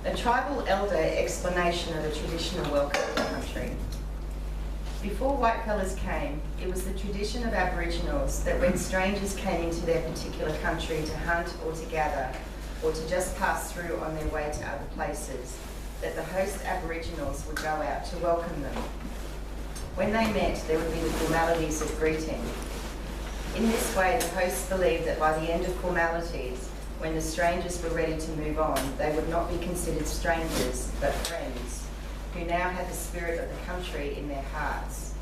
A tribal elder explanation of a traditional welcome to the country. Before whitefellas came, it was the tradition of Aboriginals that when strangers came into their particular country to hunt or to gather, or to just pass through on their way to other places, that the host Aboriginals would go out to welcome them. When they met, there would be the formalities of greeting. In this way, the hosts believed that by the end of formalities, when the strangers were ready to move on, they would not be considered strangers, but friends, who now had the spirit of the country in their hearts.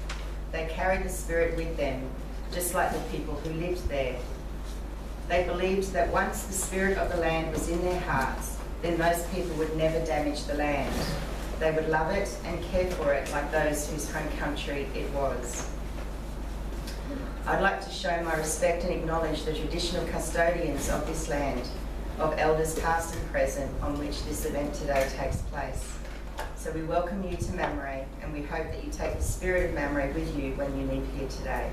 They carried the spirit with them, just like the people who lived there. They believed that once the spirit of the land was in their hearts, then those people would never damage the land. They would love it and care for it like those whose home country it was. I'd like to show my respect and acknowledge the traditional custodians of this land, of elders past and present, on which this event today takes place. So we welcome you to Mamre, and we hope that you take the spirit of Mamre with you when you leave here today.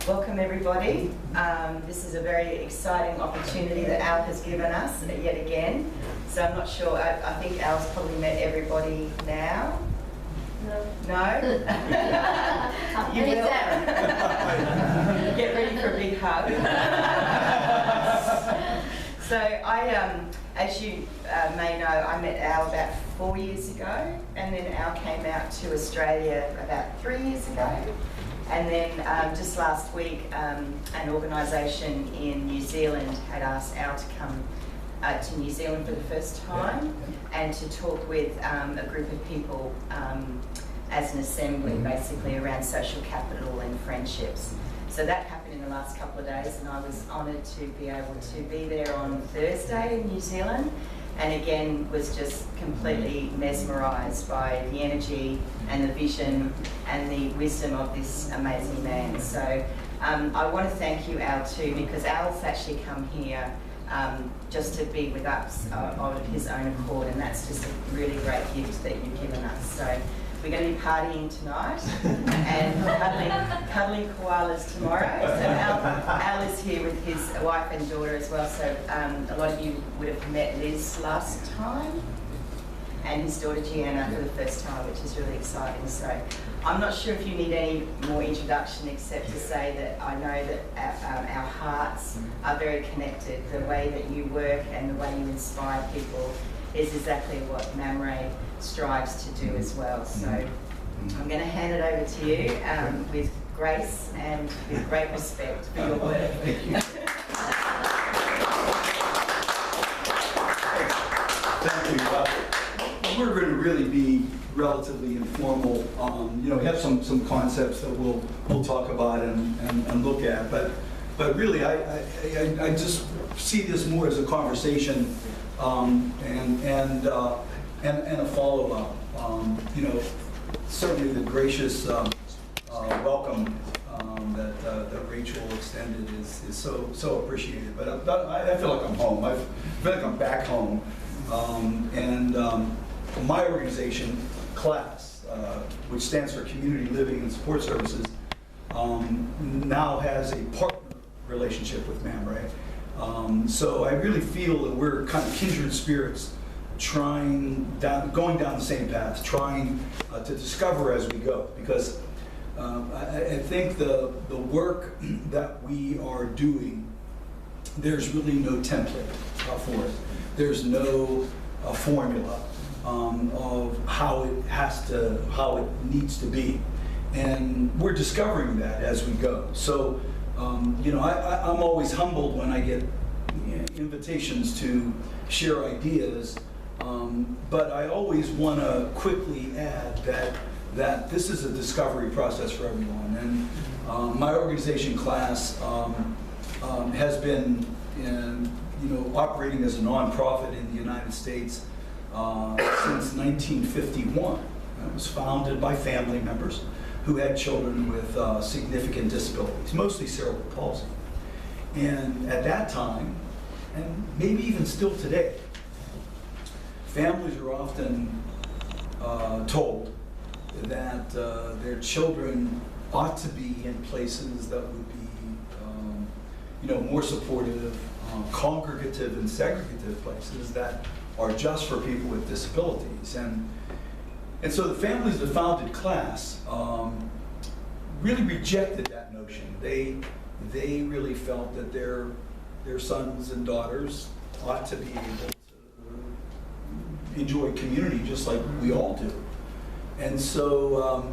Welcome everybody. This is a very exciting opportunity that Al has given us yet again. So I'm not sure, I think Al's probably met everybody now. No? You will. Get ready for a big hug. So as you may know, I met Al about 4 years ago, and then Al came out to Australia about 3 years ago. And then just last week, an organisation in New Zealand had asked Al to come to New Zealand for the first time and to talk with a group of people as an assembly, basically around social capital and friendships. So that happened in the last couple of days, and I was honoured to be able to be there on Thursday in New Zealand, and again was just completely mesmerised by the energy and the vision and the wisdom of this amazing man. So I want to thank you, Al, too, because Al's actually come here just to be with us of his own accord, and that's just a really great gift that you've given us. So we're going to be partying tonight and cuddling koalas tomorrow. So Al is here with his wife and daughter as well. So a lot of you would have met Liz last time, and his daughter Gianna for the first time, which is really exciting. So I'm not sure if you need any more introduction except to say that I know that our hearts are very connected. The way that you work and the way you inspire people is exactly what Mamre strives to do as well. So I'm going to hand it over to you with grace and with great respect for your work. Thank you. Thank you. We're going to really be relatively informal. You know, we have some concepts that we'll talk about and look at, but really I just see this more as a conversation and a follow-up. You know, certainly the gracious welcome that Rachel extended is so appreciated. But I feel like I'm home. I feel like I'm back home. My organization, CLASS, which stands for Community Living and Support Services, now has a partner relationship with Mamre. So I really feel that we're kind of kindred spirits, going down the same path, trying to discover as we go. Because I think the work that we are doing, there's really no template for it. There's no formula of how it needs to be, and we're discovering that as we go. So. You know, I'm always humbled when I get invitations to share ideas, but I always want to quickly add that this is a discovery process for everyone. And my organization, CLASS, has been operating as a nonprofit in the United States since 1951. It was founded by family members who had children with significant disabilities, mostly cerebral palsy. And at that time, and maybe even still today, families are often told that their children ought to be in places that would be more supportive, congregative and segregative places that are just for people with disabilities. And so the families that founded class really rejected that notion. They really felt that their sons and daughters ought to be able to enjoy community just like we all do. And so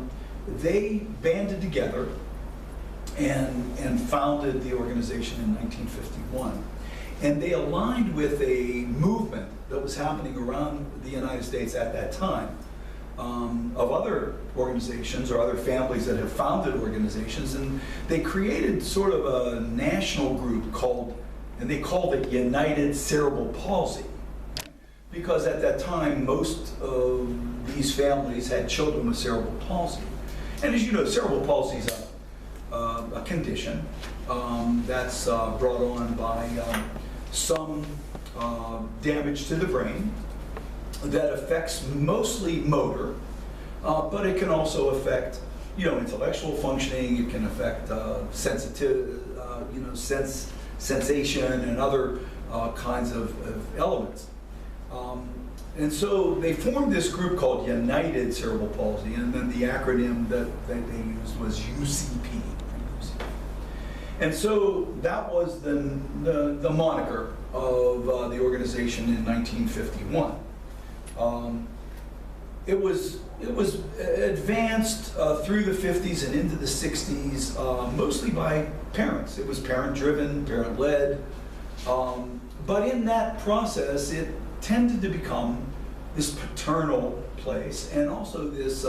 they banded together and founded the organization in 1951. And they aligned with a movement that was happening around the United States at that time of other organizations or other families that have founded organizations. And they created sort of a national group called, and they called it United Cerebral Palsy. Because at that time, most of these families had children with cerebral palsy. And as you know, cerebral palsy is a condition that's brought on by some damage to the brain that affects mostly motor, but it can also affect, intellectual functioning. It can affect sensation and other kinds of elements. And so they formed this group called United Cerebral Palsy, and then the acronym that they used was UCP. And so that was the moniker of the organization in 1951. It was advanced through the 50s and into the 60s, mostly by parents. It was parent-driven, parent-led, but in that process, it tended to become this paternal place and also this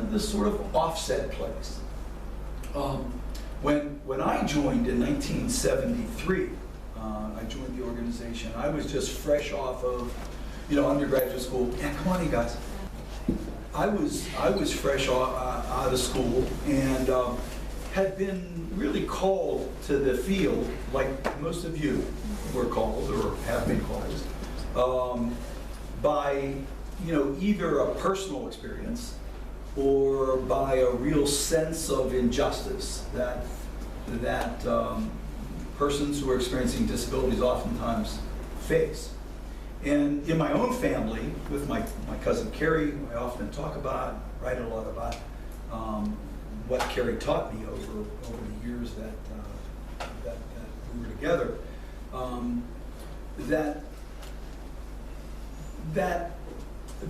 this sort of offset place. When I joined in 1973, I joined the organization. I was just fresh off of undergraduate school. Yeah, come on, you guys. I was fresh out of school and had been really called to the field, like most of you were called or have been called, by either a personal experience or by a real sense of injustice that persons who are experiencing disabilities oftentimes face. And in my own family, with my cousin Carrie, I often talk about, write a lot about what Carrie taught me over the years that we were together. That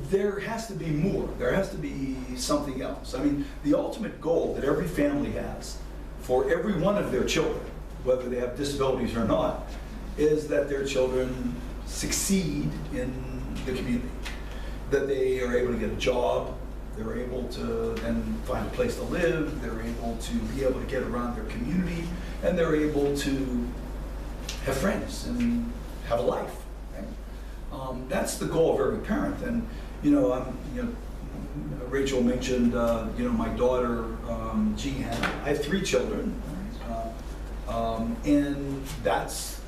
there has to be more. There has to be something else. I mean, the ultimate goal that every family has for every one of their children, whether they have disabilities or not, is that their children succeed in the community, that they are able to get a job, they're able to then find a place to live, they're able to be able to get around their community, and they're able to have friends and have a life. Right? That's the goal of every parent. And Rachel mentioned my daughter Jean. I have 3 children, and that's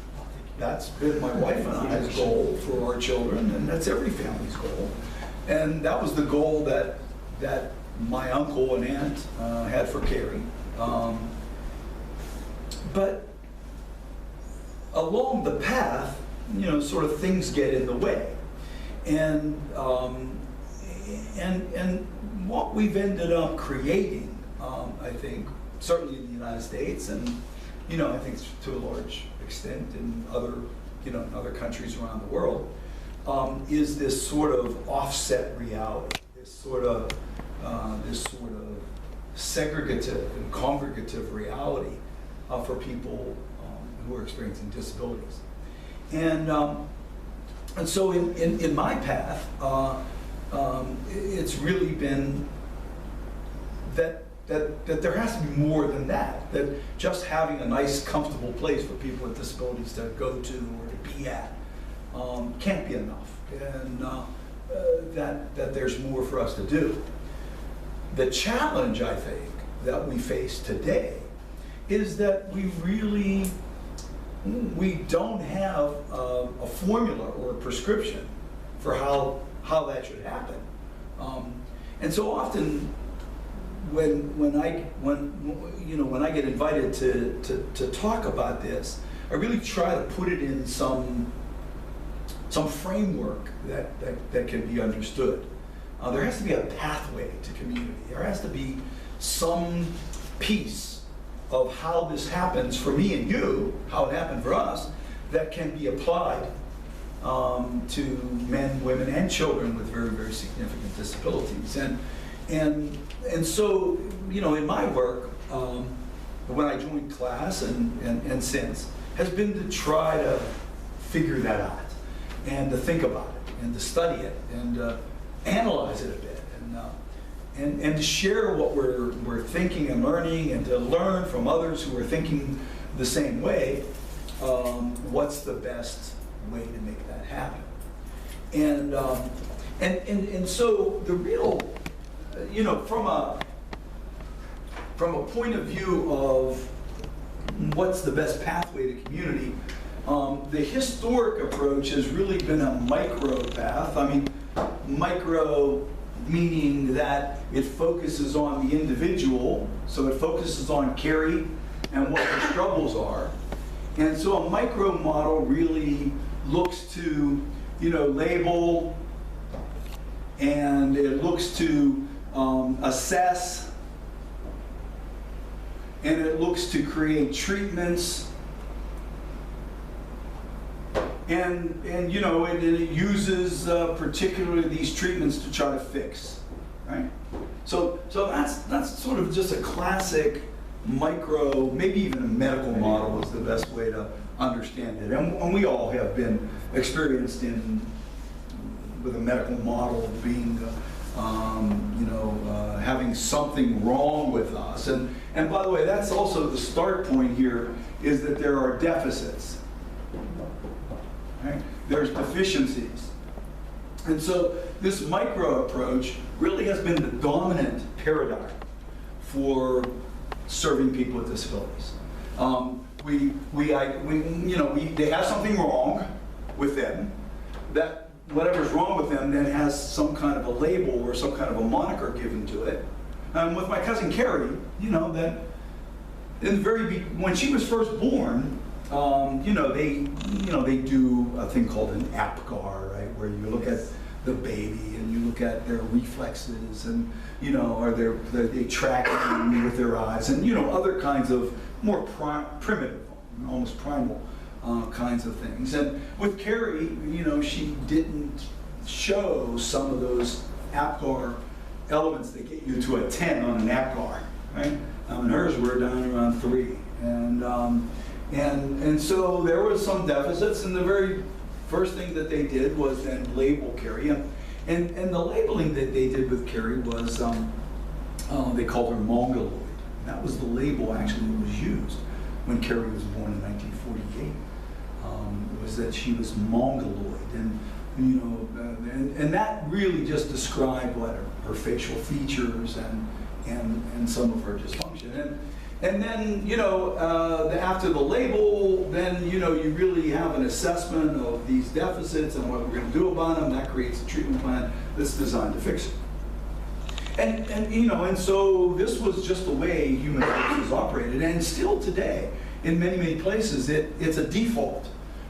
been my wife and I's goal for our children, and that's every family's goal. And that was the goal that my uncle and aunt had for Carrie. But along the path, sort of things get in the way. And what we've ended up creating, I think, certainly in the United States, and I think to a large extent in other countries around the world, is this sort of offset reality, this sort of segregative and congregative reality for people who are experiencing disabilities. And so in my path, it's really been that there has to be more than that just having a nice, comfortable place for people with disabilities to go to or to be at can't be enough, and that there's more for us to do. The challenge, I think, that we face today is that we don't have a formula or a prescription for how that should happen. And so often when I get invited to talk about this, I really try to put it in some framework that can be understood. There has to be a pathway to community. There has to be some piece of how this happens for me and you, how it happened for us, that can be applied to men, women, and children with very, very significant disabilities. And so, you know, in my work, when I joined class and since, has been to try to figure that out and to think about it and to study it and analyze it a bit and to share what we're thinking and learning and to learn from others who are thinking the same way, what's the best way to make that happen. And so the real, you know, from a point of view of what's the best pathway to community, the historic approach has really been a micro path. I mean, micro meaning that it focuses on the individual, so it focuses on Carrie and what her struggles are. And so a micro model really looks to, you know, label, and it looks to assess, and it looks to create treatments, and you know, it uses particularly these treatments to try to fix, right? So that's sort of just a classic micro, maybe even a medical model is the best way to understand it. And we all have been experienced with a medical model being, you know, having something wrong with us. And by the way, that's also the start point here, is that there are deficits. Right? There's deficiencies. And so this micro approach really has been the dominant paradigm for serving people with disabilities. They have something wrong with them, that whatever's wrong with them then has some kind of a label or some kind of a moniker given to it. With my cousin Carrie, you know, that in the when she was first born, they do a thing called an APGAR, right, where you look at the baby and you look at their reflexes and, you know, they track with their eyes and, you know, other kinds of more primitive, almost primal kinds of things. And with Carrie, you know, she didn't show some of those APGAR elements that get you to a 10 on an APGAR, right? And hers were down around 3. And so there was some deficits, and the very first thing that they did was then label Carrie. And the labeling that they did with Carrie was, they called her mongoloid. And that was the label actually that was used when Carrie was born in 1948. Was that she was mongoloid. And, you know, and that really just described what her facial features and some of her dysfunction. And then, you know, after the label, then, you know, you really have an assessment of these deficits and what we're going to do about them. That creates a treatment plan that's designed to fix it. And you know, and so this was just the way human services operated. And still today, in many, many places, it's a default.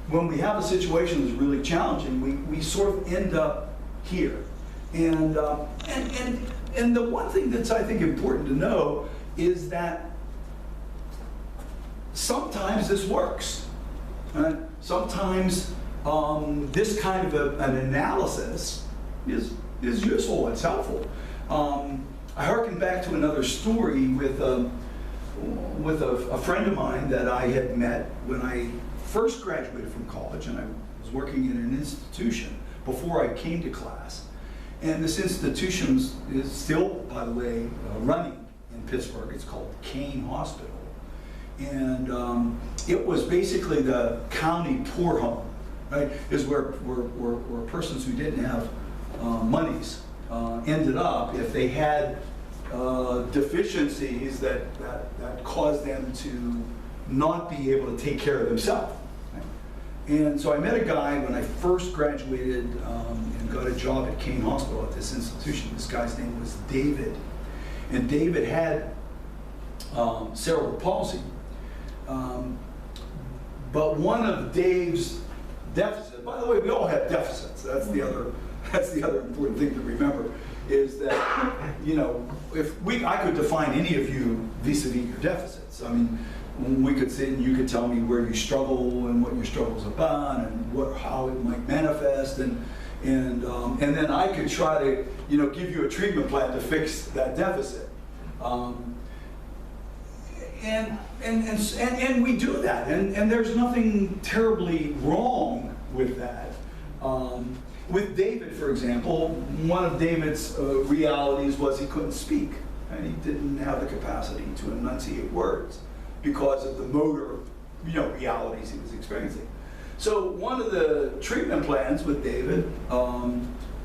When we have a situation that's really challenging, we sort of end up here. And the one thing that's, I think, important to know is that sometimes this works. Right? Sometimes this kind of an analysis is useful, it's helpful. I hearken back to another story with a friend of mine that I had met when I first graduated from college, and I was working in an institution before I came to class. And this institution is still, by the way, running in Pittsburgh. It's called Kane Hospital. And it was basically the county poor home, right? Is where persons who didn't have monies ended up if they had deficiencies that caused them to not be able to take care of themselves. Right? And so I met a guy when I first graduated and got a job at Kane Hospital at this institution. This guy's name was David. And David had cerebral palsy. But one of Dave's deficits, by the way, we all have deficits. That's the other important thing to remember, is that, you know, I could define any of you vis-a-vis your deficits. I mean, we could sit and you could tell me where you struggle and what your struggle's about and how it might manifest, and then I could try to, you know, give you a treatment plan to fix that deficit. And we do that, and there's nothing terribly wrong with that. With David, for example, one of David's realities was he couldn't speak, and he didn't have the capacity to enunciate words because of the motor, you know, realities he was experiencing. So one of the treatment plans with David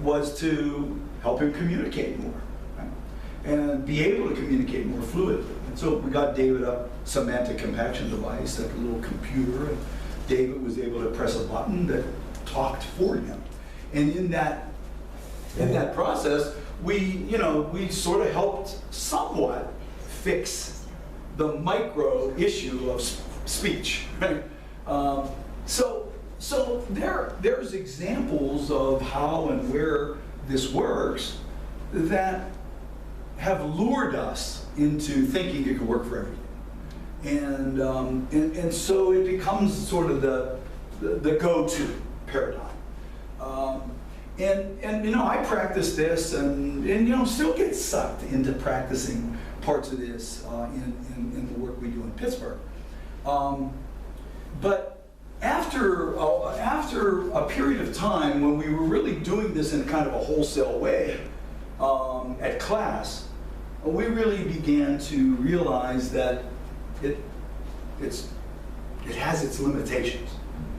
was to help him communicate more, right? And be able to communicate more fluidly. And so we got David a semantic compaction device, like a little computer, and David was able to press a button that talked for him. And in that process, we sort of helped somewhat fix the micro issue of speech, right? So there's examples of how and where this works that have lured us into thinking it could work for everything, and so it becomes sort of the go-to paradigm. And you know, I practice this, and you know, still get sucked into practicing parts of this in the work we do in Pittsburgh. But after a period of time when we were really doing this in kind of a wholesale way at class, we really began to realize that it has its limitations.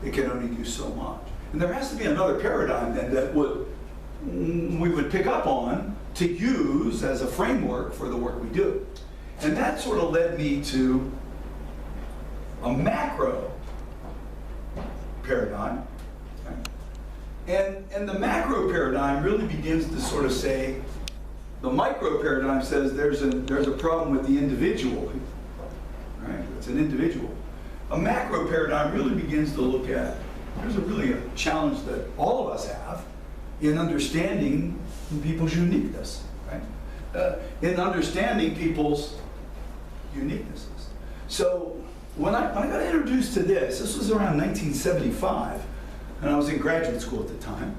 It can only do so much. And there has to be another paradigm then that we would pick up on to use as a framework for the work we do. And that sort of led me to a macro paradigm. And the macro paradigm really begins to sort of say, the micro paradigm says there's a problem with the individual, right? It's an individual. A macro paradigm really begins to look at, there's really a challenge that all of us have in understanding people's uniqueness, right? In understanding people's uniquenesses. So when I got introduced to this was around 1975, and I was in graduate school at the time,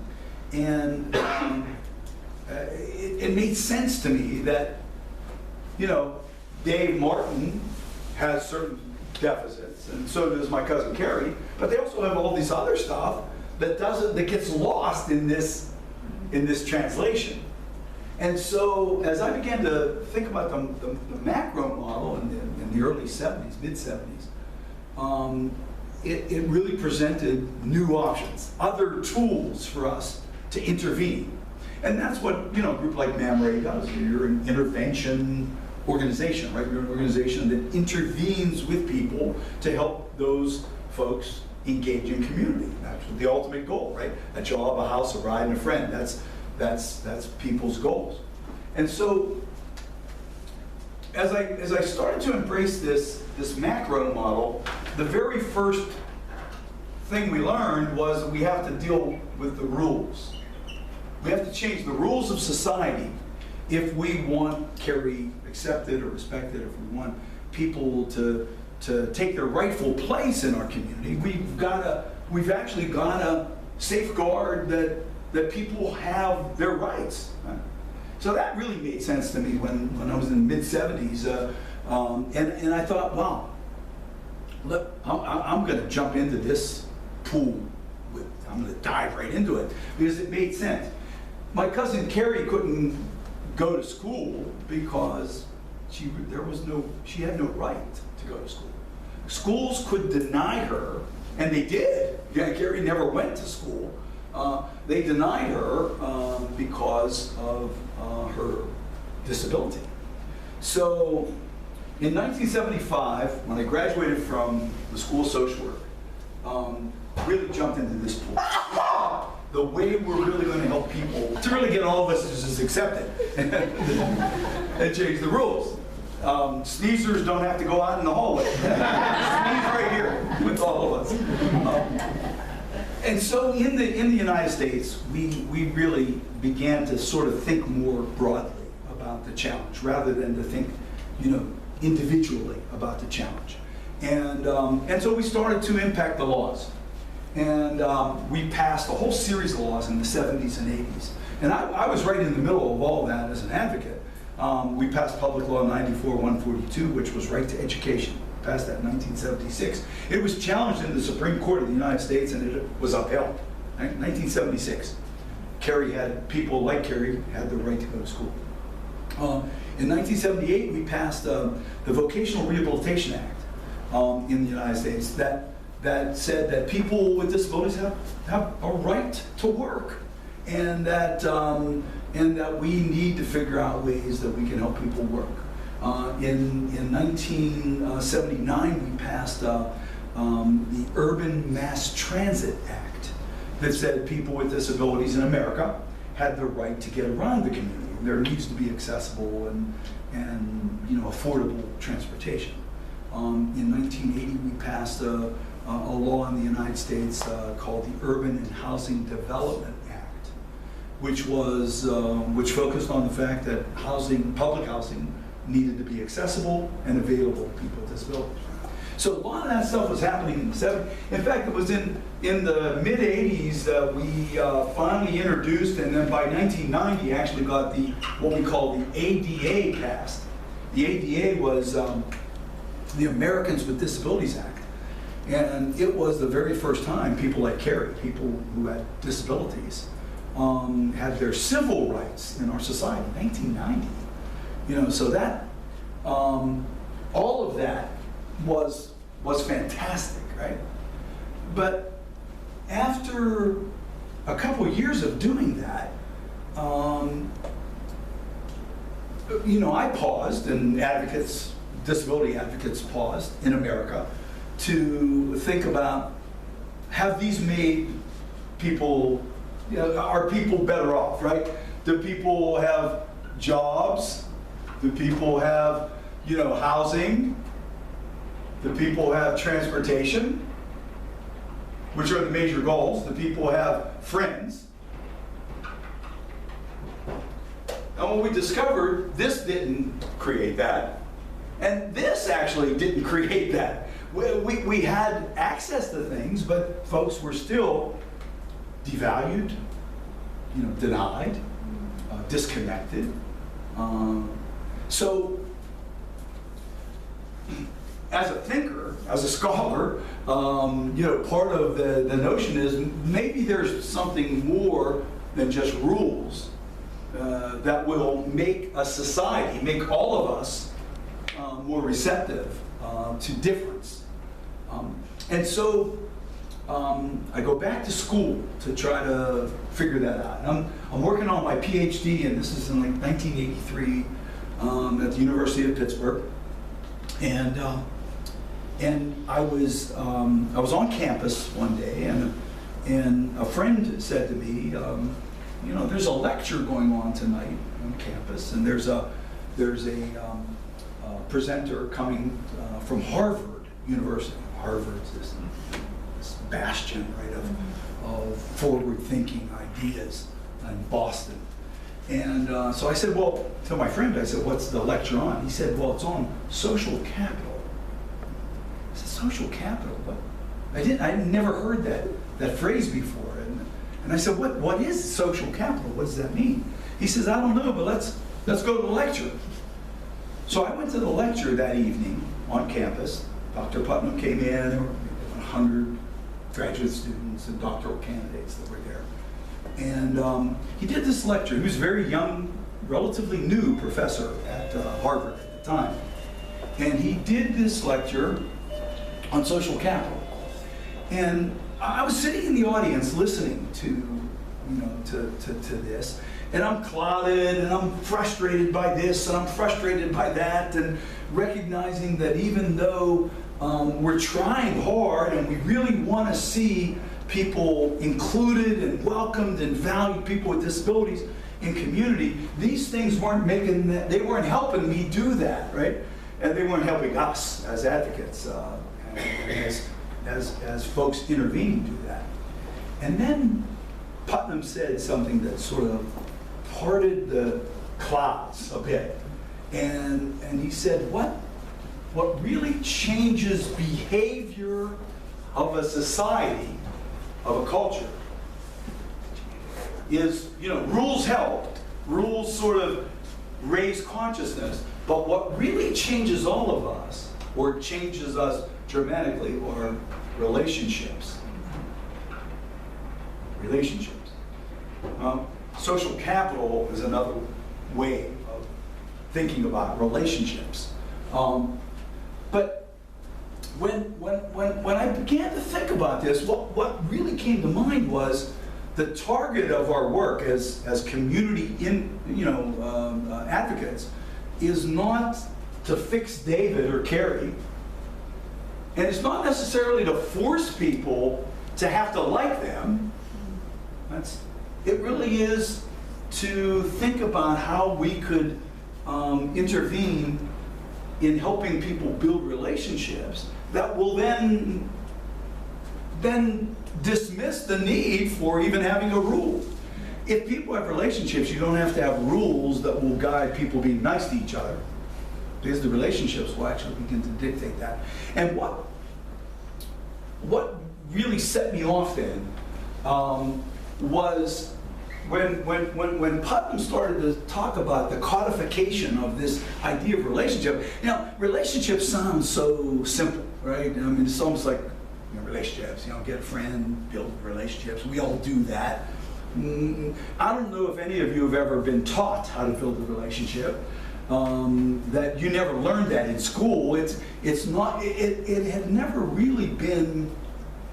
and it made sense to me that, you know, Dave Martin has certain deficits, and so does my cousin Carrie, but they also have all this other stuff that gets lost in this translation. And so as I began to think about the macro model in the early 70s, mid 70s, it really presented new options, other tools for us to intervene. And that's what, you know, a group like MAMRA does. You're an intervention organization, right? You're an organization that intervenes with people to help those folks engage in community. That's the ultimate goal, right? A job, a house, a ride, and a friend. That's people's goals. And so, as I started to embrace this macro model, the very first thing we learned was we have to deal with the rules. We have to change the rules of society if we want Carrie accepted or respected, if we want people to take their rightful place in our community. We've actually got to safeguard that people have their rights. Right? So that really made sense to me when I was in the mid-70s. And I thought, wow, look, I'm going to jump into this pool. I'm going to dive right into it because it made sense. My cousin Carrie couldn't go to school because she had no right to go to school. Schools could deny her, and they did. Yeah, Carrie never went to school. They denied her because of her disability. So in 1975, when I graduated from the School of Social Work, really jumped into this pool. The way we're really going to help people to really get all of us to just accept it and change the rules. Sneezers don't have to go out in the hallway. Sneeze right here with all of us. And so in the United States, we really began to sort of think more broadly about the challenge, rather than to think, individually about the challenge. And so we started to impact the laws. And we passed a whole series of laws in the 70s and 80s. And I was right in the middle of all that as an advocate. We passed Public Law 94-142, which was right to education. Passed that in 1976. It was challenged in the Supreme Court of the United States, and it was upheld. 1976. People like Carrie had the right to go to school. In 1978, we passed the Vocational Rehabilitation Act in the United States that said that people with disabilities have a right to work, and that we need to figure out ways that we can help people work. In 1979, we passed the Urban Mass Transit Act that said people with disabilities in America had the right to get around the community. There needs to be accessible and affordable transportation. In 1980, we passed a law in the United States called the Urban and Housing Development Act, which focused on the fact that public housing needed to be accessible and available to people with disabilities. So a lot of that stuff was happening in the 70s. In fact, it was in the mid-80s that we finally introduced, and then by 1990 actually got what we call the ADA passed. The ADA was the Americans with Disabilities Act. And it was the very first time people like Carrie, people who had disabilities, had their civil rights in our society, 1990. So that, all of that was fantastic, right? But after a couple of years of doing that, I paused, and disability advocates paused in America to think about, have these made people, are people better off, right? Do people have jobs? Do people have, housing? Do people have transportation? Which are the major goals? Do people have friends? And when we discovered this didn't create that, and this actually didn't create that. We had access to things, but folks were still devalued, denied, disconnected. So, as a thinker, as a scholar, part of the notion is maybe there's something more than just rules that will make a society, make all of us more receptive to difference. And so I go back to school to try to figure that out. And I'm working on my PhD, and this is in 1983 at the University of Pittsburgh. And I was on campus one day, and a friend said to me, there's a lecture going on tonight on campus, and there's a presenter coming from Harvard University. Harvard's this bastion, right, of forward-thinking ideas in Boston. And so I said, well, to my friend, I said, what's the lecture on? He said, well, it's on social capital. I said, social capital? What? I'd never heard that phrase before. And I said, what is social capital? What does that mean? He says, I don't know, but let's go to the lecture. So I went to the lecture that evening on campus. Dr. Putnam came in, there were 100 graduate students and doctoral candidates that were there. And he did this lecture. He was a very young, relatively new professor at Harvard at the time. And he did this lecture on social capital. And I was sitting in the audience listening to this, and I'm clouded, and I'm frustrated by this, and I'm frustrated by that, and recognizing that even though we're trying hard and we really want to see people included and welcomed and valued, people with disabilities in community, these things weren't helping me do that, right? and they weren't helping us as advocates, and as folks intervening to that. And then Putnam said something that sort of parted the clouds a bit. And he said, what really changes behavior of a society, of a culture, is, rules help. Rules sort of raise consciousness. But what really changes all of us, or changes us dramatically, are relationships. Relationships. Social capital is another way of thinking about relationships. But when I began to think about this, what really came to mind was the target of our work as community advocates is not to fix David or Carrie, and it's not necessarily to force people to have to like them. It really is to think about how we could intervene in helping people build relationships that will then dismiss the need for even having a rule. If people have relationships, you don't have to have rules that will guide people being nice to each other, because the relationships will actually begin to dictate that. And what really set me off then was when Putnam started to talk about the codification of this idea of relationship. Relationships sound so simple, right? I mean, it's almost like relationships. Get a friend, build relationships. We all do that. I don't know if any of you have ever been taught how to build a relationship. That you never learned that in school. It had never really been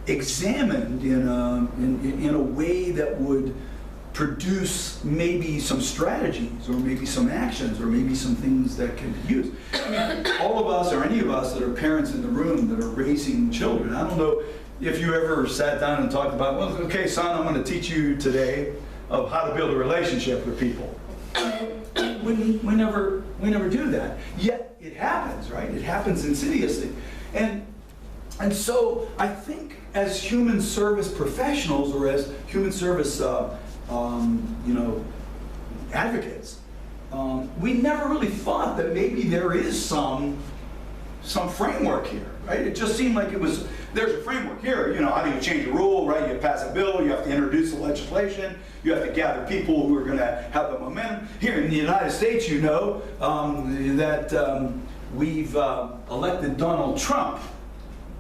examined in a way that would produce maybe some strategies, or maybe some actions, or maybe some things that can be used. I mean, all of us, or any of us that are parents in the room that are raising children, I don't know if you ever sat down and talked about, well, okay, son, I'm going to teach you today of how to build a relationship with people. We never do that. Yet it happens, right? It happens insidiously. And so I think as human service professionals, or as human service advocates, we never really thought that maybe there is some framework here, right? It just seemed like there's a framework here. How do you change a rule, right? You pass a bill, you have to introduce the legislation, you have to gather people who are going to have the momentum. Here in the United States, that we've elected Donald Trump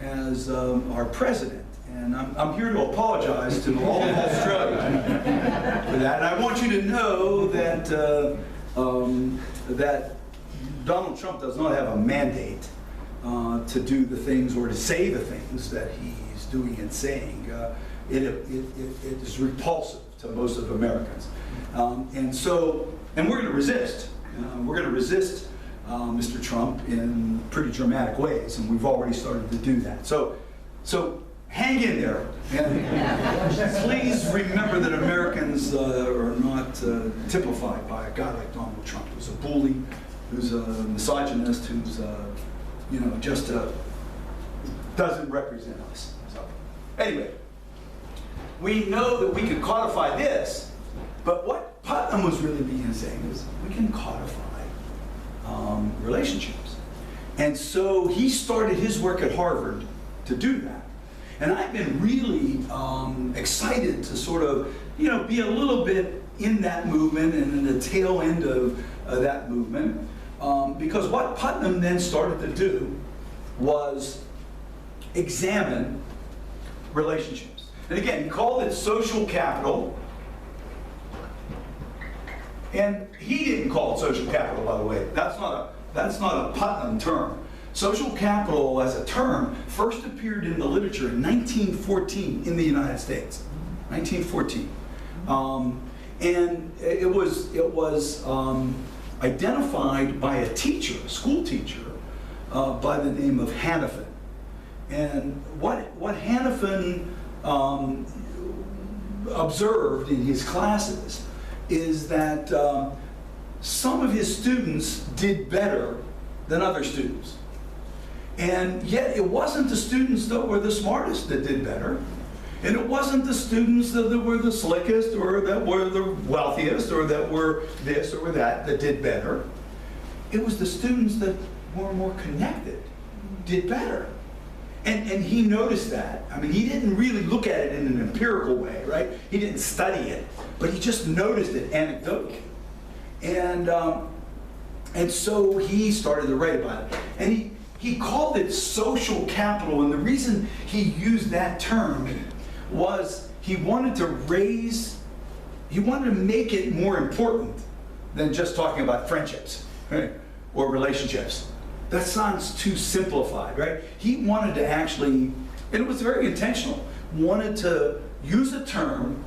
as our president. And I'm here to apologize to all of Australia for that. And I want you to know that that Donald Trump does not have a mandate to do the things or to say the things that he's doing and saying. It is repulsive to most of Americans. And we're going to resist. We're going to resist Mr. Trump in pretty dramatic ways, and we've already started to do that. So hang in there, and please remember that Americans are not typified by a guy like Donald Trump, who's a bully, who's a misogynist, who's just doesn't represent us. So anyway, we know that we can codify this, but what Putnam was really beginning saying is we can codify relationships. And so he started his work at Harvard to do that. And I've been really excited to sort of, be a little bit in that movement and in the tail end of that movement. Because what Putnam then started to do was examine relationships. And again, he called it social capital. And he didn't call it social capital, by the way. That's not a Putnam term. Social capital as a term first appeared in the literature in 1914 in the United States. 1914. And it was identified by a teacher, a school teacher, by the name of Hannafin. And what Hannafin observed in his classes is that some of his students did better than other students. And yet it wasn't the students that were the smartest that did better. And it wasn't the students that were the slickest or that were the wealthiest or that were this or that did better. It was the students that were more connected did better. And he noticed that. I mean, he didn't really look at it in an empirical way, right? He didn't study it, but he just noticed it anecdotally. And so he started to write about it. And he called it social capital, and the reason he used that term was he wanted to make it more important than just talking about friendships, right? Or relationships. That sounds too simplified, right? He wanted to actually, and it was very intentional, wanted to use a term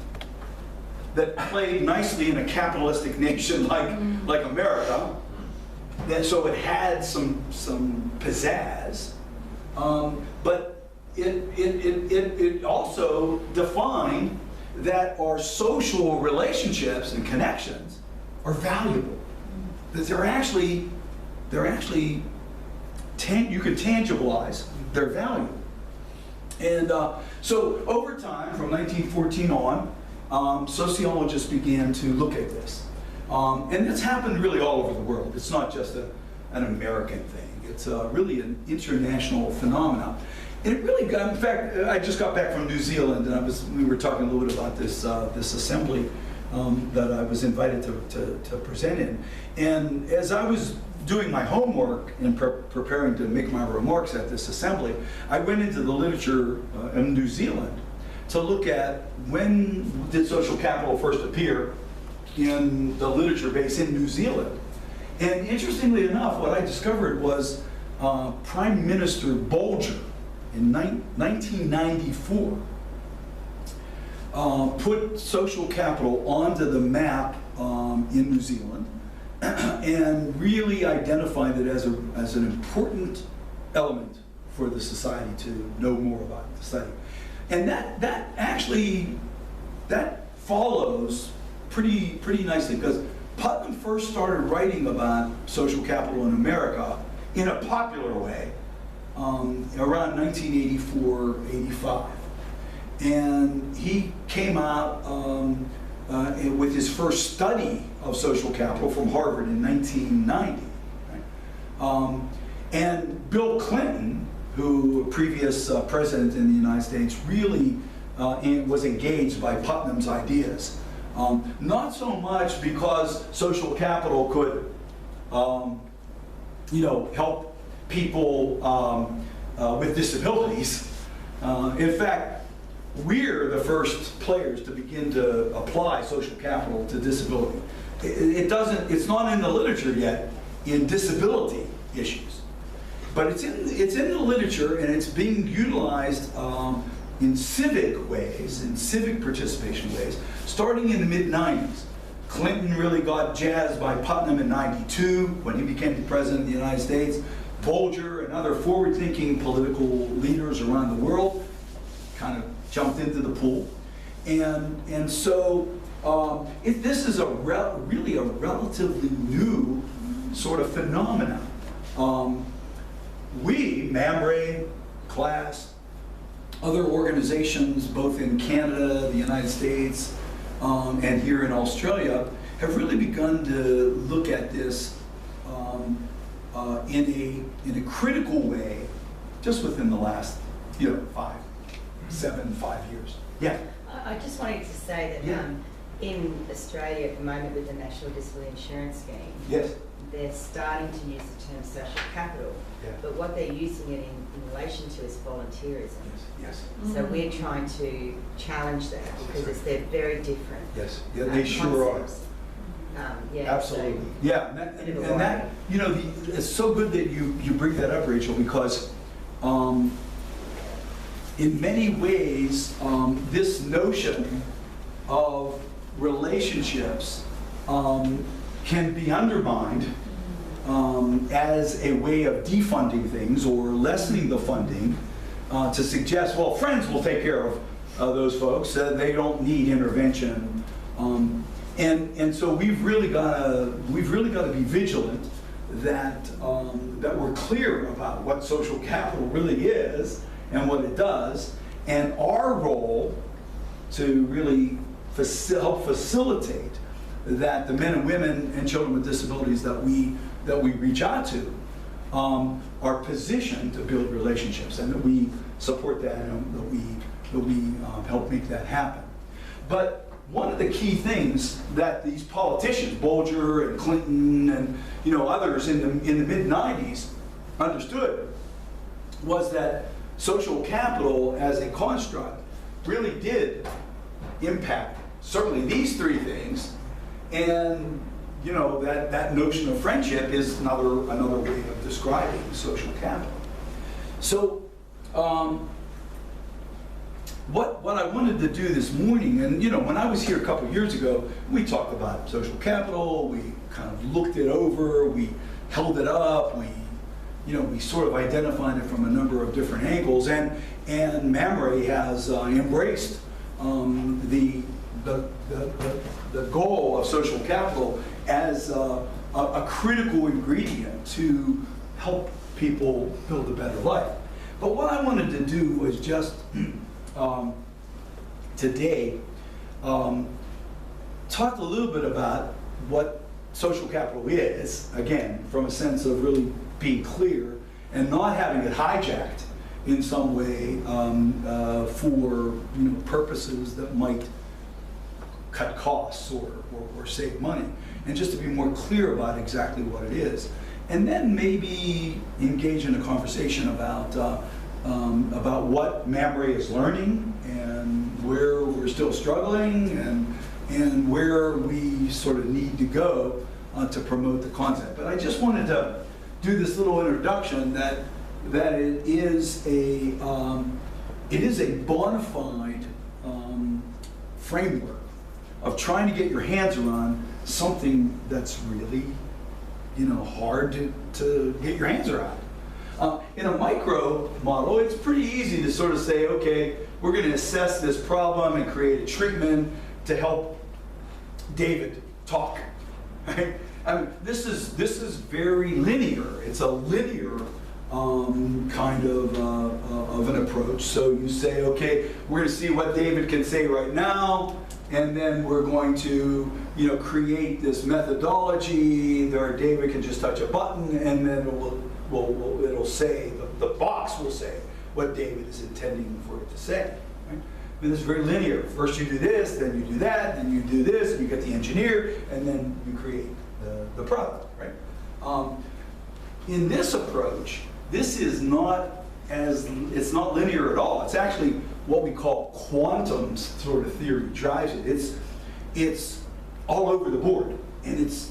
that played nicely in a capitalistic nation like America, that so it had some pizzazz, but it also defined that our social relationships and connections are valuable. That they're actually you can tangibilize their value. And so over time, from 1914 on, sociologists began to look at this. And it's happened really all over the world. It's not just an American thing. It's really an international phenomenon. And it really got, in fact, I just got back from New Zealand, and we were talking a little bit about this assembly that I was invited to present in. And as I was doing my homework and preparing to make my remarks at this assembly, I went into the literature in New Zealand to look at when did social capital first appear in the literature base in New Zealand. And interestingly enough, what I discovered was Prime Minister Bolger in 1994 put social capital onto the map in New Zealand and really identified it as an important element for the society to know more about, to study. And that actually follows pretty nicely, because Putnam first started writing about social capital in America in a popular way around 1984-85. And he came out with his first study of social capital from Harvard in 1990. Right? And Bill Clinton, who previous president in the United States, really was engaged by Putnam's ideas. Not so much because social capital could, help people with disabilities. In fact, we're the first players to begin to apply social capital to disability. It's not in the literature yet in disability issues, but it's in the literature, and it's being utilized in civic ways, in civic participation ways, starting in the mid-90s. Clinton really got jazzed by Putnam in '92 when he became the president of the United States. Bolger and other forward-thinking political leaders around the world kind of jumped into the pool. And so this is really a relatively new sort of phenomenon. We, MAMRE, CLASS, other organizations both in Canada, the United States, and here in Australia, have really begun to look at this in a critical way just within the last 5 years. Yeah. I just wanted to say that in Australia at the moment with the National Disability Insurance Scheme, Yes. they're starting to use the term social capital, Yeah. but what they're using it in relation to is volunteerism. Yes. So we're trying to challenge that because they're very different. Yes. Yeah, they sure are. concepts. Absolutely. So Yeah, and that it's so good that you bring that up, Rachel, because in many ways, this notion of relationships can be undermined as a way of defunding things or lessening the funding to suggest, well, friends will take care of those folks. They don't need intervention. And so we've really got to be vigilant that we're clear about what social capital really is and what it does, and our role to really help facilitate that the men and women and children with disabilities that we reach out to are positioned to build relationships, and that we support that, and that we help make that happen. But one of the key things that these politicians, Bolger and Clinton and others in the mid-90s understood was that social capital as a construct really did impact certainly these three things, and that notion of friendship is another way of describing social capital. So what I wanted to do this morning, and when I was here a couple years ago, we talked about social capital, we kind of looked it over, we held it up, we sort of identified it from a number of different angles, and MAMRE has embraced the goal of social capital as a critical ingredient to help people build a better life. But what I wanted to do was just today talk a little bit about what social capital is, again, from a sense of really being clear and not having it hijacked in some way for purposes that might cut costs or save money, and just to be more clear about exactly what it is, and then maybe engage in a conversation about what MAMRE is learning and where we're still struggling and where we sort of need to go to promote the concept. But I just wanted to do this little introduction that it is a bona fide framework of trying to get your hands around something that's really hard to get your hands around. In a micro model, it's pretty easy to sort of say, okay, we're going to assess this problem and create a treatment to help David talk. Right? I mean, this is very linear. It's a linear kind of an approach. So you say, okay, we're going to see what David can say right now, and then we're going to create this methodology where David can just touch a button, and then it'll say, the box will say what David is intending for it to say. Right? I mean, it's very linear. First you do this, then you do that, then you do this, and you get the engineer, and then you create the product. Right? In this approach, this is it's not linear at all. It's actually what we call quantum sort of theory drives it. It's all over the board, and it's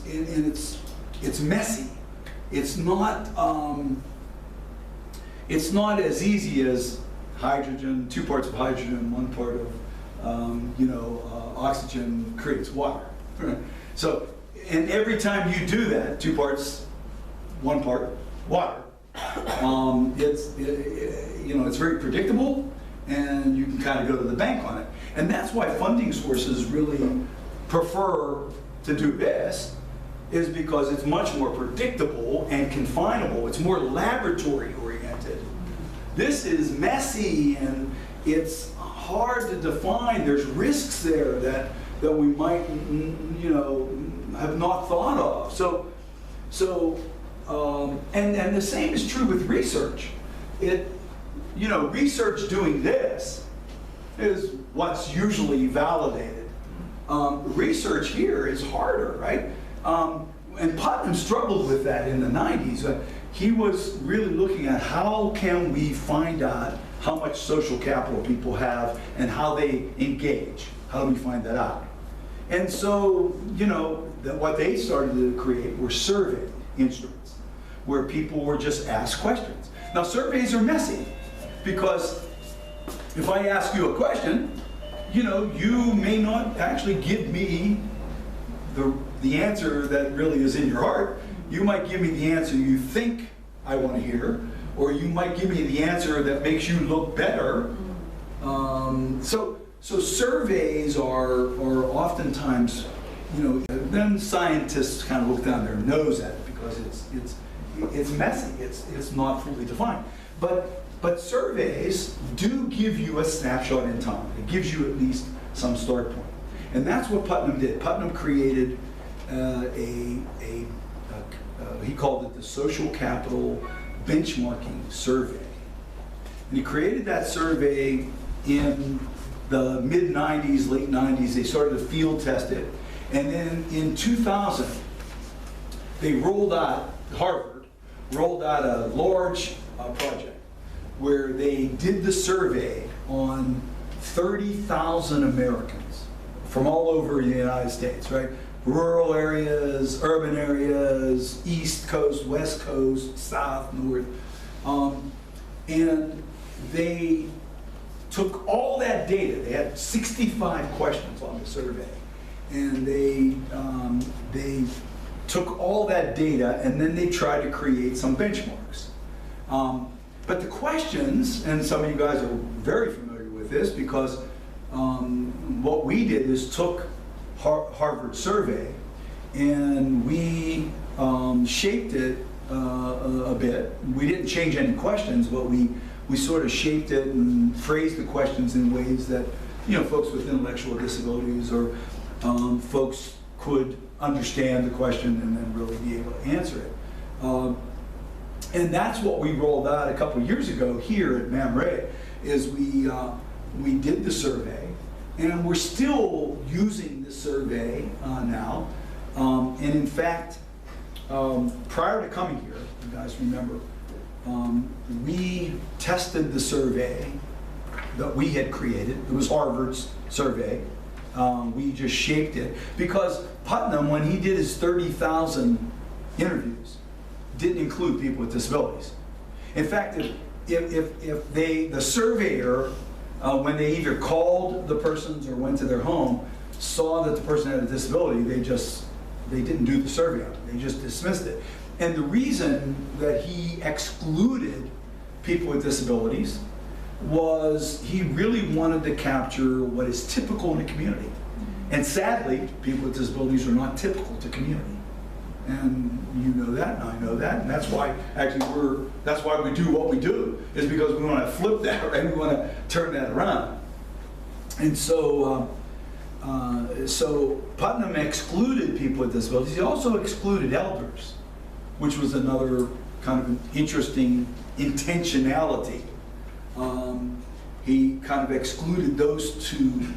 messy. It's not as easy as hydrogen, 2 parts of hydrogen, 1 part of oxygen creates water. Right? So, and every time you do that, 2 parts, 1 part water, it's very predictable, and you can kind of go to the bank on it. And that's why funding sources really prefer to do this, is because it's much more predictable and confinable. It's more laboratory oriented. This is messy, and it's hard to define. There's risks there that we might have not thought of. And the same is true with research. Research doing this is what's usually validated. Research here is harder, right? And Putnam struggled with that in the 90s. He was really looking at how can we find out how much social capital people have and how they engage. How do we find that out? And so, what they started to create were survey instruments where people were just asked questions. Now, surveys are messy because if I ask you a question, you may not actually give me the answer that really is in your heart. You might give me the answer you think I want to hear, or you might give me the answer that makes you look better. So surveys are oftentimes, then scientists kind of look down their nose at it because it's messy. It's not fully defined. But surveys do give you a snapshot in time. It gives you at least some start point. And that's what Putnam did. Putnam created he called it the Social Capital Benchmarking Survey. And he created that survey in the mid-90s, late 90s. They started to field test it. And then in 2000, Harvard rolled out a large project where they did the survey on 30,000 Americans from all over the United States, right? Rural areas, urban areas, East Coast, West Coast, South, North. And they took all that data. They had 65 questions on the survey. And they took all that data and then they tried to create some benchmarks. But the questions, and some of you guys are very familiar with this because what we did is took Harvard survey and we shaped it a bit. We didn't change any questions, but we sort of shaped it and phrased the questions in ways that, you know, folks with intellectual disabilities or folks could understand the question and then really be able to answer it. And that's what we rolled out a couple years ago here at MAMRE, is we did the survey, and we're still using the survey now. And in fact, prior to coming here, you guys remember, we tested the survey that we had created. It was Harvard's survey. We just shaped it because Putnam, when he did his 30,000 interviews, didn't include people with disabilities. In fact, if the surveyor, when they either called the persons or went to their home, saw that the person had a disability, they didn't do the survey on it. They just dismissed it. And the reason that he excluded people with disabilities was he really wanted to capture what is typical in the community. And sadly, people with disabilities are not typical to community. And you know that, and I know that, and that's why that's why we do what we do, is because we want to flip that, right? We want to turn that around. And so, so Putnam excluded people with disabilities. He also excluded elders, which was another kind of an interesting intentionality. He kind of excluded those two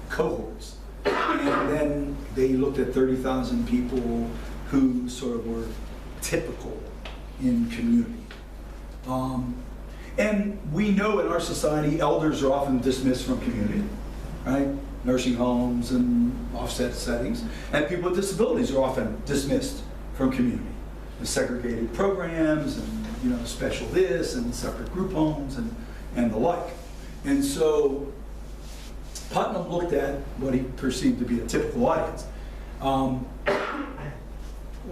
cohorts. And then they looked at 30,000 people who sort of were typical in community. And we know in our society, elders are often dismissed from community, right? Nursing homes and offset settings. And people with disabilities are often dismissed from community. The segregated programs and, you know, special this and separate group homes and the like. And so Putnam looked at what he perceived to be a typical audience.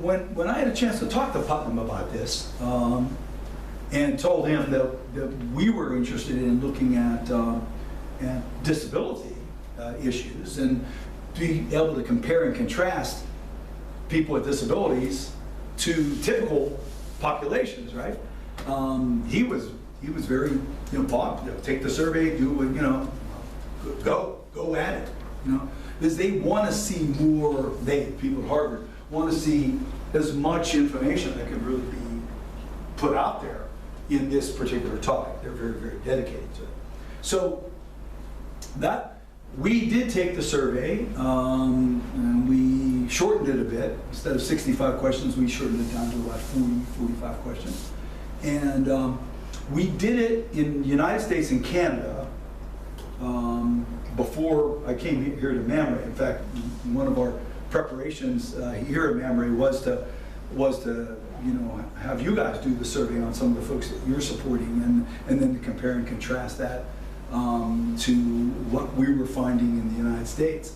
When I had a chance to talk to Putnam about this and told him that we were interested in looking at disability issues and be able to compare and contrast people with disabilities to typical populations, right? He was very, you know, Bob, you know, take the survey, do what, you know, go at it, you know, because they want to see more. People at Harvard want to see as much information that can really be put out there in this particular topic. They're very, very dedicated to it. So that we did take the survey and we shortened it a bit. Instead of 65 questions, we shortened it down to about 40, 45 questions. And we did it in the United States and Canada before I came here to MAMRE. In fact, one of our preparations here at MAMRE was to you know, have you guys do the survey on some of the folks that you're supporting, and then to compare and contrast that to what we were finding in the United States.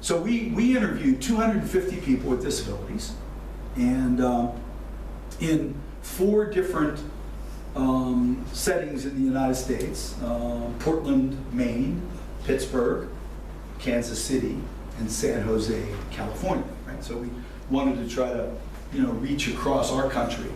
So we interviewed 250 people with disabilities, and in 4 different settings in the United States: Portland, Maine, Pittsburgh, Kansas City, and San Jose, California. Right? So we wanted to try to reach across our country.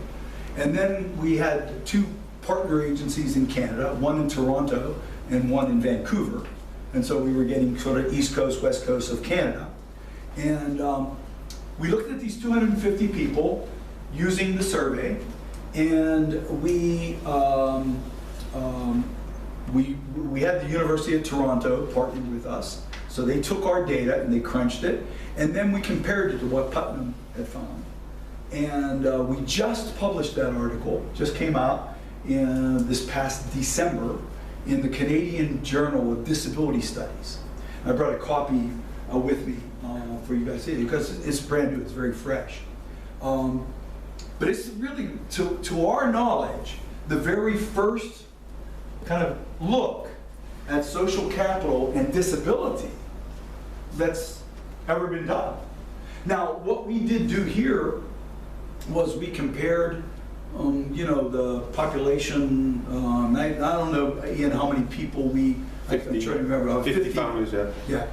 And then we had 2 partner agencies in Canada, one in Toronto and one in Vancouver. And so we were getting sort of East Coast, West Coast of Canada. And we looked at these 250 people using the survey, and we had the University of Toronto partnered with us. So they took our data and they crunched it, and then we compared it to what Putnam had found. And we just published that article, just came out in this past December in the Canadian Journal of Disability Studies. I brought a copy with me for you guys to see because it's brand new, it's very fresh. But it's really, to our knowledge, the very first kind of look at social capital and disability that's ever been done. Now, what we did do here was we compared, the population. I don't know, Ian, how many people we. 50, I'm trying to remember. 50 families, yeah. Yeah,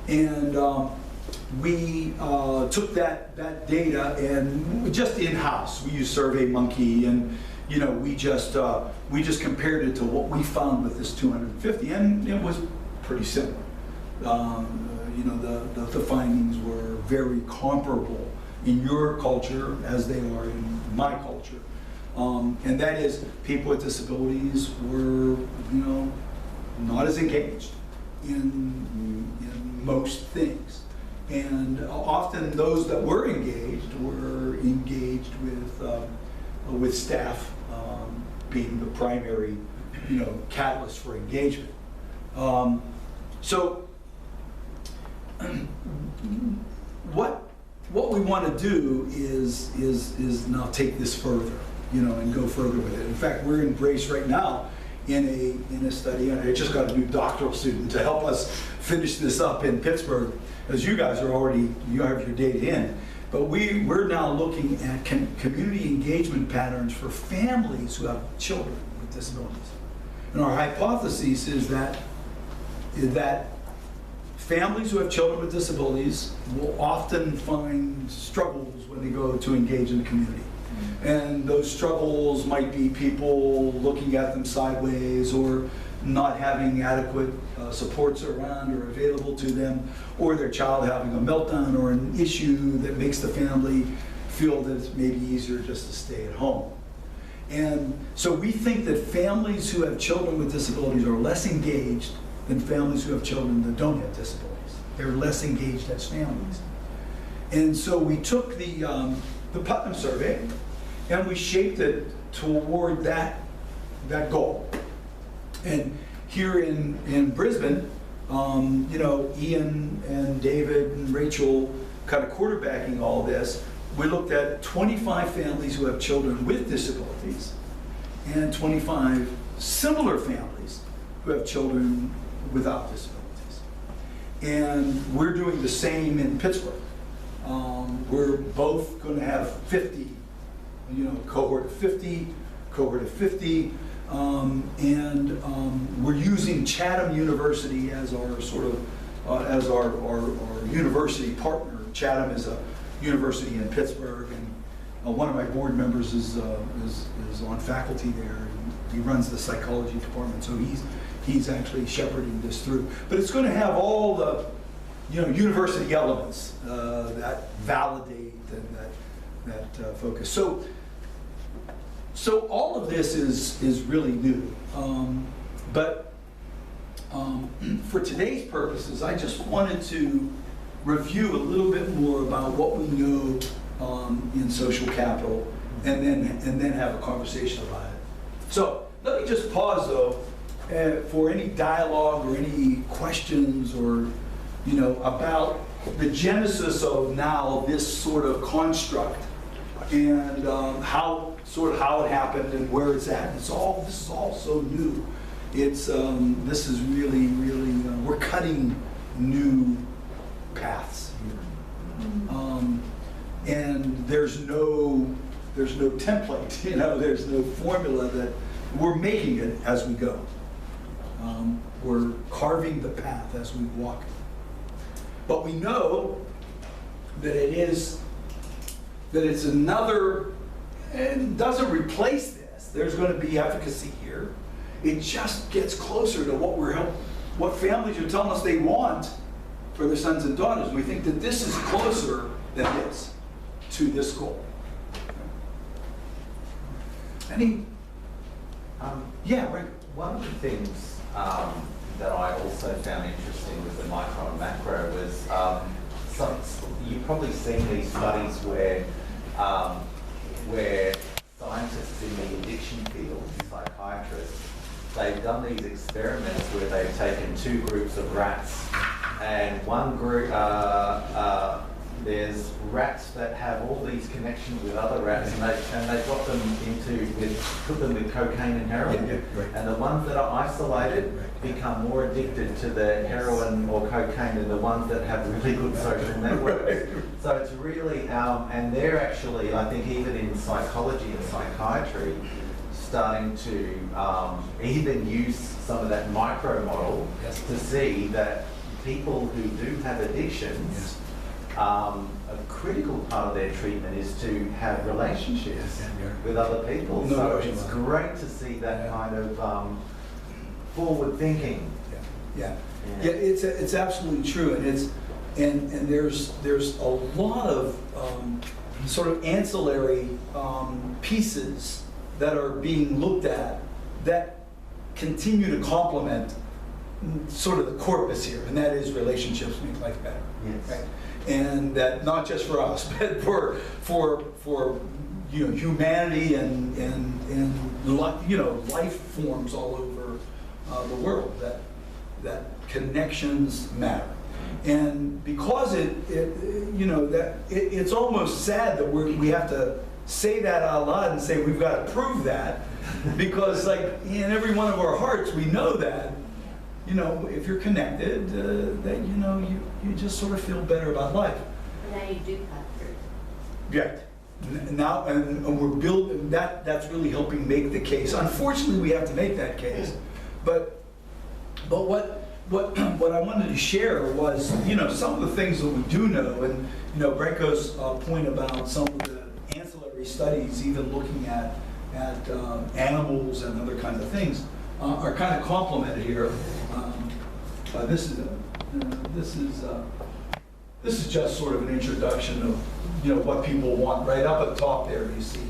and we took that data and just in house. We used SurveyMonkey, and we just compared it to what we found with this 250, and it was pretty similar. The findings were very comparable in your culture as they are in my culture. And that is, people with disabilities were, not as engaged in most things. And often those that were engaged with staff being the primary, catalyst for engagement. So what we want to do is now take this further, and go further with it. In fact, we're in Grace right now in a study, and I just got a new doctoral student to help us finish this up in Pittsburgh, as you guys are already, you have your data in. But we're now looking at community engagement patterns for families who have children with disabilities. And our hypothesis is that families who have children with disabilities will often find struggles when they go to engage in the community. And those struggles might be people looking at them sideways, or not having adequate supports around or available to them, or their child having a meltdown or an issue that makes the family feel that it's maybe easier just to stay at home. And so we think that families who have children with disabilities are less engaged than families who have children that don't have disabilities. They're less engaged as families. And so we took the Putnam survey and we shaped it toward that goal. And here in Brisbane, Ian and David and Rachel kind of quarterbacking all this, we looked at 25 families who have children with disabilities and 25 similar families who have children without disabilities. And we're doing the same in Pittsburgh. We're both going to have 50, cohort of 50, we're using Chatham University as our sort of as our university partner. Chatham is a university in Pittsburgh, and one of my board members is on faculty there, and he runs the psychology department. So he's actually shepherding this through. But it's going to have all the university elements that validate and that focus. So all of this is really new, but for today's purposes, I just wanted to review a little bit more about what we know in social capital, and then have a conversation about it. So let me just pause though for any dialogue or any questions or about the genesis of now this sort of construct, and how it happened and where it's at. This is all so new. It's this is really we're cutting new paths here, and there's no template. There's no formula that we're making it as we go. We're carving the path as we walk it. But we know that it is that it's another, and doesn't replace this. There's going to be efficacy here. It just gets closer to what families are telling us they want for their sons and daughters. We think that this is closer than this to this goal. Any? Yeah, right. One of the things that I also found interesting with the micro and macro was you've probably seen these studies where scientists in the addiction field, psychiatrists, they've done these experiments where they've taken two groups of rats, and one group, there's rats that have all these connections with other rats, and they got them put them with cocaine and heroin, and the ones that are isolated become more addicted to the heroin or cocaine than the ones that have really good social networks. So it's really, and they're actually, I think even in psychology and psychiatry, starting to even use some of that micro model to see that people who do have addictions, a critical part of their treatment is to have relationships with other people. So it's great to see that kind of forward thinking. Yeah, it's absolutely true, and there's a lot of sort of ancillary pieces that are being looked at that continue to complement sort of the corpus here, and that is relationships make life better. Yes. Right? And that not just for us, but for humanity and life forms all over the world, that connections matter. And because it's almost sad that we have to say that out loud and say we've got to prove that, because like in every one of our hearts we know that if you're connected, that you just sort of feel better about life. Now you do cut through. Yeah. Now, and we're building that. That's really helping make the case. Unfortunately, we have to make that case. But what I wanted to share was some of the things that we do know, and Branko's point about some of the ancillary studies, even looking at animals and other kinds of things, are kind of complemented here. This is just sort of an introduction of what people want. Right up at the top there, you see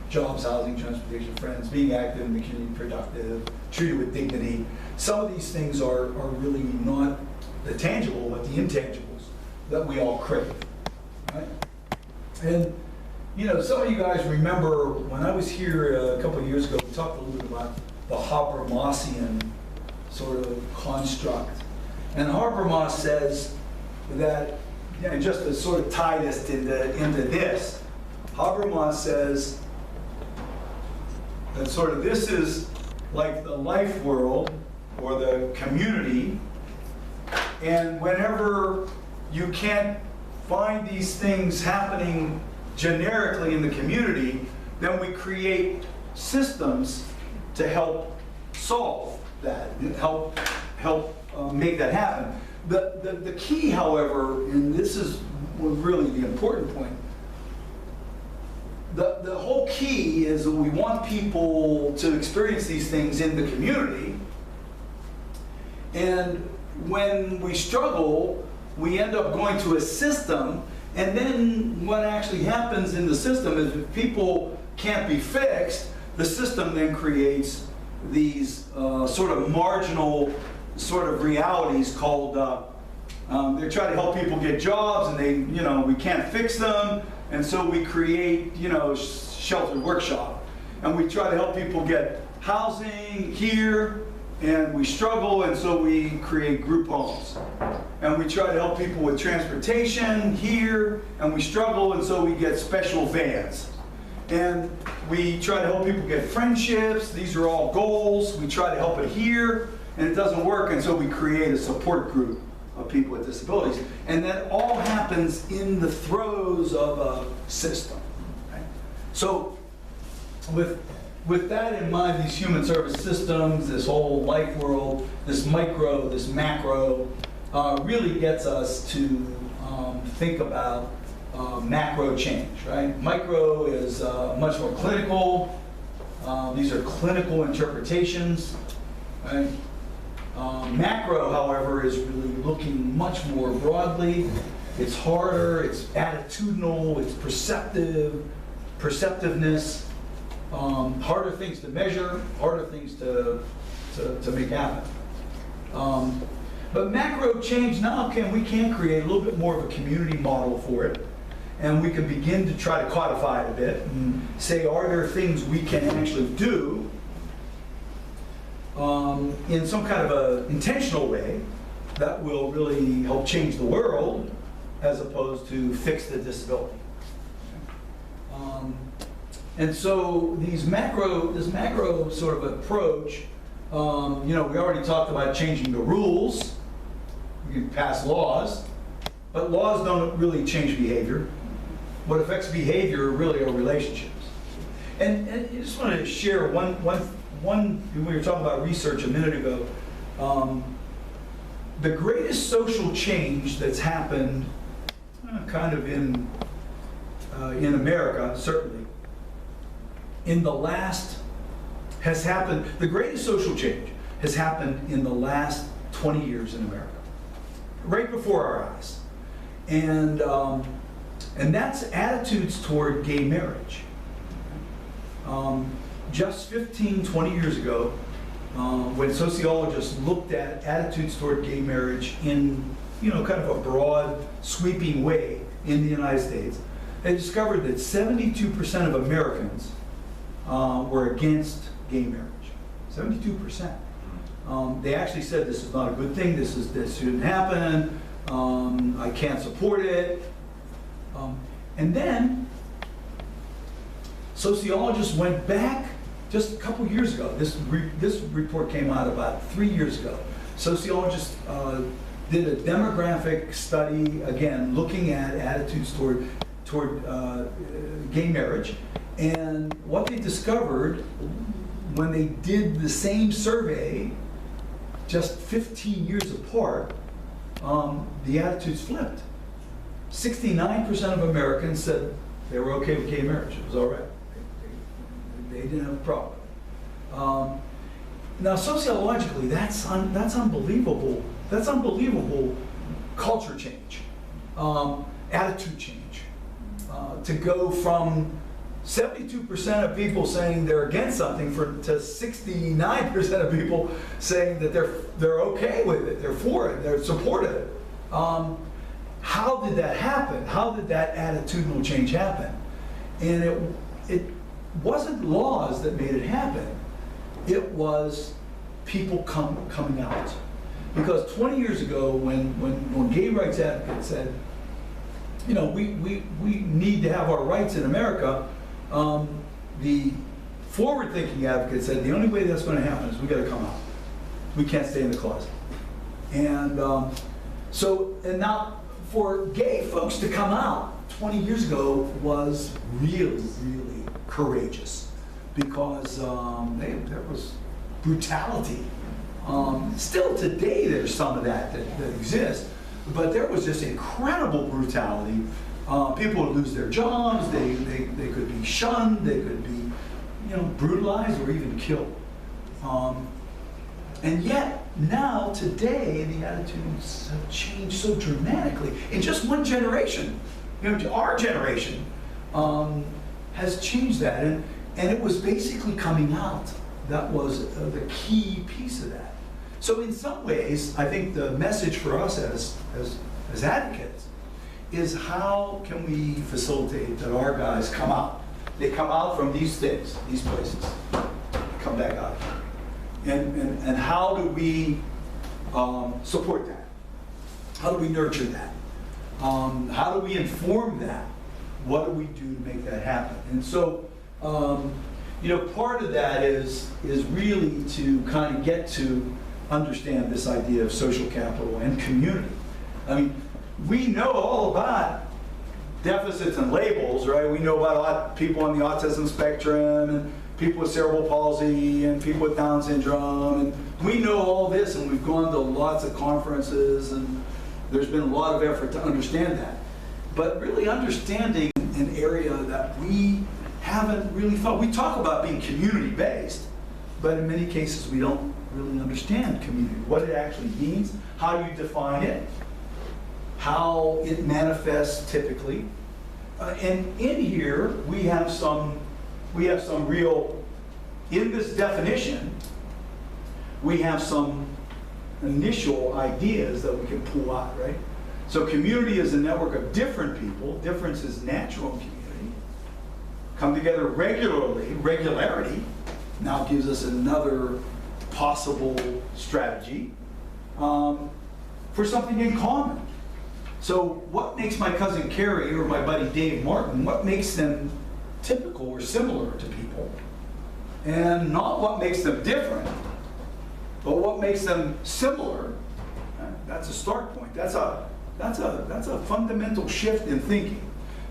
jobs, housing, transportation, friends, being active in the community, productive, treated with dignity. Some of these things are really not the tangible, but the intangibles that we all crave. Right? And some of you guys remember when I was here a couple of years ago, we talked a little bit about the Habermasian sort of construct. And Habermas says that, and just to sort of tie this into this, Habermas says that sort of this is like the life world or the community, and whenever you can't find these things happening generically in the community, then we create systems to help solve that, help make that happen. The key, however, and this is really the important point, the whole key is that we want people to experience these things in the community, and when we struggle, we end up going to a system, and then what actually happens in the system is if people can't be fixed, the system then creates these sort of marginal sort of realities called, they try to help people get jobs, and we can't fix them, and so we create, sheltered workshop. And we try to help people get housing here, and we struggle, and so we create group homes. And we try to help people with transportation here, and we struggle, and so we get special vans. And we try to help people get friendships. These are all goals. We try to help it here, and it doesn't work, and so we create a support group of people with disabilities. And that all happens in the throes of a system. Right? So with that in mind, these human service systems, this whole life world, this micro, this macro, really gets us to think about macro change, right? Micro is much more clinical. These are clinical interpretations, right? Macro, however, is really looking much more broadly. It's harder, it's attitudinal, it's perceptiveness, harder things to measure, harder things to make happen. But macro change now, we can create a little bit more of a community model for it. And we can begin to try to codify it a bit and say, are there things we can actually do in some kind of an intentional way that will really help change the world as opposed to fix the disability. And so this macro sort of approach, we already talked about changing the rules. We can pass laws, but laws don't really change behavior. What affects behavior really are relationships. And I just want to share one, we were talking about research a minute ago. The greatest social change that's happened kind of in America, certainly, the greatest social change has happened in the last 20 years in America, right before our eyes. And that's attitudes toward gay marriage. Just 15, 20 years ago, when sociologists looked at attitudes toward gay marriage in, kind of a broad, sweeping way in the United States, they discovered that 72% of Americans were against gay marriage. 72%. They actually said this is not a good thing, this shouldn't happen, I can't support it. And then sociologists went back just a couple years ago. This report came out about 3 years ago. Sociologists did a demographic study, again, looking at attitudes toward gay marriage. And what they discovered when they did the same survey just 15 years apart, the attitudes flipped. 69% of Americans said they were okay with gay marriage. It was all right. They didn't have a problem. Now, sociologically, that's unbelievable. That's unbelievable culture change, attitude change. To go from 72% of people saying they're against something to 69% of people saying that they're okay with it, they're for it, they're supportive. How did that happen? How did that attitudinal change happen? And it wasn't laws that made it happen. It was people coming out. Because 20 years ago, when gay rights advocates said, we need to have our rights in America, the forward-thinking advocates said the only way that's going to happen is we got to come out. We can't stay in the closet. And now for gay folks to come out 20 years ago was really, really courageous, because there was brutality. Still today there's some of that exists, but there was just incredible brutality. People would lose their jobs, they could be shunned, they could be brutalized or even killed. And yet, now, today, the attitudes have changed so dramatically. In just one generation, our generation has changed that. And it was basically coming out. That was the key piece of that. So in some ways, I think the message for us as advocates is how can we facilitate that our guys come out? They come out from these things, these places, come back out. And how do we support that? How do we nurture that? How do we inform that? What do we do to make that happen? And so, part of that is really to kind of get to understand this idea of social capital and community. I mean, we know all about deficits and labels, right? We know about people on the autism spectrum and people with cerebral palsy and people with Down syndrome, and we know all this, and we've gone to lots of conferences, and there's been a lot of effort to understand that. but really understanding an area that we haven't really thought. We talk about being community-based, but in many cases we don't really understand community, what it actually means, how you define it, how it manifests typically. And in here, we have some real, in this definition, we have some initial ideas that we can pull out, right? So community is a network of different people. Difference is natural in community. Come together regularly. Regularity now gives us another possible strategy for something in common. So what makes my cousin Carrie or my buddy Dave Martin, what makes them typical or similar to people? And not what makes them different, but what makes them similar. That's a start point. That's a fundamental shift in thinking.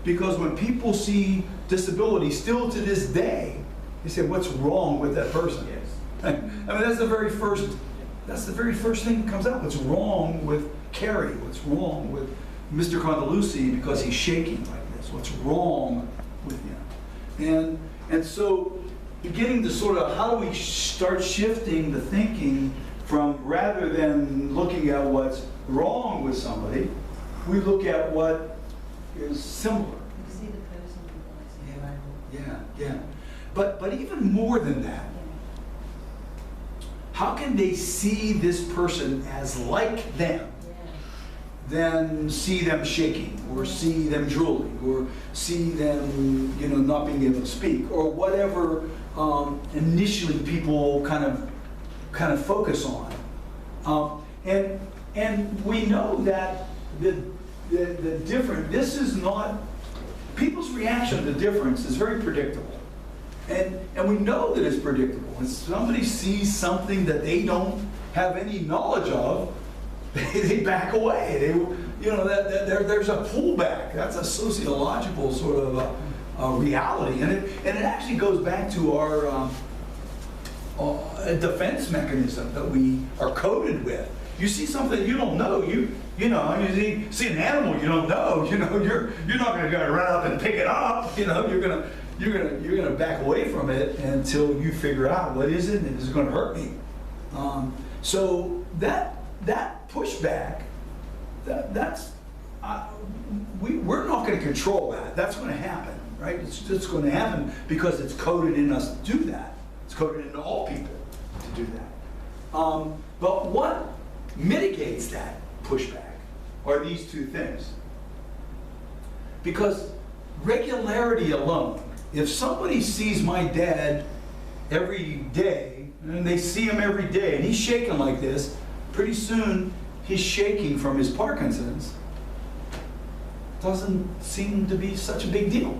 Because when people see disability still to this day, they say, what's wrong with that person? Yes. I mean, that's the very first thing that comes out. What's wrong with Carrie? What's wrong with Mr. Condeluci because he's shaking like this? What's wrong with him? And so beginning to sort of, how do we start shifting the thinking from, rather than looking at what's wrong with somebody, we look at what is similar. You see the person. Yeah. But even more than that, how can they see this person as like them, than see them shaking, or see them drooling, or see them, not being able to speak, or whatever initially people kind of focus on, and we know that the different. This is not people's reaction to difference is very predictable. And we know that it's predictable. When somebody sees something that they don't have any knowledge of, they back away. There's a pullback. That's a sociological sort of a reality, and it actually goes back to our defense mechanism that we are coded with. You see something you don't know, you see an animal you don't know, you're not going to run up and pick it up. You're gonna back away from it until you figure out what is it and is it going to hurt me. So that pushback, we're not going to control that. That's going to happen, right? It's just going to happen because it's coded in us to do that. It's coded in all people to do that. But what mitigates that pushback are these two things. Because regularity alone, if somebody sees my dad every day, and they see him every day, and he's shaking like this, pretty soon he's shaking from his Parkinson's, doesn't seem to be such a big deal.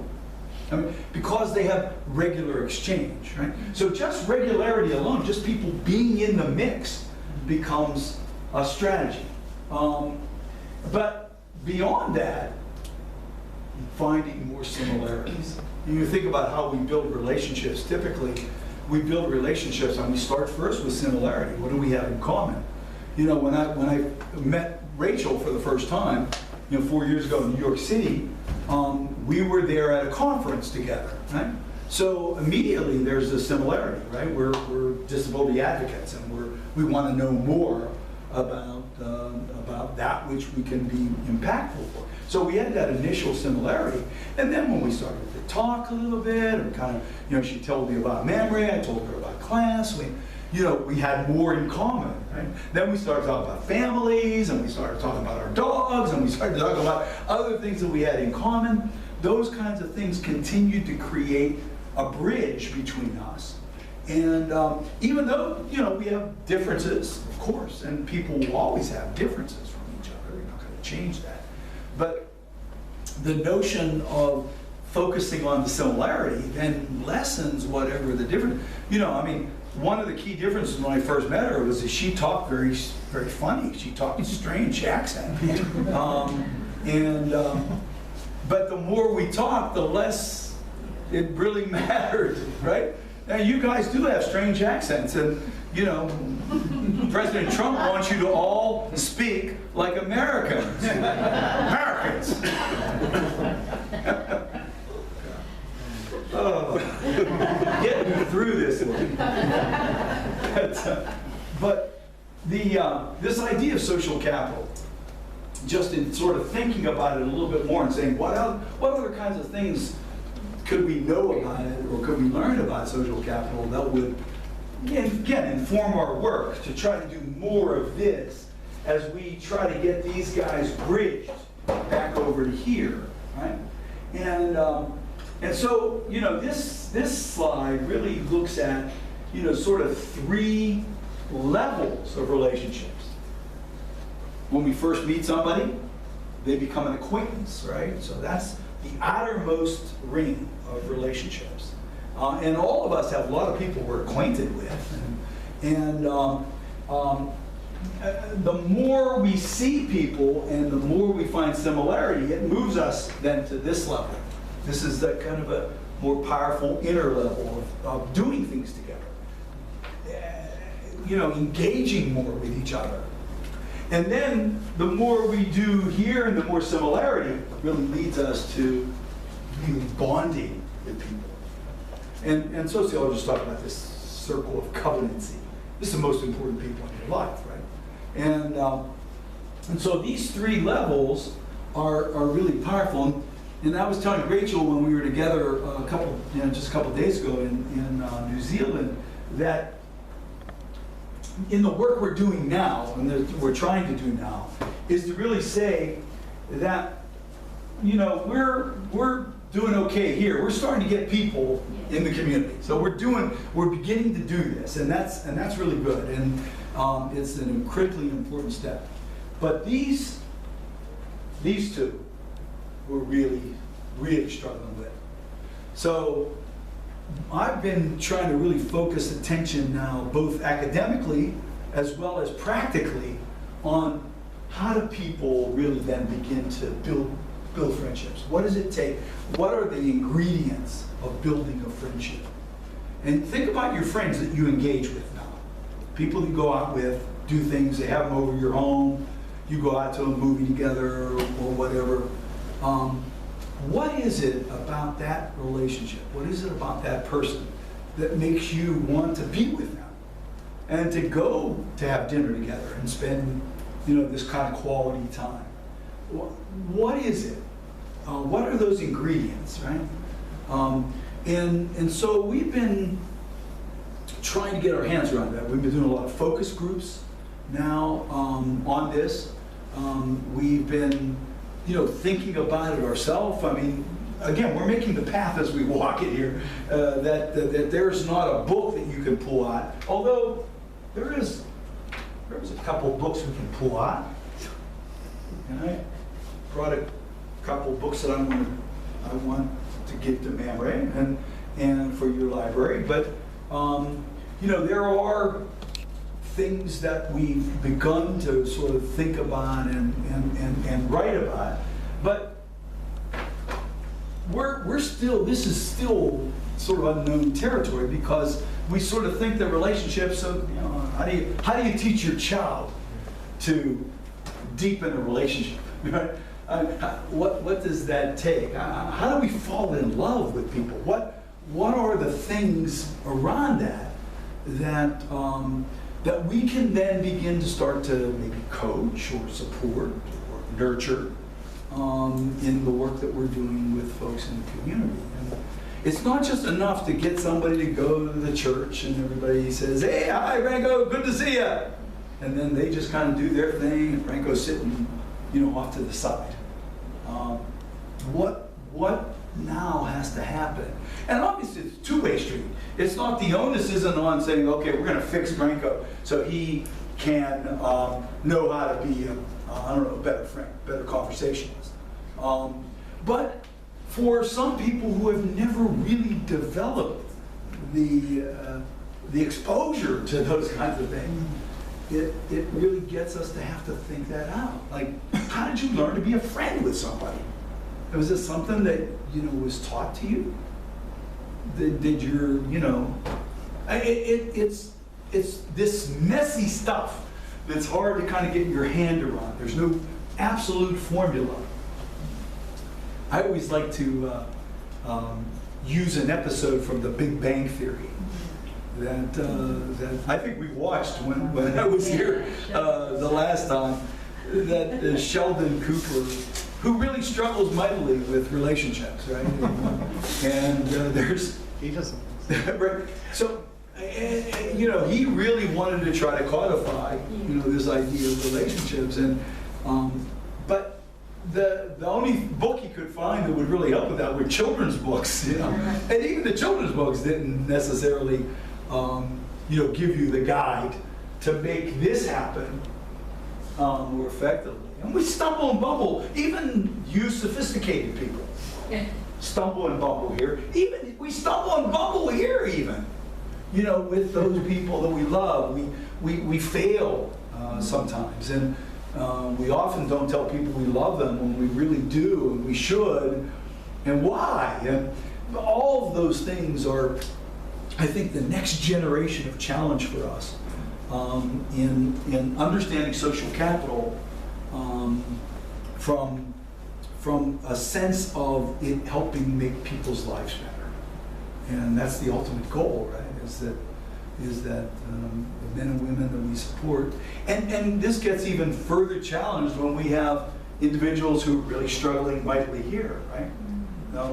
I mean, because they have regular exchange, right? So just regularity alone, just people being in the mix becomes a strategy. But beyond that, finding more similarities. You think about how we build relationships. Typically, we build relationships and we start first with similarity. What do we have in common? When I met Rachel for the first time, 4 years ago in New York City, we were there at a conference together, right? So immediately there's a similarity, right? We're disability advocates, and we want to know more about that which we can be impactful for. So we had that initial similarity, and then when we started to talk a little bit, and kind of, she told me about memory, I told her about class. We had more in common, right? Then we started talking about families, and we started talking about our dogs, and we started talking about other things that we had in common. Those kinds of things continued to create a bridge between us. And even though, we have differences, of course, and people will always have differences from each other. You're not going to change that. But the notion of focusing on the similarity then lessens whatever the difference. One of the key differences when I first met her was that she talked very, very funny. She talked a strange accent. But the more we talked, the less it really mattered, right? Now, you guys do have strange accents, and, President Trump wants you to all speak like Americans. Americans! But this idea of social capital, just in sort of thinking about it a little bit more and saying, what other kinds of things could we know about it, or could we learn about social capital that would, again, inform our work to try to do more of this as we try to get these guys bridged back over to here, right? And so, you know, this slide really looks at, you know, sort of 3 levels of relationships. When we first meet somebody, they become an acquaintance, right? So that's the outermost ring of relationships. And all of us have a lot of people we're acquainted with. And the more we see people and the more we find similarity, it moves us then to this level. This is that kind of a more powerful inner level of doing things together. You know, engaging more with each other. And then the more we do here and the more similarity really leads us to really bonding with people. And sociologists talk about this circle of covenancy. This is the most important people in your life, right? And so these 3 levels are really powerful. And I was telling Rachel when we were together just a couple days ago in New Zealand, that in the work we're doing now, and that we're trying to do now, is to really say that, you know, we're doing okay here. We're starting to get people in the community. So we're beginning to do this, and that's really good, and it's a critically important step. But these 2 we're really struggling with. So I've been trying to really focus attention now, both academically as well as practically, on how do people really then begin to build friendships. What does it take? What are the ingredients of building a friendship? And think about your friends that you engage with now. People you go out with, do things, they have them over your home, you go out to a movie together or whatever. What is it about that relationship? What is it about that person that makes you want to be with them and to go to have dinner together and spend, you know, this kind of quality time? What is it? What are those ingredients, right? And so we've been trying to get our hands around that. We've been doing a lot of focus groups now on this. We've been, you know, thinking about it ourselves. I mean, again, we're making the path as we walk it here, that there's not a book that you can pull out, although there is a couple of books we can pull out. And I brought a couple of books that I want to give to Ma'am Ray and for your library. But, you know, there are things that we've begun to sort of think about and write about, but this is still sort of unknown territory, because we sort of think that relationships, you know, how do you teach your child to deepen a relationship? Right? What does that take? How do we fall in love with people? What are the things around that we can then begin to start to maybe coach or support or nurture in the work that we're doing with folks in the community? And it's not just enough to get somebody to go to the church and everybody says, "Hey, hi, Ranko, good to see you," and then they just kind of do their thing and Ranko's sitting, you know, off to the side. What now has to happen? And obviously it's a two-way street. It's not, the onus isn't on saying, okay, we're going to fix Ranko so he can know how to be a better friend, better conversationalist. But for some people who have never really developed the exposure to those kinds of things, it really gets us to have to think that out. Like, how did you learn to be a friend with somebody? Was this something that, you know, was taught to you? Did your, you know, it's this messy stuff that's hard to kind of get your hand around. There's no absolute formula. I always like to use an episode from The Big Bang Theory that I think we watched when I was here the last time, that Sheldon Cooper, who really struggles mightily with relationships, right? And there's... He doesn't. Right. So, you know, he really wanted to try to codify, you know, this idea of relationships, and but the only book he could find that would really help with that were children's books, you know, and even the children's books didn't necessarily, you know, give you the guide to make this happen more effectively. And we stumble and bumble, even you sophisticated people. Stumble and bumble here. Even we stumble and bumble here, even, you know, with those people that we love. We fail sometimes, and we often don't tell people we love them when we really do, and we should. And why? And all of those things are, I think, the next generation of challenge for us in understanding social capital from a sense of it helping make people's lives better. And that's the ultimate goal, right? Is that the men and women that we support. And this gets even further challenged when we have individuals who are really struggling mightily here, right?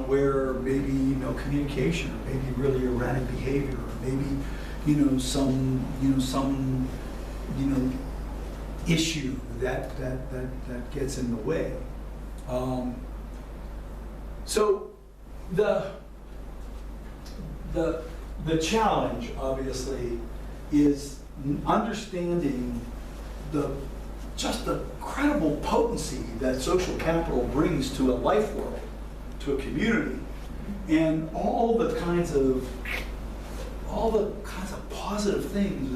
Where maybe, you know, communication, or maybe really erratic behavior, or maybe, you know, some issue that gets in the way. So the challenge, obviously, is understanding just the incredible potency that social capital brings to a life world, to a community, and all the kinds of positive things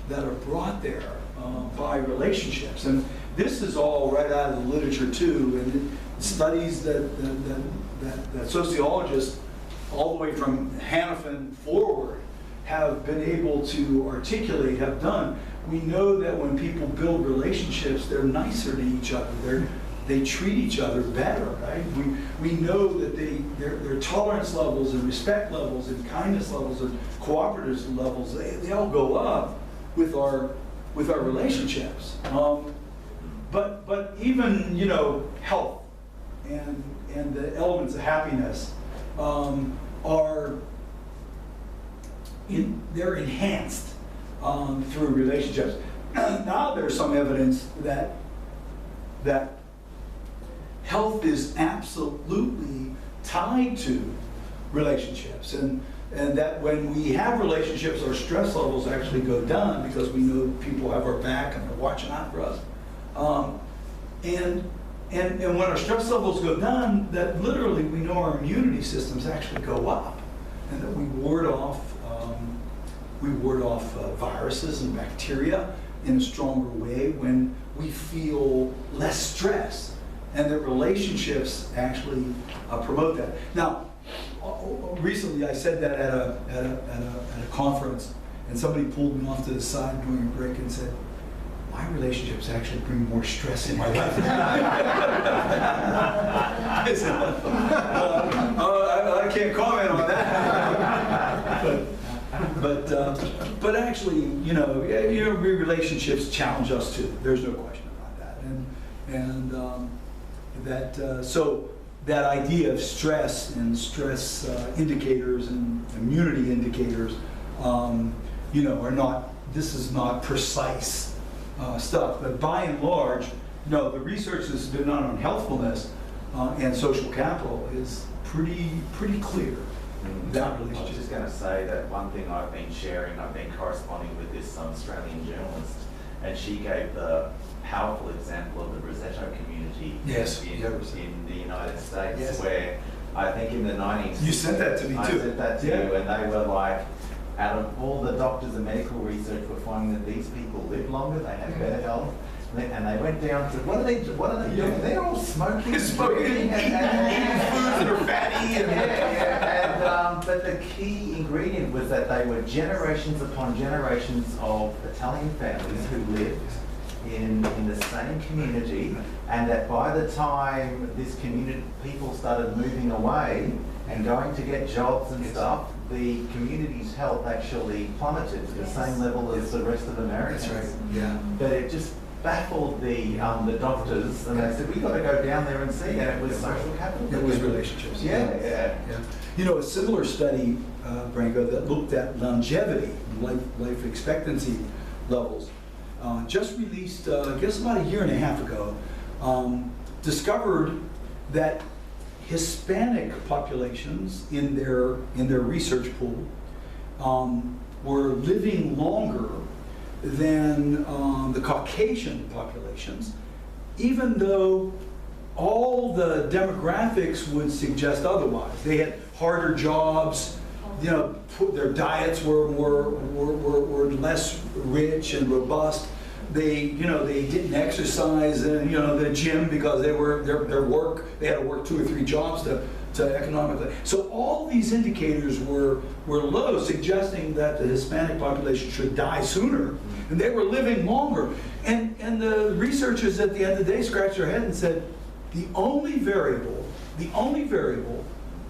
that are brought there by relationships. And this is all right out of the literature too, and studies that sociologists all the way from Hannafin forward have been able to articulate, have done. We know that when people build relationships, they're nicer to each other. They treat each other better, right? We know that their tolerance levels and respect levels and kindness levels and cooperative levels, they all go up with our relationships. But even, you know, health and the elements of happiness they're enhanced through relationships. Now there's some evidence that health is absolutely tied to relationships, and that when we have relationships, our stress levels actually go down because we know people have our back and they're watching out for us. And when our stress levels go down, that literally we know our immunity systems actually go up, and that we ward off viruses and bacteria in a stronger way when we feel less stress, and that relationships actually promote that. Now, recently I said that at a conference, and somebody pulled me off to the side during a break and said, "My relationships actually bring more stress in my life." I said, I can't comment on that. But actually, you know, relationships challenge us too. There's no question about that. So that idea of stress and stress indicators and immunity indicators, you know, are not. This is not precise stuff. But by and large, no, the research that's been done on healthfulness and social capital is pretty clear. I was just going to say that one thing I've been corresponding with this Australian journalist, and she gave the powerful example of the Rosetto community in the United States, where I think in the 90s... You sent that to me too. I sent that to you, and they were like, out of all the doctors and medical research, we're finding that these people live longer, they have better health. And they went down to, what are they doing? They're all smoking, and eating foods that are fatty. But the key ingredient was that they were generations upon generations of Italian families who lived in the same community, and that by the time this community, people started moving away and going to get jobs and stuff, the community's health actually plummeted to the same level as the rest of Americans. That's right, yeah. But it just baffled the doctors, and they said, we got to go down there and see, and it was social capital. It was relationships. Yeah. You know, a similar study, Branko, that looked at longevity, life expectancy levels, just released, I guess about a year and a half ago, discovered that Hispanic populations in their research pool were living longer than the Caucasian populations, even though all the demographics would suggest otherwise. They had harder jobs, you know, their diets were less rich and robust. They didn't exercise in, the gym because they were their work. They had to work 2 or 3 jobs to economically. So all these indicators were low, suggesting that the Hispanic population should die sooner, and they were living longer. And the researchers at the end of the day scratched their head and said, the only variable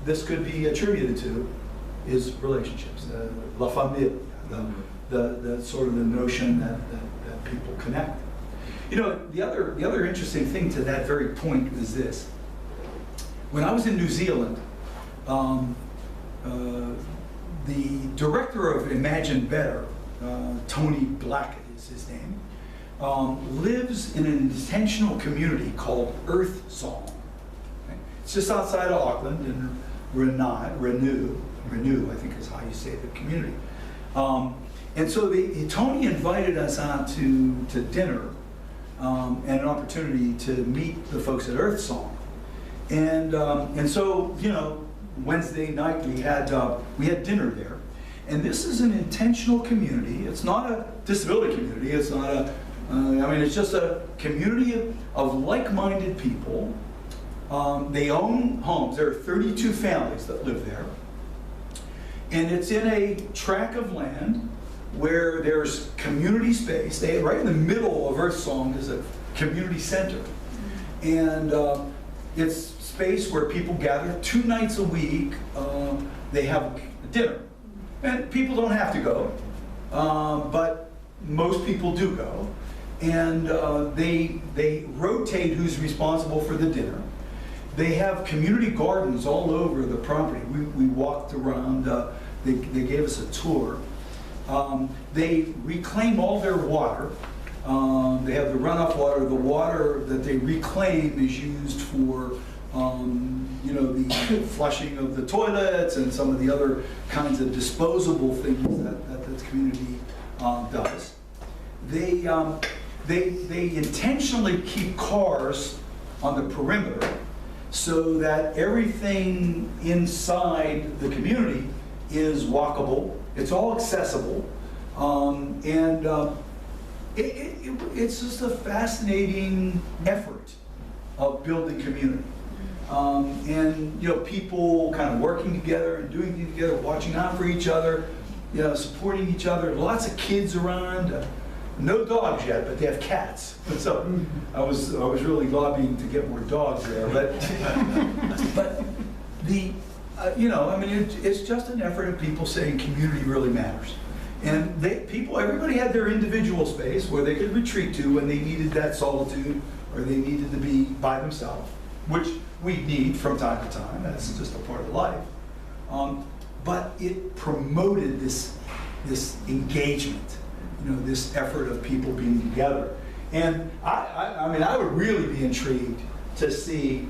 this could be attributed to is relationships, la familia, the sort of the notion that people connect. You know, the other interesting thing to that very point is this. When I was in New Zealand, the director of Imagine Better, Tony Blackett is his name, lives in an intentional community called Earth Song. Okay? It's just outside of Auckland in Renew, I think is how you say the community. And so Tony invited us out to dinner and an opportunity to meet the folks at Earth Song. And so, Wednesday night we had dinner there. And this is an intentional community. It's not a disability community. It's not it's just a community of like-minded people. They own homes. There are 32 families that live there. And it's in a tract of land where there's community space. Right in the middle of Earth Song is a community center. And it's space where people gather 2 nights a week. They have dinner. And people don't have to go, but most people do go. And they rotate who's responsible for the dinner. They have community gardens all over the property. We walked around, they gave us a tour. They reclaim all their water. They have the runoff water. The water that they reclaim is used for the flushing of the toilets and some of the other kinds of disposable things that the community does. They intentionally keep cars on the perimeter so that everything inside the community is walkable. It's all accessible, it's just a fascinating effort of building community. People kind of working together and doing things together, watching out for each other, supporting each other. Lots of kids around. No dogs yet, but they have cats. So I was really lobbying to get more dogs there. But it's just an effort of people saying community really matters. And everybody had their individual space where they could retreat to when they needed that solitude or they needed to be by themselves, which we need from time to time. That's just a part of life. But it promoted this engagement, this effort of people being together. And I would really be intrigued to see,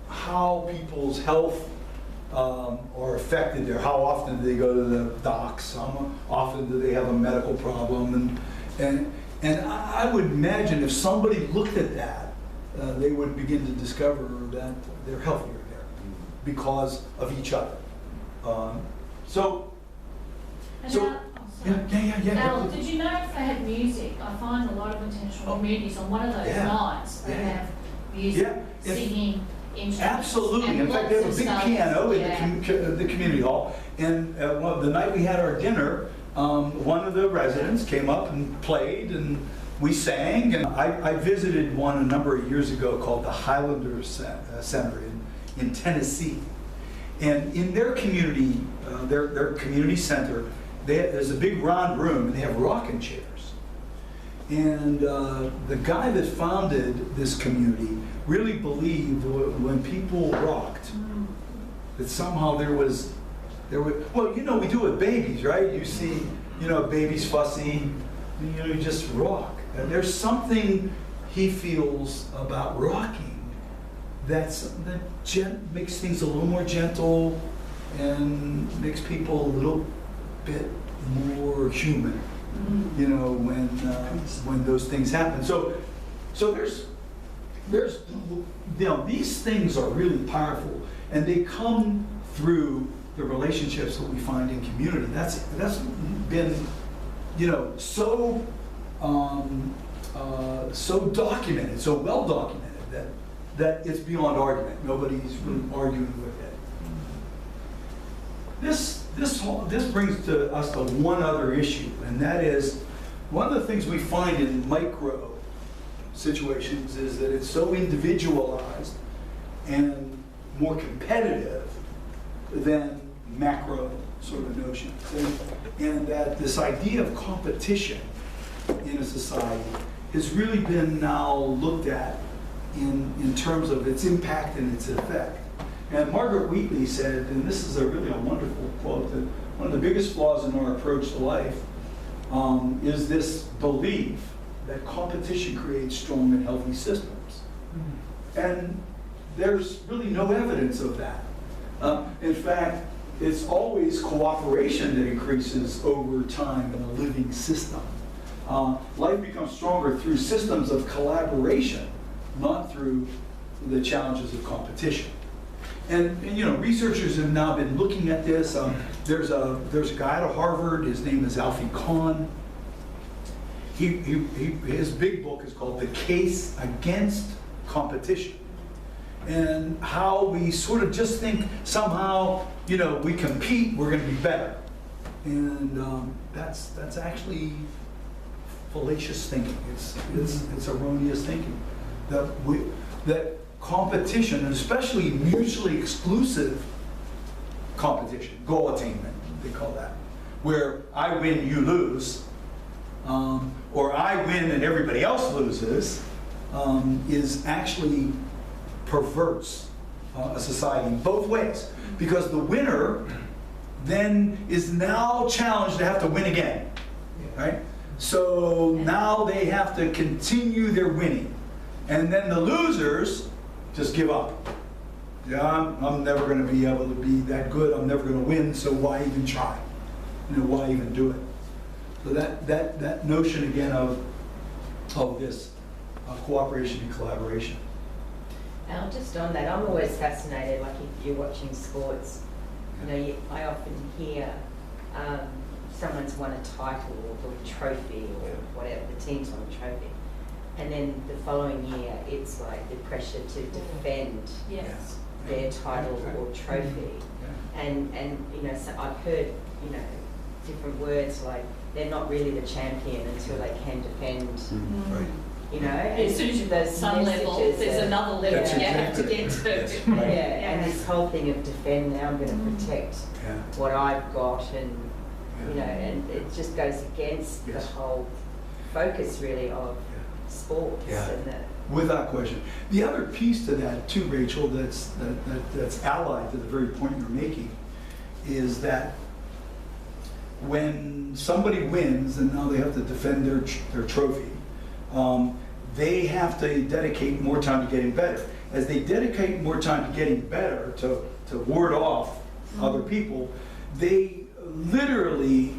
how people's health are affected there. How often do they go to the docs? How often do they have a medical problem? And I would imagine if somebody looked at that, they would begin to discover that they're healthier there because of each other. Al, did you know if they had music? I find a lot of intentional communities on one of those nights they have music, singing, instruments. Absolutely. In fact, they have a big piano in the community hall. And the night we had our dinner, one of the residents came up and played, and we sang. And I visited one a number of years ago called the Highlander Center in Tennessee. And in their community, their community center, there's a big round room, and they have rocking chairs. And the guy that founded this community really believed when people rocked, that somehow there was, well, you know, we do it with babies, right? You see, you know, babies fussy, you know, you just rock. And there's something he feels about rocking that makes things a little more gentle and makes people a little bit more human, you know, when those things happen. So there's, you know, these things are really powerful, and they come through the relationships that we find in community. That's been, you know, so documented, so well documented that it's beyond argument. Nobody's really arguing with it. This brings us to one other issue, and that is one of the things we find in micro situations is that it's so individualized and more competitive than macro sort of notions. And that this idea of competition in a society has really been now looked at in terms of its impact and its effect. And Margaret Wheatley said, and this is really a wonderful quote, that one of the biggest flaws in our approach to life is this belief that competition creates strong and healthy systems. And there's really no evidence of that. In fact, it's always cooperation that increases over time in a living system. Life becomes stronger through systems of collaboration, not through the challenges of competition. And you know, researchers have now been looking at this. There's a guy at Harvard. His name is Alfie Kahn. His big book is called The Case Against Competition, and how we sort of just think somehow, you know, we compete, we're going to be better, and that's actually fallacious thinking. It's erroneous thinking. That competition, and especially mutually exclusive competition, goal attainment, they call that, where I win, you lose, or I win and everybody else loses, is actually perverts a society both ways. Because the winner then is now challenged to have to win again, right? So now they have to continue their winning. And then the losers just give up. Yeah, I'm never going to be able to be that good. I'm never going to win, so why even try? You know, why even do it? So that notion again of this cooperation and collaboration. Al, just on that, I'm always fascinated, like if you're watching sports, you know, I often hear someone's won a title or a trophy or whatever, the team's won a trophy. And then the following year, it's like the pressure to defend their title or trophy. And you know, so I've heard, you know, different words like they're not really the champion until they can defend. You know, as soon as you've got some level, there's another level you have to get to. And this whole thing of defend, now I'm going to protect what I've got, and you know, and it just goes against the whole focus really of sports. And without question. The other piece to that too, Rachel, that's allied to the very point you're making, is that when somebody wins and now they have to defend their trophy, they have to dedicate more time to getting better. As they dedicate more time to getting better, to ward off other people, they literally,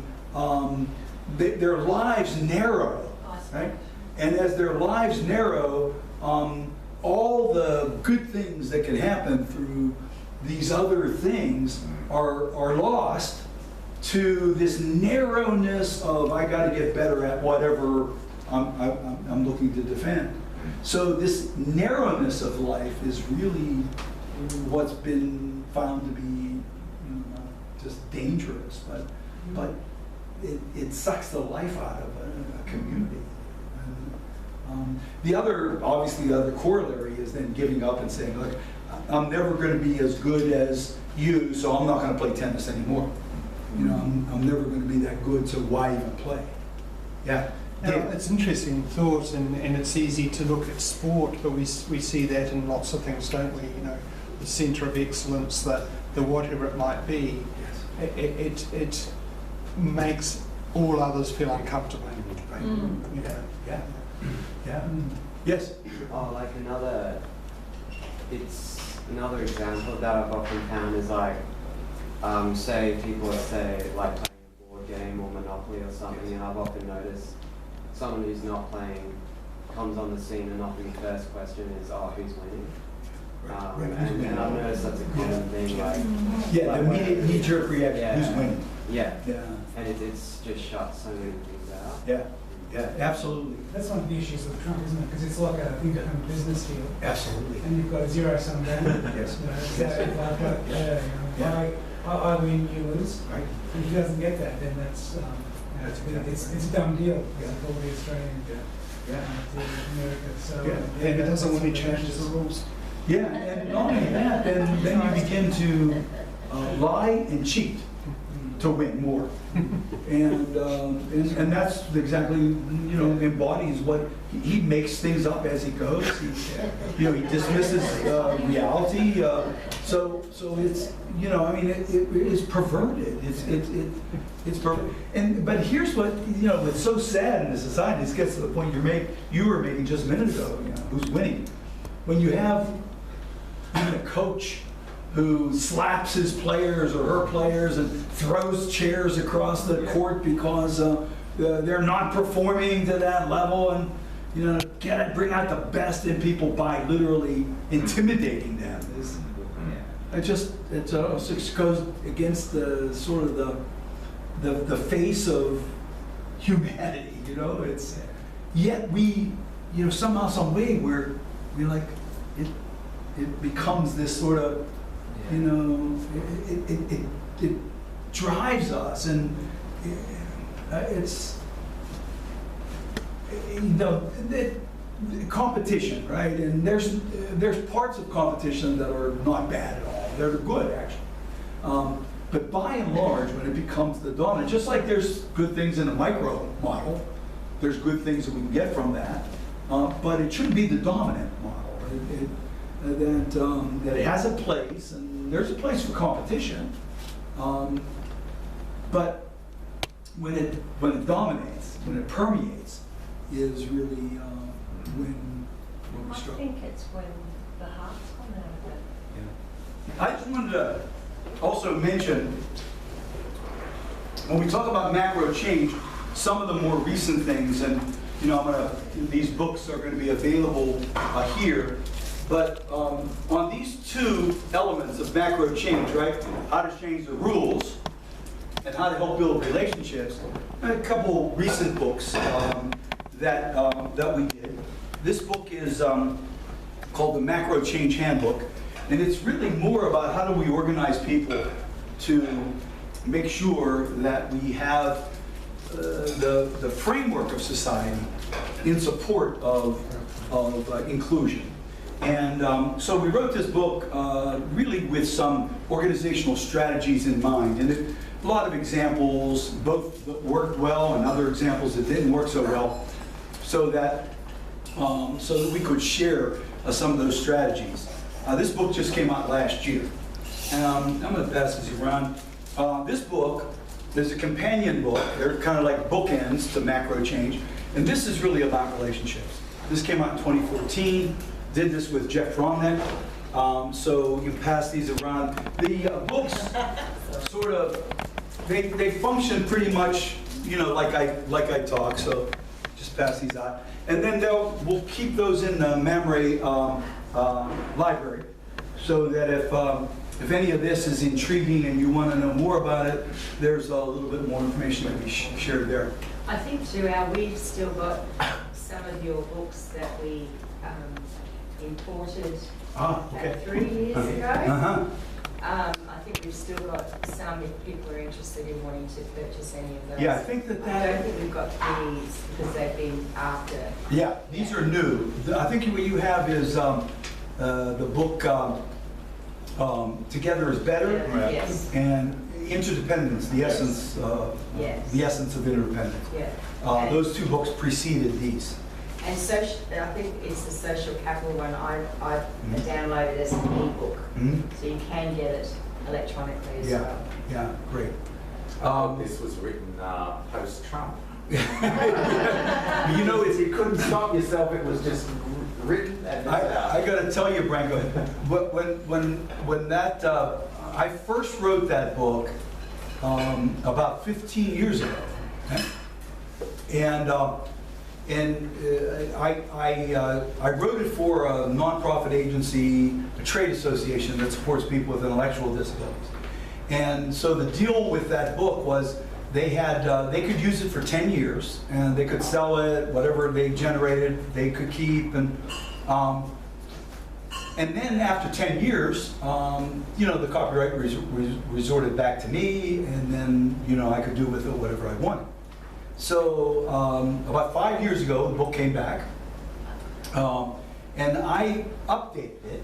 their lives narrow, right? And as their lives narrow, all the good things that can happen through these other things are lost to this narrowness of I got to get better at whatever I'm looking to defend. So this narrowness of life is really what's been found to be, you know, not just dangerous, but it sucks the life out of a community. The other, obviously, the other corollary is then giving up and saying, look, I'm never going to be as good as you, so I'm not going to play tennis anymore. You know, I'm never going to be that good, so why even play? Yeah. It's interesting thought, and it's easy to look at sport, but we see that in lots of things, don't we? You know, the centre of excellence, the whatever it might be, it makes all others feel uncomfortable. Right. You know? Yeah. Yeah. Yes. Oh, like another example that I've often found is like, say people say like playing a board game or Monopoly or something, and I've often noticed someone who's not playing comes on the scene and often the first question is, oh, who's winning? And I've noticed that's a common thing, like... Yeah, like the immediate knee-jerk reaction, who's winning? Yeah. Yeah. And it's just shut so many things out. Yeah. Yeah, absolutely. That's one of the issues with Trump, isn't it? Because it's like a think home business deal. Absolutely. And you've got a zero-sum game. Yes. You know, so if I win, you lose. Right. If he doesn't get that, then that's it's a dumb deal for the Australian Yeah. to America. So Yeah. And it doesn't want to change the rules. Yeah, and not only that, then you begin to lie and cheat to win more. And that's exactly, you know, embodies what he makes things up as he goes. He dismisses reality. So it's, you know, I mean, it is perverted. It's perverted. But here's what, you know, what's so sad in the society. This gets to the point you were making just a minute ago. You know, who's winning? When you have even a coach who slaps his players or her players and throws chairs across the court because they're not performing to that level, and you know, bring out the best in people by literally intimidating them. It just goes against the sort of the face of humanity. You know, yet we, you know, somehow, some way we're like it becomes this sort of, you know, it drives us, and it's, you know, competition, right? And there's parts of competition that are not bad at all. They're good, actually. But by and large, when it becomes the dominant, just like there's good things in a micro model, there's good things that we can get from that, but it shouldn't be the dominant model. That it has a place, and there's a place for competition, but when it dominates, when it permeates, is really when we struggle. I think it's when the heart's gone out of it. Yeah. I just wanted to also mention, when we talk about macro change, some of the more recent things, and you know, these books are going to be available here. But on these two elements of macro change, right? How to change the rules and how to help build relationships. A couple recent books that we did. This book is called the Macro Change Handbook, and it's really more about how do we organize people to make sure that we have the framework of society in support of inclusion. And so we wrote this book really with some organizational strategies in mind, and a lot of examples, both that worked well and other examples that didn't work so well, so that we could share some of those strategies. This book just came out last year, and I'm going to pass this around. This book is a companion book. They're kind of like bookends to macro change, and this is really about relationships. This came out in 2014. Did this with Jeff Romnick, so you can pass these around. The books sort of, they function pretty much, you know, like I talk, so just pass these out. And then we'll keep those in the memory library, so that if any of this is intriguing and you want to know more about it, there's a little bit more information that we shared there. I think too, we've still got some of your books that we imported okay. 3 years ago. Uh-huh. I think we've still got some if people are interested in wanting to purchase any of those. Yeah, I think that I don't think we've got these because they've been after. Yeah, these are new. I think what you have is the book Together is Better, Yeah, yes. and Interdependence, the Yes. essence, Yes. the essence of interdependence. Yeah. Those two books preceded these. And social, I think it's the social capital one I downloaded as an ebook, so you can get it electronically as Yeah, well. yeah, great. I thought this was written post-Trump. You know, You couldn't stop yourself, it was just written and it's out. I got to tell you, Branko, when that I first wrote that book about 15 years ago, okay? and I wrote it for a nonprofit agency, a trade association that supports people with intellectual disabilities. And so the deal with that book was they could use it for 10 years, and they could sell it, whatever they generated, they could keep, and then after 10 years, the copyright resorted back to me, and then, I could do with it whatever I wanted. So about 5 years ago, the book came back, and I updated it,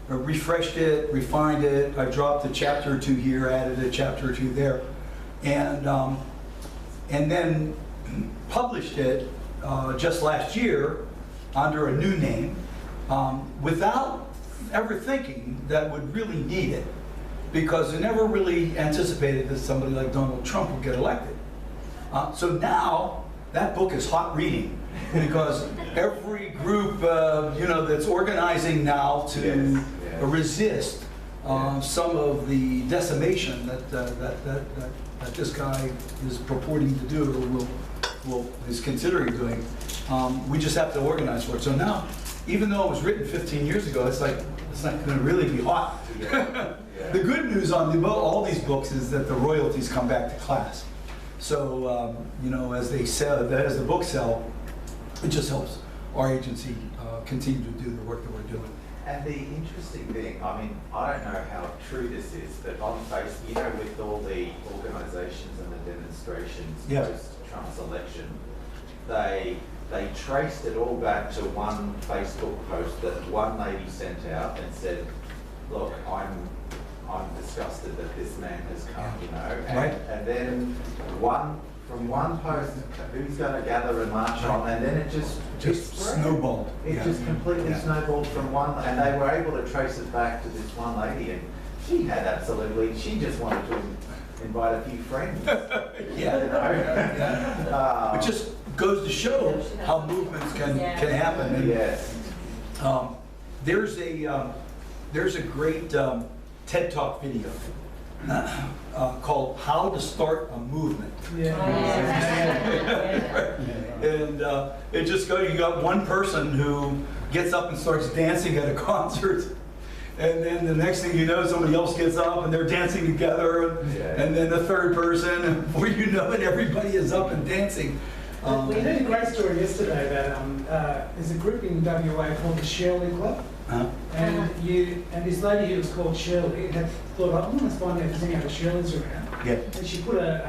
or refreshed it, refined it. I dropped a chapter or two here, added a chapter or two there, and then published it just last year under a new name, without ever thinking that would really need it, because I never really anticipated that somebody like Donald Trump would get elected. So now that book is hot reading, because every group that's organizing now to resist some of the decimation that this guy is purporting to do, or is considering doing. We just have to organize for it. So now, even though it was written 15 years ago, it's like it's not going to really be hot. The good news on all these books is that the royalties come back to class. So, as they sell, as the books sell, it just helps our agency continue to do the work that we're doing. And the interesting thing, I mean, I don't know how true this is, but on Facebook, with all the organisations and the demonstrations post-Trump's election, they traced it all back to one Facebook post that one lady sent out and said, look, I'm disgusted that this man has come, and then from one post, who's going to gather and march on, and then it just snowballed. It just completely snowballed from one, and they were able to trace it back to this one lady, and she just wanted to invite a few friends. It just goes to show how movements can happen. And, yes. There's a great TED Talk video called "How to Start a Movement." And it just goes, you got one person who gets up and starts dancing at a concert, and then the next thing you know, somebody else gets up and they're dancing together, and then the third person, and before you know it, everybody is up and dancing. We heard a great story yesterday about there's a group in WA called the Shirley Club. And this lady who was called Shirley had thought, I want to find out if there's any other Shirleys around. And she put an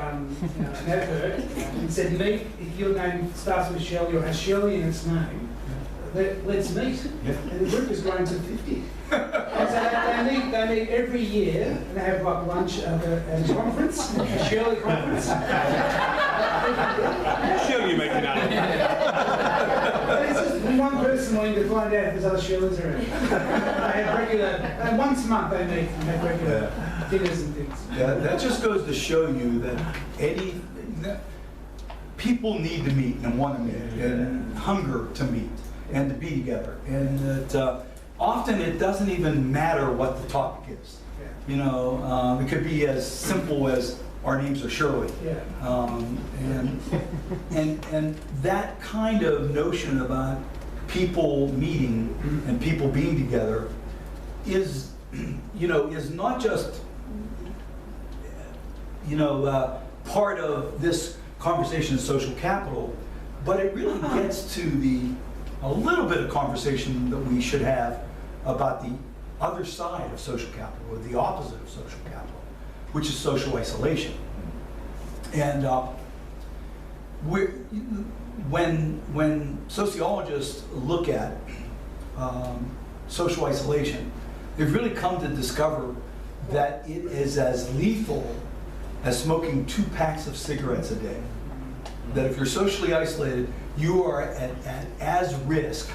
advert and said, meet, if your name starts with Shirley or has Shirley in its name, let's meet. And the group has grown to 50. And so they meet every year, and they have like lunch at a conference, a Shirley conference. Shirley making out. It's just one person wanting to find out if there's other Shirleys around. They have regular, once a month they meet and have regular dinners and things. Yeah, that just goes to show you that people need to meet and want to meet, and hunger to meet and to be together. And that often it doesn't even matter what the topic is. It could be as simple as our names are Shirley. And that kind of notion about people meeting and people being together is not just part of this conversation of social capital, but it really gets to a little bit of conversation that we should have about the other side of social capital, or the opposite of social capital, which is social isolation. And when sociologists look at social isolation, they've really come to discover that it is as lethal as smoking 2 packs of cigarettes a day. That if you're socially isolated, you are at as risk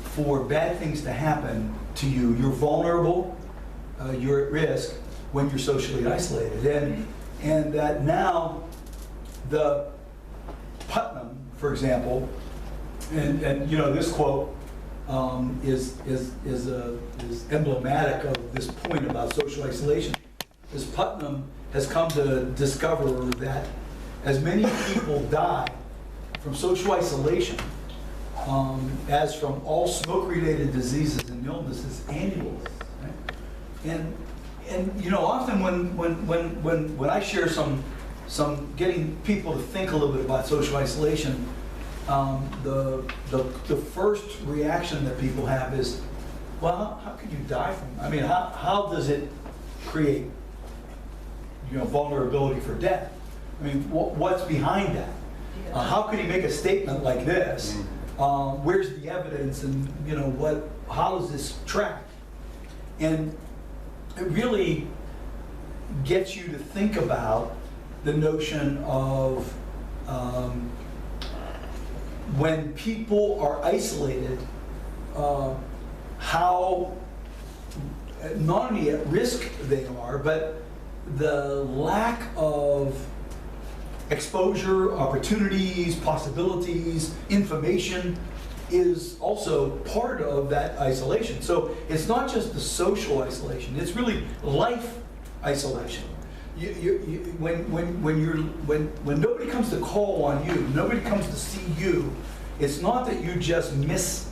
for bad things to happen to you. You're vulnerable, you're at risk when you're socially isolated. And that now the Putnam, for example, and you know, this quote is emblematic of this point about social isolation. Is Putnam has come to discover that as many people die from social isolation as from all smoke-related diseases and illnesses annually. Right? And you know, often when I share some getting people to think a little bit about social isolation, the first reaction that people have is, well, how could you die from? I mean, how does it create, you know, vulnerability for death? I mean, what's behind that? How could he make a statement like this? Where's the evidence, and you know, how does this track? And it really gets you to think about the notion of when people are isolated, how not only at risk they are, but the lack of exposure, opportunities, possibilities, information is also part of that isolation. So it's not just the social isolation, it's really life isolation. When nobody comes to call on you, nobody comes to see you, it's not that you just miss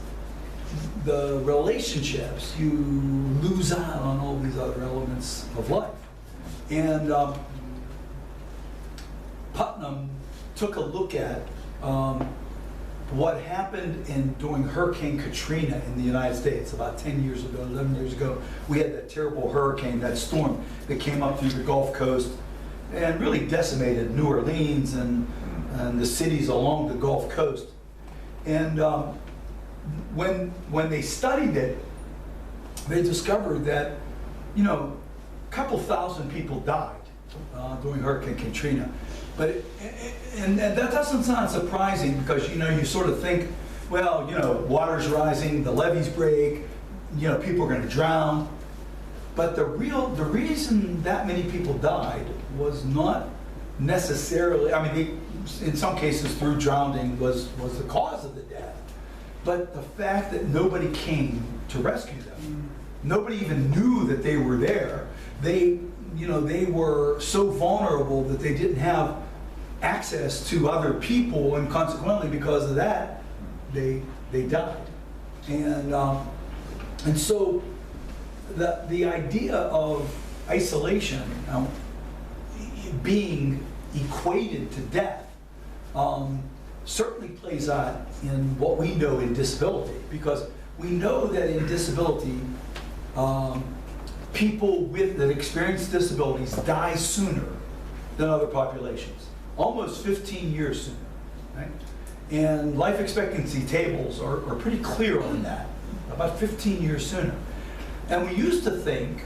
the relationships, you lose out on all these other elements of life. And Putnam took a look at what happened during Hurricane Katrina in the United States about 10 years ago, 11 years ago. We had that terrible hurricane, that storm that came up through the Gulf Coast and really decimated New Orleans and the cities along the Gulf Coast. And when they studied it, they discovered that, you know, a couple thousand people died during Hurricane Katrina. But and that doesn't sound surprising, because you know, you sort of think, well, you know, water's rising, the levees break, you know, people are going to drown. But the reason that many people died was not necessarily, I mean, in some cases through drowning was the cause of the death, but the fact that nobody came to rescue them. Nobody even knew that they were there. They were so vulnerable that they didn't have access to other people, and consequently, because of that, they died. And so the idea of isolation being equated to death certainly plays out in what we know in disability, because we know that in disability, people that experience disabilities die sooner than other populations, almost 15 years sooner, right? And life expectancy tables are pretty clear on that, about 15 years sooner. And we used to think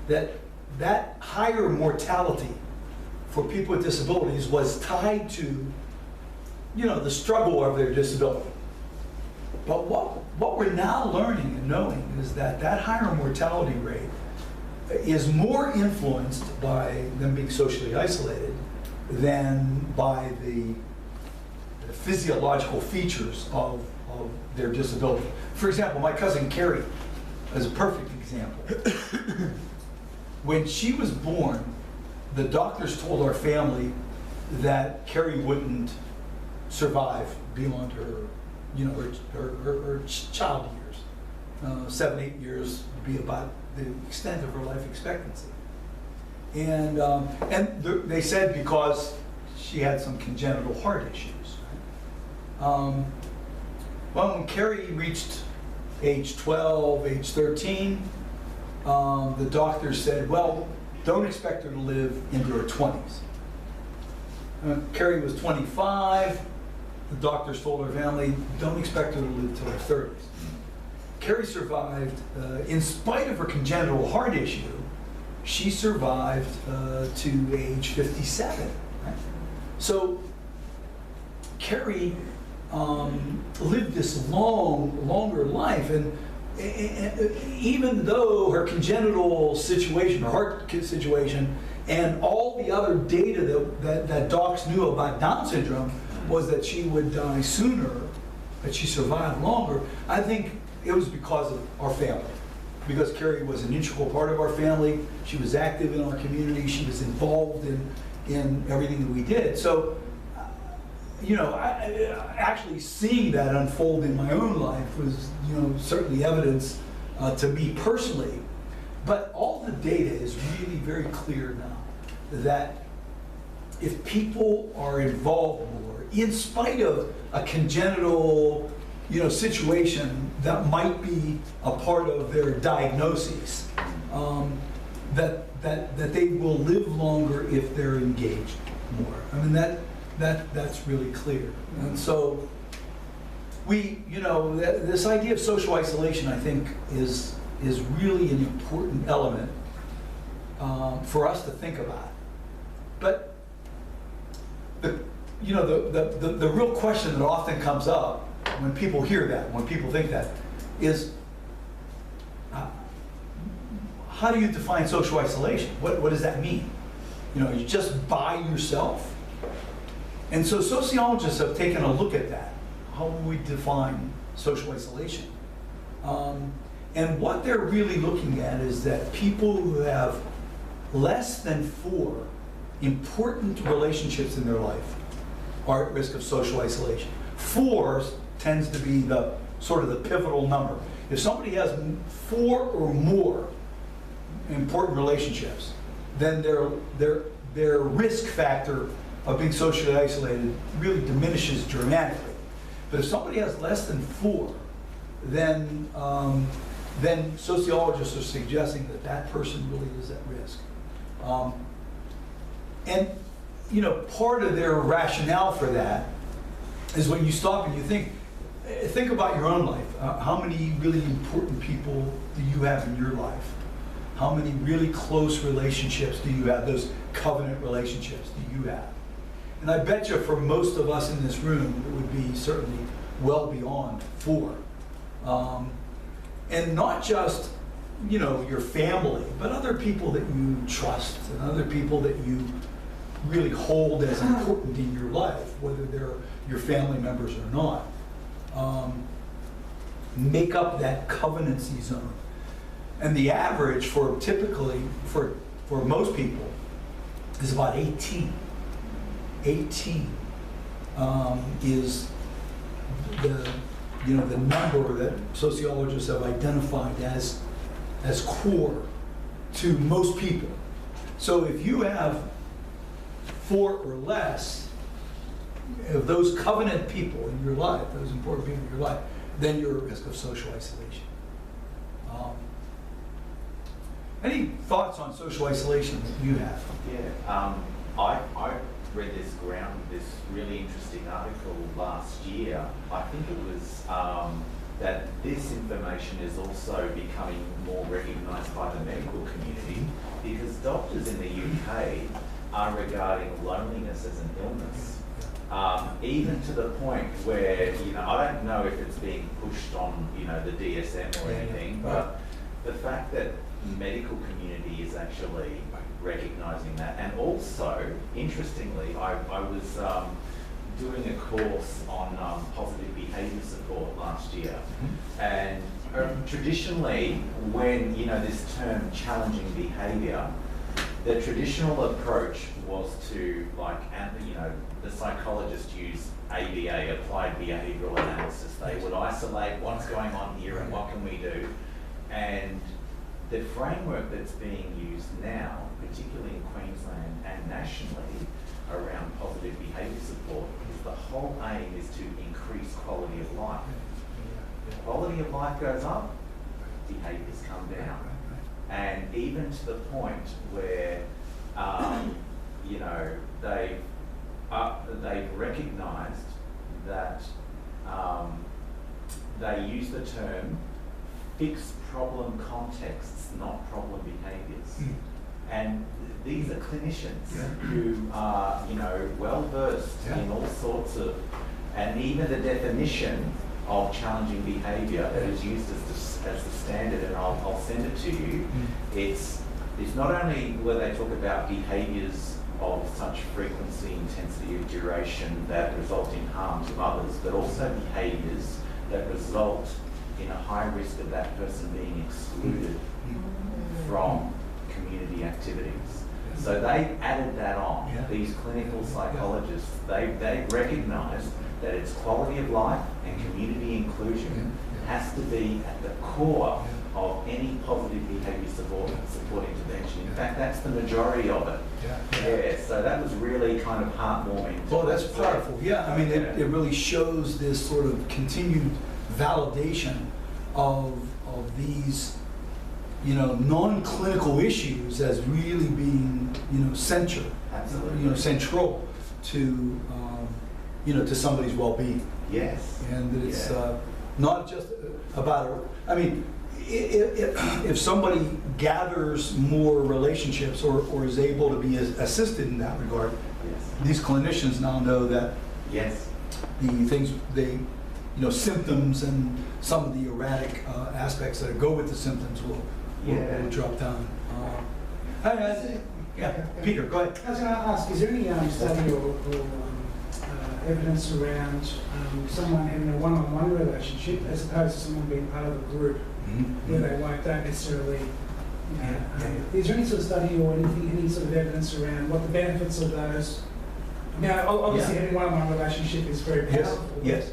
that higher mortality for people with disabilities was tied to, you know, the struggle of their disability. But what we're now learning and knowing is that higher mortality rate is more influenced by them being socially isolated than by the physiological features of their disability. For example, my cousin Carrie is a perfect example. When she was born, the doctors told our family that Carrie wouldn't survive beyond her, you know, her child years. 7, 8 years would be about the extent of her life expectancy. And they said because she had some congenital heart issues. Well, when Carrie reached age 12, age 13, the doctor said, well, don't expect her to live into her 20s. Carrie was 25. The doctors told her family, don't expect her to live till her 30s. Carrie survived, in spite of her congenital heart issue, she survived to age 57. Right? So Carrie lived this longer life, and even though her congenital situation, her heart situation, and all the other data that docs knew about Down syndrome was that she would die sooner, but she survived longer, I think it was because of our family. Because Carrie was an integral part of our family, she was active in our community, she was involved in everything that we did. So, actually seeing that unfold in my own life was, certainly evidence to me personally. But all the data is really very clear now that if people are involved more, in spite of a congenital, situation that might be a part of their diagnosis, that they will live longer if they're engaged more. I mean, that's really clear. And so this idea of social isolation, I think, is really an important element for us to think about. But the real question that often comes up when people hear that, when people think that, is how do you define social isolation? What does that mean? You just by yourself? And so sociologists have taken a look at that. How do we define social isolation? And what they're really looking at is that people who have less than 4 important relationships in their life are at risk of social isolation. 4 tends to be the sort of the pivotal number. If somebody has 4 or more important relationships, then their risk factor of being socially isolated really diminishes dramatically. But if somebody has less than 4, then sociologists are suggesting that person really is at risk. And part of their rationale for that is when you stop and you think about your own life. How many really important people do you have in your life? How many really close relationships do you have? Those covenant relationships do you have? And I bet you for most of us in this room, it would be certainly well beyond 4. And not just, your family, but other people that you trust and other people that you really hold as important in your life, whether they're your family members or not, make up that covenancy zone. And the average for most people is about 18. 18 is the number that sociologists have identified as core to most people. So if you have 4 or less of those covenant people in your life, those important people in your life, then you're at risk of social isolation. Any thoughts on social isolation that you have? Yeah, I read this really interesting article last year. I think it was that this information is also becoming more recognised by the medical community, because doctors in the UK are regarding loneliness as an illness, even to the point where, I don't know if it's being pushed on, the DSM or anything, but the fact that the medical community is actually recognising that. And also, interestingly, I was doing a course on positive behaviour support last year, and traditionally, when this term challenging behaviour, the traditional approach was to, the psychologists use ABA, applied behavioural analysis. They would isolate what's going on here and what can we do, and the framework that's being used now, particularly in Queensland and nationally, around positive behaviour support, is the whole aim is to increase quality of life. Quality of life goes up, behaviours come down. even to the point where, you know, they've recognised that they use the term fixed problem contexts, not problem behaviours. And these are clinicians who are, you know, well versed in all sorts of, and even the definition of challenging behaviour that is used as the standard, and I'll send it to you. It's not only where they talk about behaviours of such frequency, intensity, or duration that result in harm to others, but also behaviours that result in a high risk of that person being excluded from community activities. So they added that on. These clinical psychologists, they recognised that it's quality of life and community inclusion has to be at the core of any positive behaviour support intervention. In fact, that's the majority of it. So that was really kind of heartwarming. Well, that's powerful. Yeah, I mean, it really shows this sort of continued validation of these, you know, non-clinical issues as really being, you know, central. Absolutely. You know, central to, you know, to somebody's well-being. Yes. And that it's not just about, I mean, if somebody gathers more relationships or is able to be assisted in that regard, these clinicians now know that the things you know, symptoms and some of the erratic aspects that go with the symptoms will drop down. Peter, go ahead. I was going to ask, is there any study or evidence around someone having a one-on-one relationship as opposed to someone being part of a group where they don't necessarily, you know, is there any sort of study or anything, any sort of evidence around what the benefits of those? Now, obviously having one-on-one relationship is very powerful. Yes.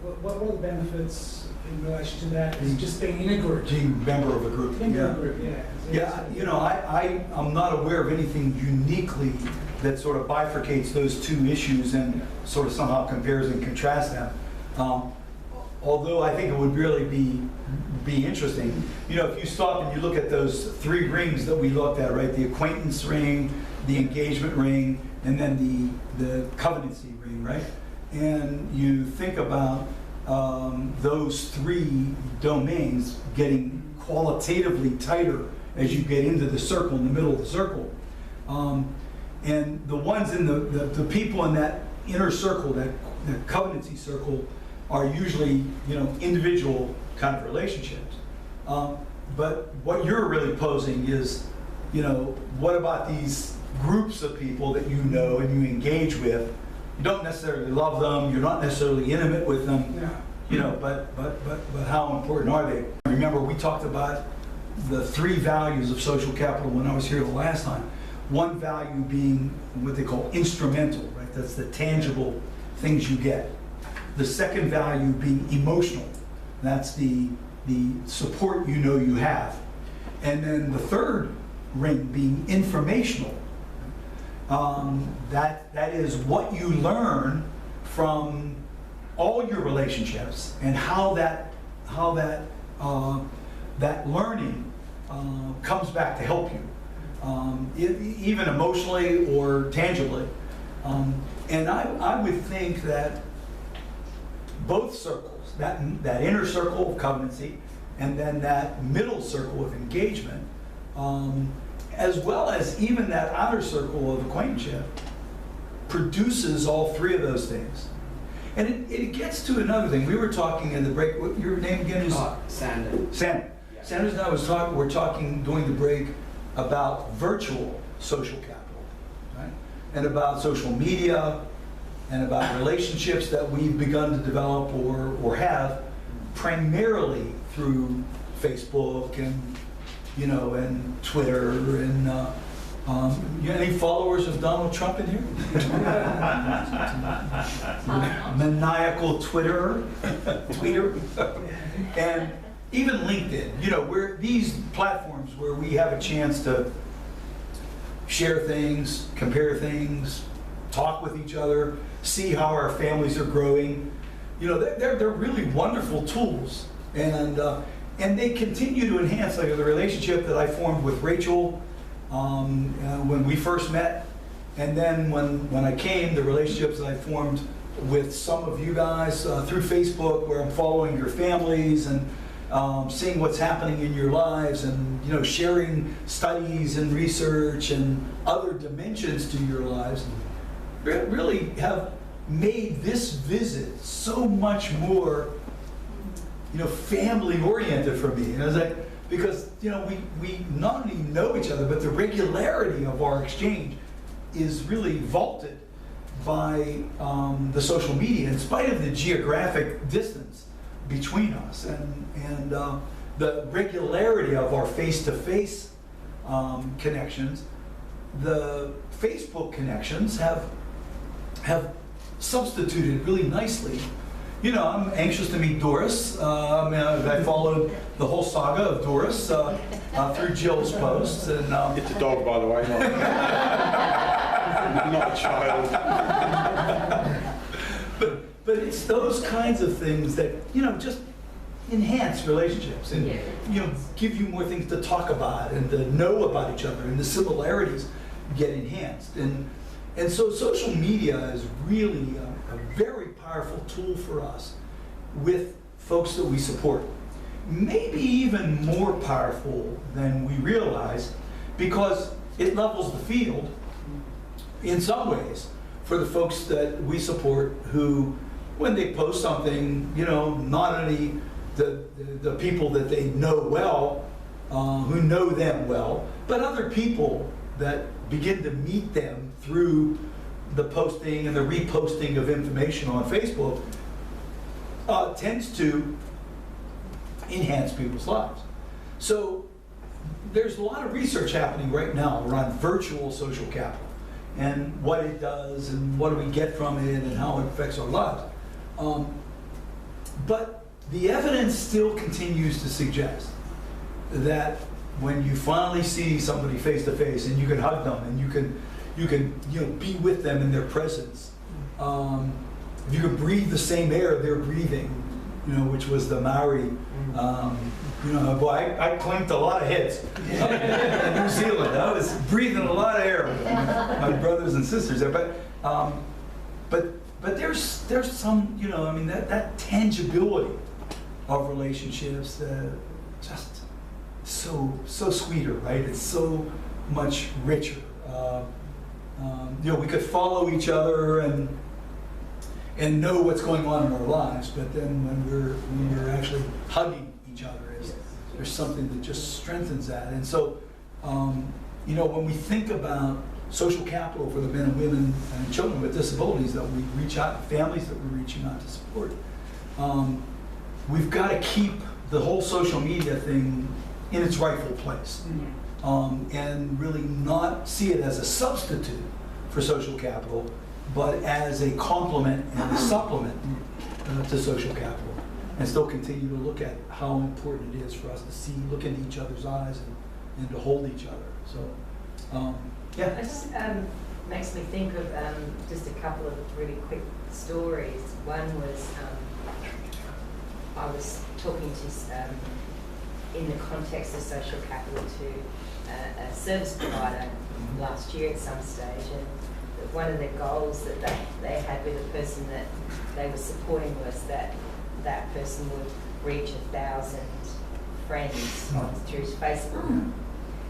What are the benefits in relation to that? Is just being in a group? Being a member of a group. In a group, Yeah, you know, I'm not aware of anything uniquely that sort of bifurcates those two issues and sort of somehow compares and contrasts them. Although I think it would really be interesting. You know, if you stop and you look at those three rings that we looked at, right? The acquaintance ring, the engagement ring, and then the covenancy ring, right? And you think about those three domains getting qualitatively tighter as you get into the circle, in the middle of the circle. And the ones in the people in that inner circle, that covenancy circle, are usually, you know, individual kind of relationships. But what you're really posing is, you know, what about these groups of people that you know and you engage with? You don't necessarily love them, you're not necessarily intimate with them, you know, but how important are they? Remember, we talked about the three values of social capital when I was here the last time. One value being what they call instrumental, right? That's the tangible things you get. The second value being emotional. That's the support you know you have. And then the third ring being informational. That is what you learn from all your relationships and how that learning comes back to help you, even emotionally or tangibly. And I would think that both circles, that inner circle of covenancy and then that middle circle of engagement, as well as even that outer circle of acquaintanceship, produces all three of those things. And it gets to another thing. We were talking in the break, what your name again is? Sander. Sander. Sanders and I were talking during the break about virtual social capital, right? And about social media, and about relationships that we've begun to develop or have primarily through Facebook and, you know, and Twitter and you got any followers of Donald Trump in here? Maniacal tweeter, and even LinkedIn. You know, we're these platforms where we have a chance to share things, compare things, talk with each other, see how our families are growing. You know, they're really wonderful tools. And And they continue to enhance, like the relationship that I formed with Rachel when we first met. And then when I came, the relationships that I formed with some of you guys through Facebook, where I'm following your families and seeing what's happening in your lives, and sharing studies and research and other dimensions to your lives, really have made this visit so much more family oriented for me. And I was like, because we not only know each other, but the regularity of our exchange is really vaulted by the social media, in spite of the geographic distance between us, and the regularity of our face-to-face connections. The Facebook connections have substituted really nicely. I'm anxious to meet Doris. I followed the whole saga of Doris through Jill's posts. And it's a dog, by the way, not a child. But it's those kinds of things that just enhance relationships and give you more things to talk about and to know about each other, and the similarities get enhanced. And so social media is really a very powerful tool for us with folks that we support. Maybe even more powerful than we realize, because it levels the field in some ways for the folks that we support, who, when they post something, not only the people that they know well, who know them well, but other people that begin to meet them through the posting and the reposting of information on Facebook, tends to enhance people's lives. So there's a lot of research happening right now around virtual social capital and what it does and what do we get from it and how it affects our lives. But the evidence still continues to suggest that when you finally see somebody face to face and you can hug them and you can be with them in their presence, if you can breathe the same air they're breathing, which was the Maori. Boy, I clanked a lot of hits in New Zealand. I was breathing a lot of air with my brothers and sisters there. But there's some, that tangibility of relationships, just so sweeter, right? It's so much richer. We could follow each other and know what's going on in our lives, but then when we're actually hugging each other, there's something that just strengthens that. And so, when we think about social capital for the men and women and children with disabilities that we reach out, families that we're reaching out to support, we've got to keep the whole social media thing in its rightful place, and really not see it as a substitute for social capital, but as a complement and a supplement to social capital, and still continue to look at how important it is for us to look into each other's eyes and to hold each other. So, yeah. It just makes me think of just a couple of really quick stories. One was I was talking to, in the context of social capital, to a service provider last year at some stage, and one of the goals that they had with the person that they were supporting was that that person would reach 1,000 friends through Facebook,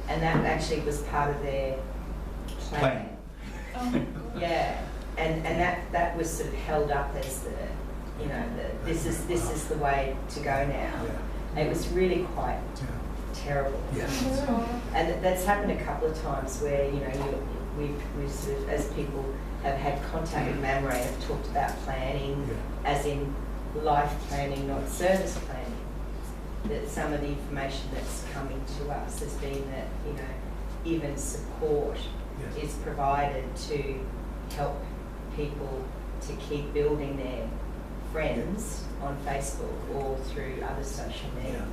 and that actually was part of their plan. Yeah, and that was sort of held up as this is the way to go now. It was really quite terrible. And that's happened a couple of times where we've sort of, as people have had contact with Mamre, have talked about planning, as in life planning, not service planning. That some of the information that's coming to us has been that even support is provided to help people to keep building their friends on Facebook or through other social media.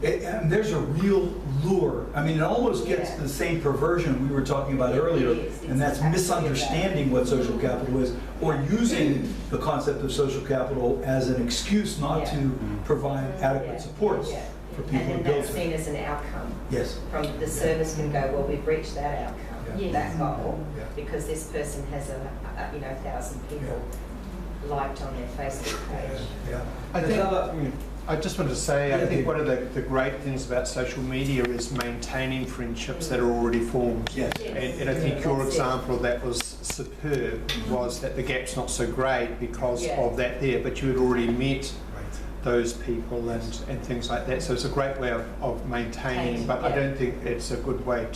And there's a real lure. I mean, it almost gets Yeah. to the same perversion we were talking about It earlier, is. and that's It's misunderstanding what social capital is, or using the concept of social capital as an excuse not Yeah. to provide adequate Yeah. supports Yeah. for people And to then build that's to. seen as an outcome. Yes. From the service can go, well, we've reached that outcome, Yeah. that goal, Yeah. because this person has 1,000 people liked on their Facebook page. Yeah. I think, I just wanted to say, I Yeah, think yeah. one of the great things about social media is maintaining friendships that are already formed. Yes. And I think your That's it. example that was superb was that the gap's not so great because Yeah. of that there, but you had already met Right. those people and things like that. So it's a great way of maintaining, but I Yeah. don't think it's a good way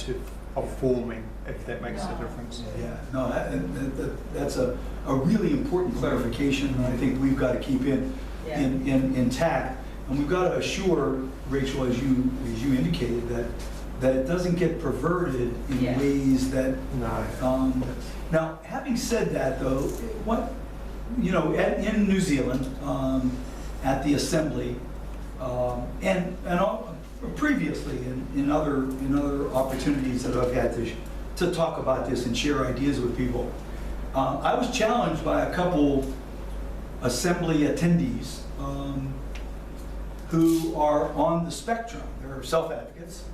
of forming, if that makes a No. difference. Yeah, no, that's a really important clarification, and I think we've got to keep Yeah. intact. And we've got to assure, Rachel, as you indicated, that it doesn't get perverted in Yeah. ways that, No. now, having said that, though, in New Zealand, at the assembly, and previously in other opportunities that I've had to talk about this and share ideas with people, I was challenged by a couple assembly attendees who are on the spectrum. They're self-advocates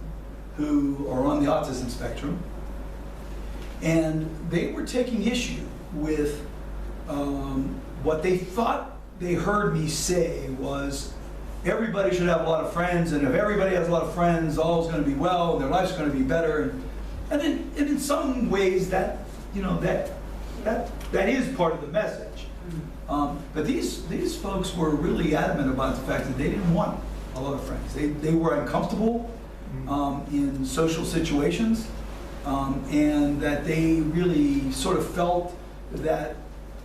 who are on the autism spectrum, and they were taking issue with what they thought they heard me say was everybody should have a lot of friends, and if everybody has a lot of friends, all's going to be well, and their life's going to be better. And in some ways, that is part of the message. But these folks were really adamant about the fact that they didn't want a lot of friends. They were uncomfortable in social situations, and that they really sort of felt that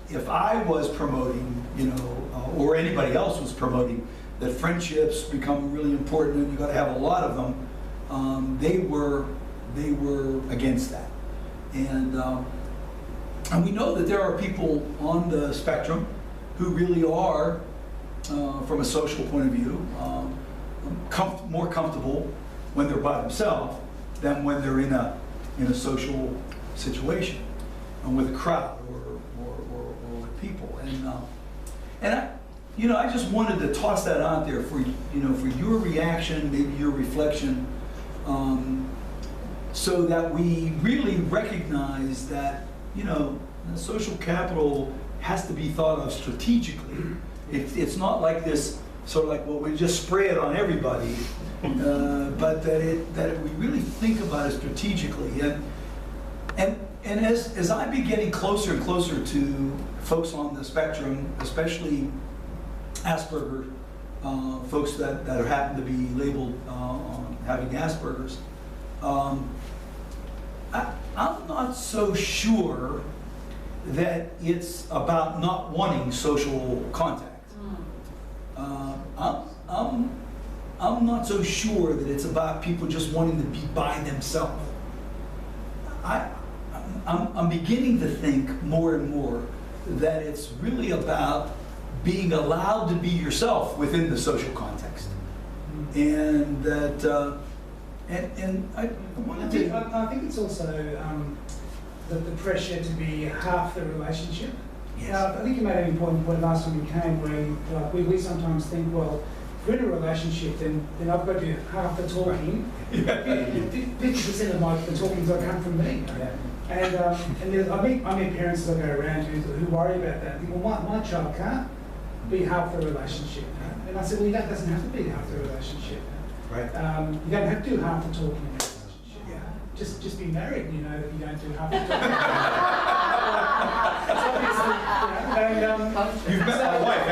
if I was promoting, or anybody else was promoting, that friendships become really important and you got to have a lot of them, they were against that. And we know that there are people on the spectrum who really are, from a social point of view, more comfortable when they're by themselves than when they're in a social situation and with a crowd or with people. And I just wanted to toss that out there for your reaction, maybe your reflection, so that we really recognize that social capital has to be thought of strategically. It's not like this sort of like, well, we just spray it on everybody, but that we really think about it strategically. And as I'm getting closer and closer to folks on the spectrum, especially Asperger folks that happen to be labeled on having Asperger's, I'm not so sure that it's about not wanting social contact. I'm not so sure that it's about people just wanting to be by themselves. I'm beginning to think more and more that it's really about being allowed to be yourself within the social context, and that and I wanted to. I think it's also the pressure to be half the relationship. Yes. I think you made an important point last time you came, where we sometimes think, well, if we're in a relationship, then I've got to do half the talking. 50% of the talking's got to come from me. Yeah. And I meet parents that I go around who worry about that. I think, well, my child can't be half the relationship. And I said, well, that doesn't have to be half the relationship. Right. You don't have to do half the talking in a relationship. Yeah. Just be married, that you don't do half the talking. You've met my wife,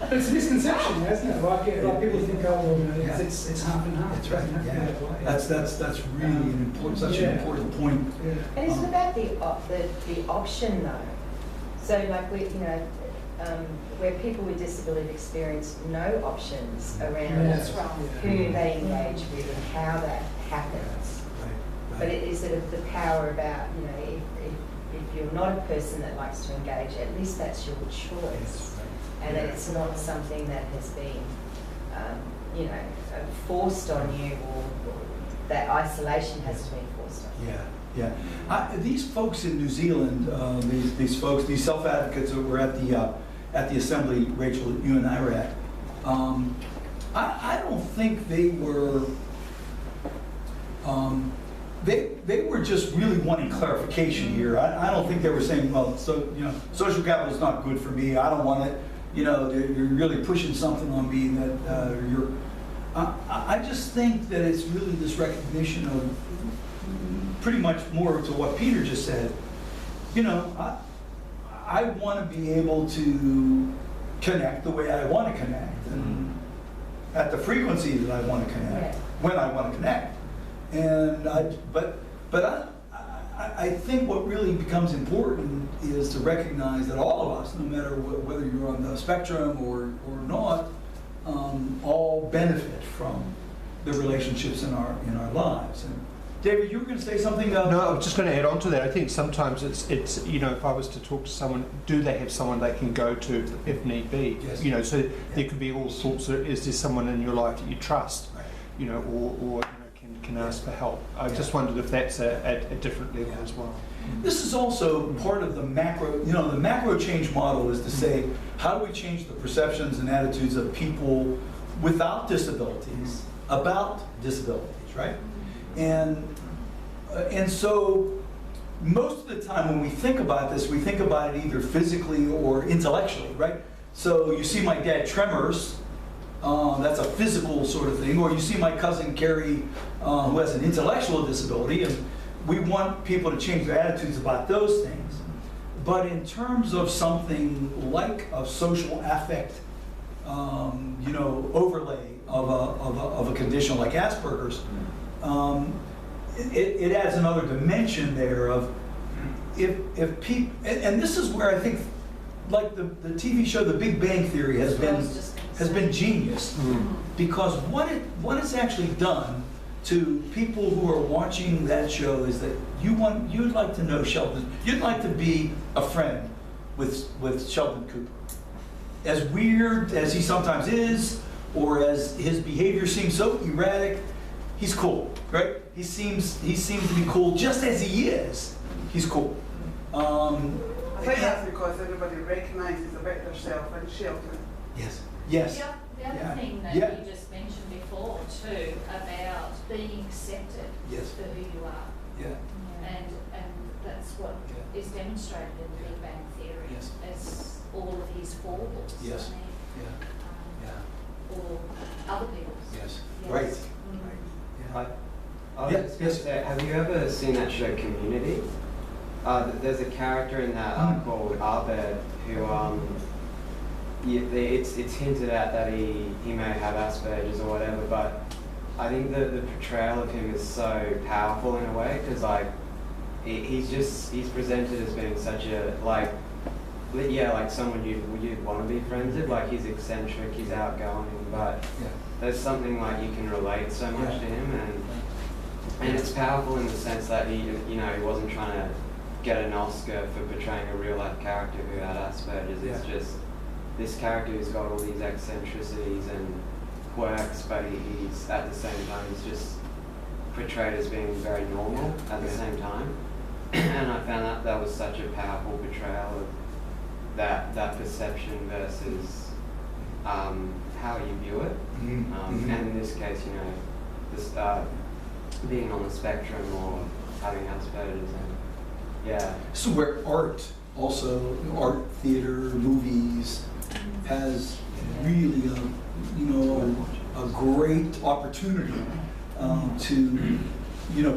But it's a misconception, isn't it? Like people think, oh, well, it's half and half. That's right. It doesn't have to be that way. That's really an important, such an important point. Yeah. And it's about the option though. So like where people with disability experience no options around Yeah, that's right. who they engage with and how that happens. Right. But it is the power about, if you're not a person that likes to engage, at least that's your choice. and that it's not something that has been, you know, forced on you, or that isolation hasn't been forced on you. Yeah, yeah. These folks in New Zealand, these folks, these self-advocates that were at the assembly, Rachel, you and I were at, I don't think they were, they were just really wanting clarification here. I don't think they were saying, well, so, you know, social capital is not good for me, I don't want it, you know, you're really pushing something on me that you're, I just think that it's really this recognition of pretty much more to what Peter just said. You know, I want to be able to connect the way I want to connect, and at the frequency that I want to connect, when I want to connect. And I think what really becomes important is to recognize that all of us, no matter whether you're on the spectrum or not, all benefit from the relationships in our lives. And David, you were going to say something? No, I was just going to add on to that. I think sometimes it's you know, if I was to talk to someone, do they have someone they can go to if need be? Yes. You know, so there could be all sorts of, is there someone in your life that you trust? Right. You know, or you know, can ask for help. I just wondered if that's at a different level as well. This is also part of the macro, you know, the macro change model is to say, how do we change the perceptions and attitudes of people without disabilities about disabilities, right? And so most of the time when we think about this, we think about it either physically or intellectually, right? So you see my dad tremors, that's a physical sort of thing, or you see my cousin Carrie, who has an intellectual disability, and we want people to change their attitudes about those things. But in terms of something like a social affect, you know, overlay of a condition like Asperger's, it adds another dimension there of if people, and this is where I think, like the TV show The Big Bang Theory has been genius, because what it's actually done to people who are watching that show is that you'd like to know Sheldon, you'd like to be a friend with Sheldon Cooper. As weird as he sometimes is, or as his behavior seems so erratic, he's cool, right? He seems to be cool just as he is. He's cool. I think that's because everybody recognises about themselves and Sheldon. Yes. Yes. The other thing that you just mentioned before too, about being accepted for who you are. Yeah. And that's what is demonstrated in the Big Bang Theory as all of his foibles. Yes. Or other people's. Yes. Right. I was just going to say, have you ever seen that show Community? There's a character in that called Abed who, it's hinted at that he may have Asperger's or whatever, but I think the portrayal of him is so powerful in a way, because like he's presented as being such a like someone you'd want to be friends with. Like, he's eccentric, he's outgoing, but there's something like you can relate so much to him, and it's powerful in the sense that he wasn't trying to get an Oscar for portraying a real life character who had Asperger's. It's just this character who's got all these eccentricities and quirks, but he's at the same time he's just portrayed as being very normal at the same time. And I found that was such a powerful portrayal of that perception versus how you view it. And in this case, this being on the spectrum or having Asperger's, So where art theater, movies has really a great opportunity to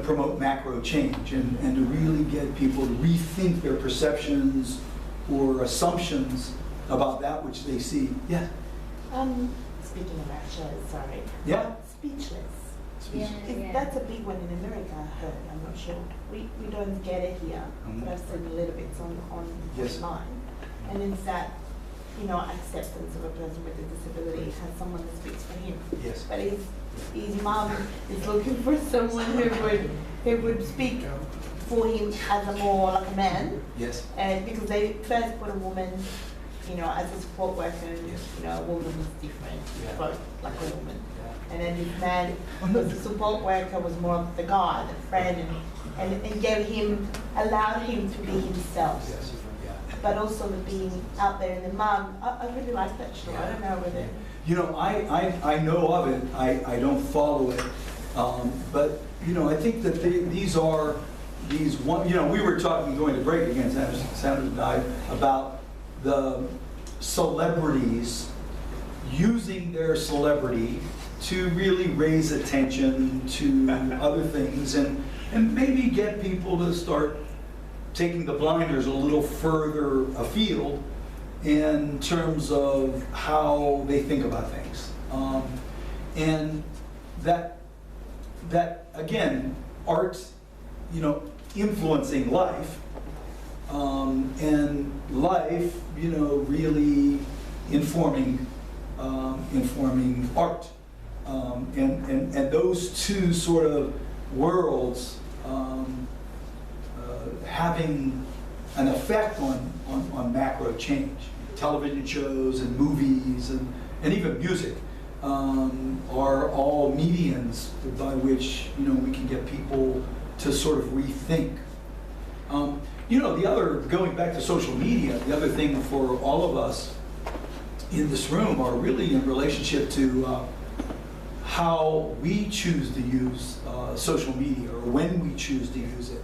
promote macro change and to really get people to rethink their perceptions or assumptions about that which they see. Yeah. Speaking of shows, sorry. Yeah. Speechless. Speechless. That's a big one in America, I heard. I'm not sure. We don't get it here, but I've seen a little bit online. And it's that, acceptance of a person with a disability has someone that speaks for him. Yes. But his mom is looking for someone who would speak for him as a more like a man. Yes. And because they first put a woman you know, as a support worker, you know, a woman is different, both like a woman. And then this man was a support worker, was more of the guy, the friend, and gave him, allowed him to be himself. Yes. But also the being out there in the mum. I really like that show. I don't know whether. You know, I know of it. I don't follow it, but you know, I think that these one. You know, we were talking going to break again, Sandra and I, about the celebrities using their celebrity to really raise attention to other things and maybe get people to start taking the blinders a little further afield in terms of how they think about things. And that again, art, you know, influencing life, and life, you know, really informing art. And those two sort of worlds having an effect on macro change. Television shows and movies and even music are all mediums by which, you know, we can get people to sort of rethink. You know, going back to social media, the other thing for all of us in this room are really in relationship to how we choose to use social media or when we choose to use it.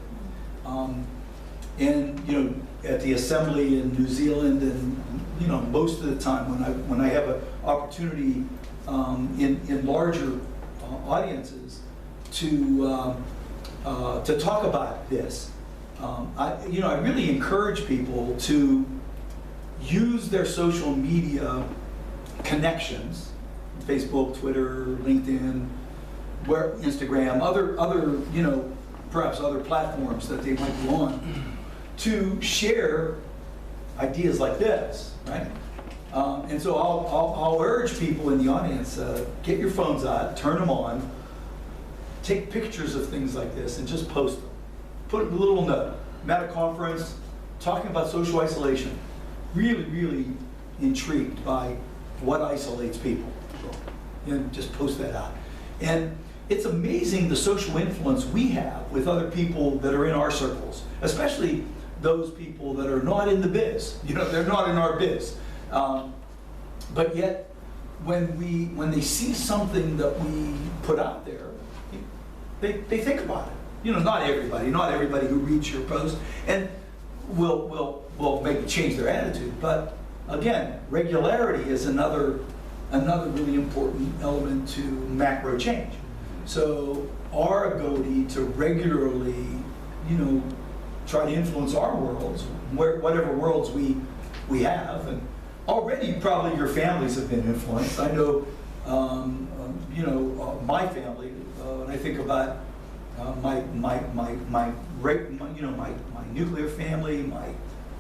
And you know, at the assembly in New Zealand, and you know, most of the time when I have an opportunity in larger audiences to talk about this, I really encourage people to use their social media connections, Facebook, Twitter, LinkedIn, Instagram, other you know, perhaps other platforms that they might be on, to share ideas like this, right? And so I'll urge people in the audience, get your phones out, turn them on, take pictures of things like this and just post them. Put a little note. I'm at a conference talking about social isolation. Really, really intrigued by what isolates people. And just post that out. And it's amazing the social influence we have with other people that are in our circles, especially those people that are not in the biz. You know, they're not in our biz. But yet, when they see something that we put out there, they think about it. You know, not everybody who reads your post and will maybe change their attitude. But again, regularity is another really important element to macro change. So our ability to regularly, you know, try to influence our worlds, whatever worlds we have, and already probably your families have been influenced. I know, you know, my family. When I think about my nuclear family,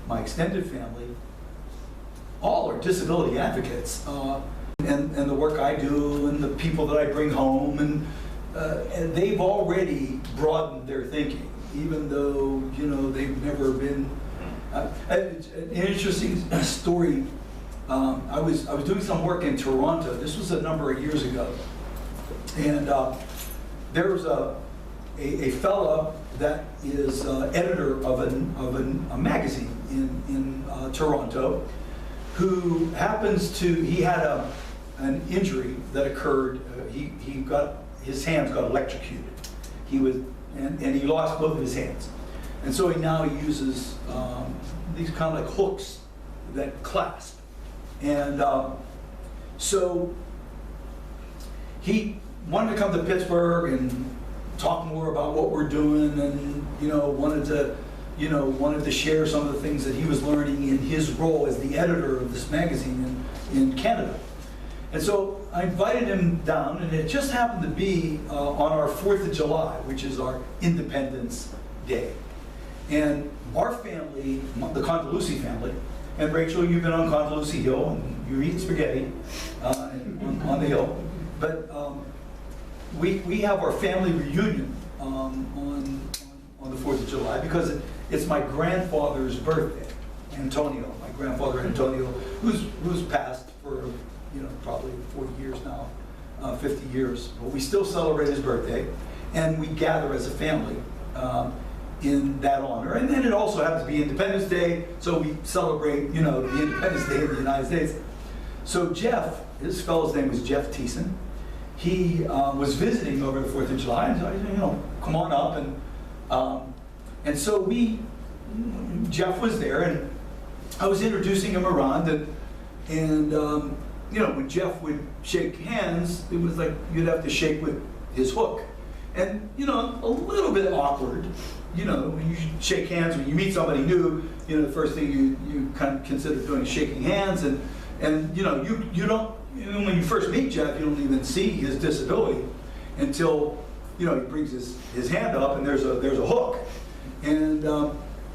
my extended family, all are disability advocates, and the work I do and the people that I bring home, and they've already broadened their thinking, even though, you know, they've never been. An interesting story. I was doing some work in Toronto. This was a number of years ago, and there was a fella that is editor of a magazine in Toronto, who happens to, he had an injury that occurred. His hands got electrocuted. And he lost both of his hands, and so he now uses these kind of like hooks that clasp. And so he wanted to come to Pittsburgh and talk more about what we're doing, and you know, wanted to share some of the things that he was learning in his role as the editor of this magazine in Canada. And so I invited him down, and it just happened to be on our 4th of July, which is our Independence Day. And our family, the Condeluci family, and Rachel, you've been on Condeluci Hill, and you eat spaghetti on the hill. But we have our family reunion on the 4th of July because it's my grandfather's birthday. Antonio, my grandfather Antonio, who's passed for, probably 40 years now, 50 years. But we still celebrate his birthday, and we gather as a family in that honor. And then it also happens to be Independence Day, so we celebrate, the Independence Day of the United States. So Jeff, this fellow's name was Jeff Thiessen. He was visiting over the 4th of July, and so, come on up. And so Jeff was there, and I was introducing him around, and when Jeff would shake hands, it was like you'd have to shake with his hook. And, a little bit awkward, when you shake hands, when you meet somebody new, the first thing you kind of consider doing is shaking hands, and you don't, when you first meet Jeff, you don't even see his disability until, he brings his hand up and there's a hook. And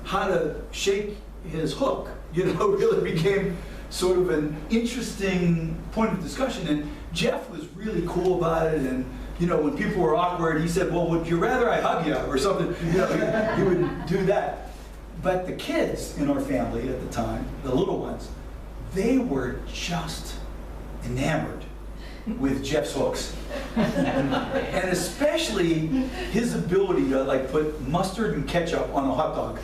how to shake his hook, really became sort of an interesting point of discussion. And Jeff was really cool about it. And, when people were awkward, he said, well, would you rather I hug you or something? He would do that. But the kids in our family at the time, the little ones, they were just enamored with Jeff's hooks. And especially his ability to put mustard and ketchup on a hot dog.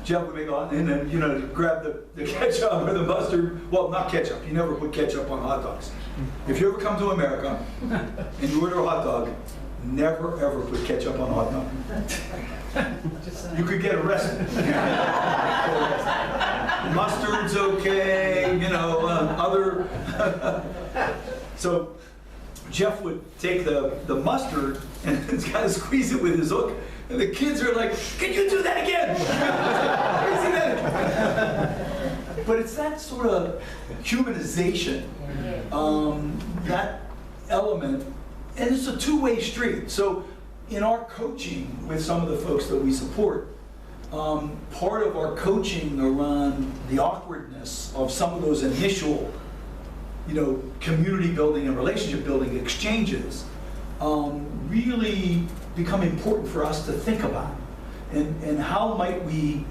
Jeff would make on and then grab the ketchup or the mustard. Well, not ketchup. You never put ketchup on hot dogs. If you ever come to America and you order a hot dog, never ever put ketchup on a hot dog. You could get arrested. Mustard's okay, other. So Jeff would take the mustard and kind of squeeze it with his hook, and the kids are like, "Can you do that again?" But it's that sort of humanization, that element, and it's a two-way street. So in our coaching with some of the folks that we support, part of our coaching around the awkwardness of some of those initial, community building and relationship building exchanges really become important for us to think about. And how might we,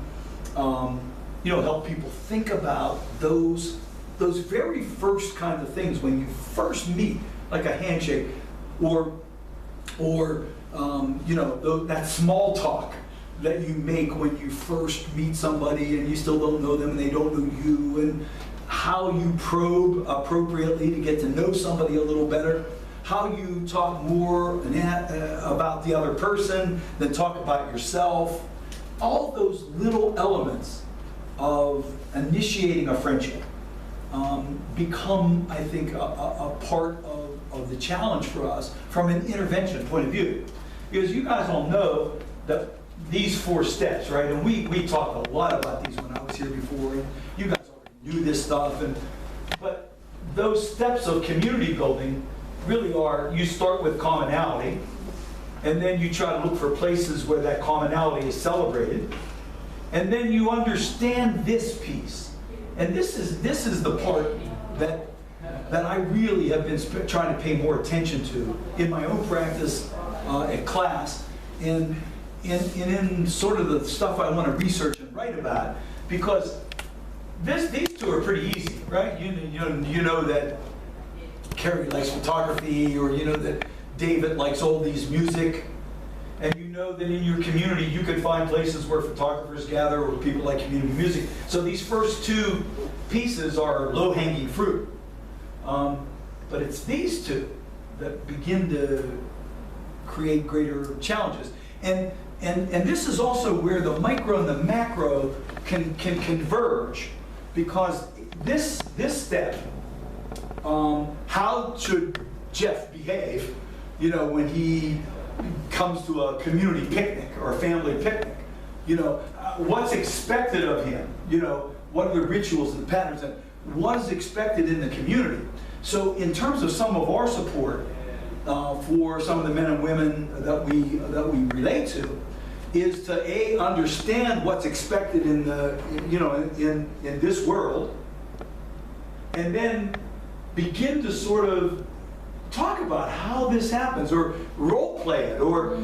help people think about those very first kind of things when you first meet, like a handshake, or that small talk that you make when you first meet somebody and you still don't know them and they don't know you, and how you probe appropriately to get to know somebody a little better, how you talk more about the other person than talk about yourself. All those little elements of initiating a friendship become, I think, a part of the challenge for us from an intervention point of view. Because you guys all know that these 4 steps, right? And we talked a lot about these when I was here before, and you guys already knew this stuff. But those steps of community building really are, you start with commonality, and then you try to look for places where that commonality is celebrated, and then you understand this piece. And this is the part that I really have been trying to pay more attention to in my own practice at class, and in sort of the stuff I want to research and write about, because these two are pretty easy, right? You know that Carrie likes photography, or that David likes oldies music, and you know that in your community you can find places where photographers gather or people like community music. So these first 2 pieces are low-hanging fruit. But it's these 2 that begin to create greater challenges. And this is also where the micro and the macro can converge, because this step, how should Jeff behave, when he comes to a community picnic or a family picnic? What's expected of him? What are the rituals and patterns, and what is expected in the community? So in terms of some of our support for some of the men and women that we relate to, is to understand what's expected in the in this world, and then begin to sort of talk about how this happens, or role play it, or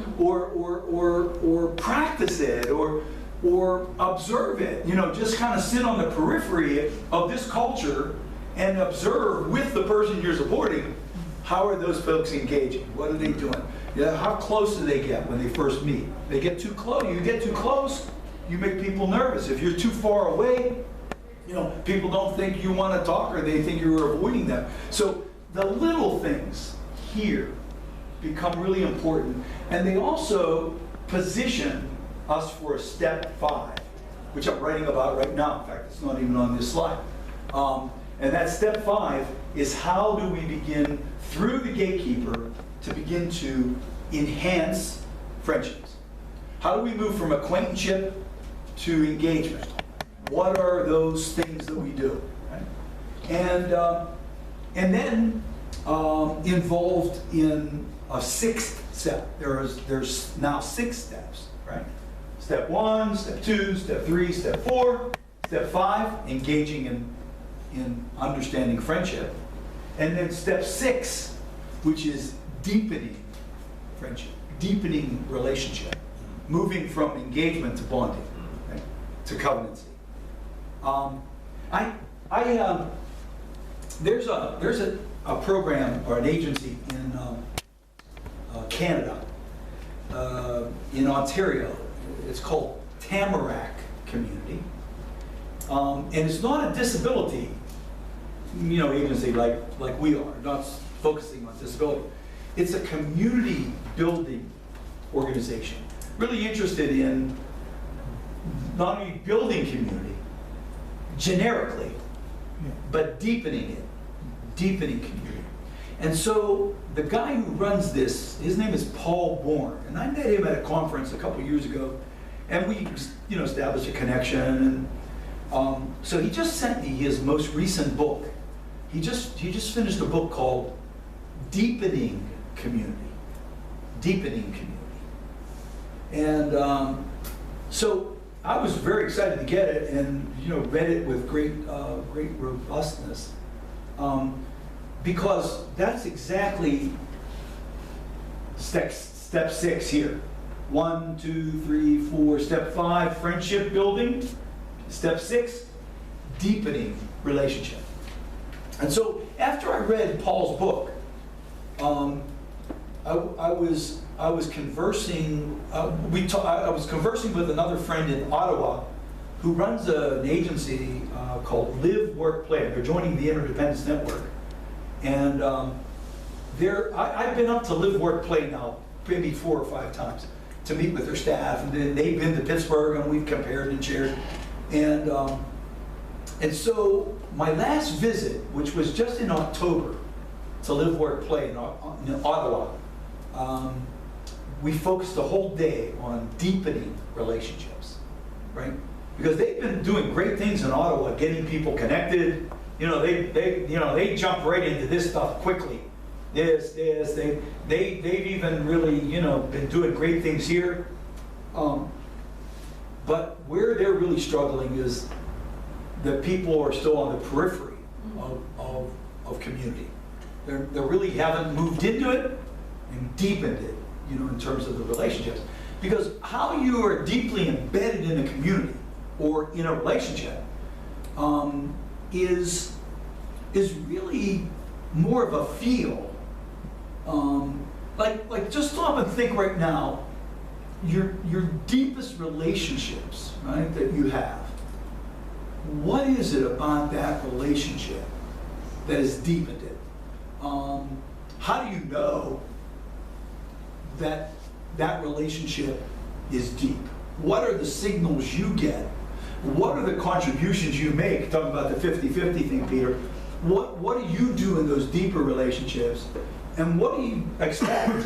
practice it, or or observe it, just kind of sit on the periphery of this culture and observe with the person you're supporting, how are those folks engaging? What are they doing? How close do they get when they first meet? They get too close. You get too close, you make people nervous. If you're too far away, people don't think you want to talk, or they think you're avoiding them. So the little things here become really important, and they also position us for a step 5, which I'm writing about right now. In fact, it's not even on this slide. And that step 5 is, how do we begin through the gatekeeper to begin to enhance friendships? How do we move from acquaintanceship to engagement? What are those things that we do? Right? And then involved in a 6th step. There's now 6 steps, right? Step 1, step 2, step 3, step 4, step 5, engaging in understanding friendship. And then step 6, which is deepening friendship, deepening relationship, moving from engagement to bonding, right? To covenancy. There's a program or an agency in Canada, in Ontario. It's called Tamarack Community, and it's not a disability, agency like we are, not focusing on disability. It's a community building organization, really interested in not only building community generically, but deepening community. And so the guy who runs this, his name is Paul Bourne, and I met him at a conference a couple years ago, and we, established a connection. And so he just sent me his most recent book. He just finished a book called Deepening Community. Deepening Community. And so I was very excited to get it, and read it with great robustness, because that's exactly step 6 here. 1, 2, 3, 4. Step 5, friendship building. Step 6, deepening relationship. And so after I read Paul's book, I was conversing. I was conversing with another friend in Ottawa, who runs an agency called Live, Work, Play. They're joining the Interdependence Network, and I've been up to Live, Work, Play now maybe 4 or 5 times to meet with their staff, and then they've been to Pittsburgh, and we've compared and shared, and so my last visit, which was just in October, to Live, Work, Play in Ottawa, we focused the whole day on deepening relationships, right? Because they've been doing great things in Ottawa, getting people connected. They jump right into this stuff quickly. They've even really, been doing great things here. But where they're really struggling is that people are still on the periphery of community. They really haven't moved into it and deepened it, in terms of the relationships. Because how you are deeply embedded in a community or in a relationship is really more of a feel. Like just stop and think right now, your deepest relationships, right, that you have. What is it about that relationship that has deepened it? How do you know that relationship is deep? What are the signals you get? What are the contributions you make? Talking about the 50-50 thing, Peter. What do you do in those deeper relationships? And what do you expect?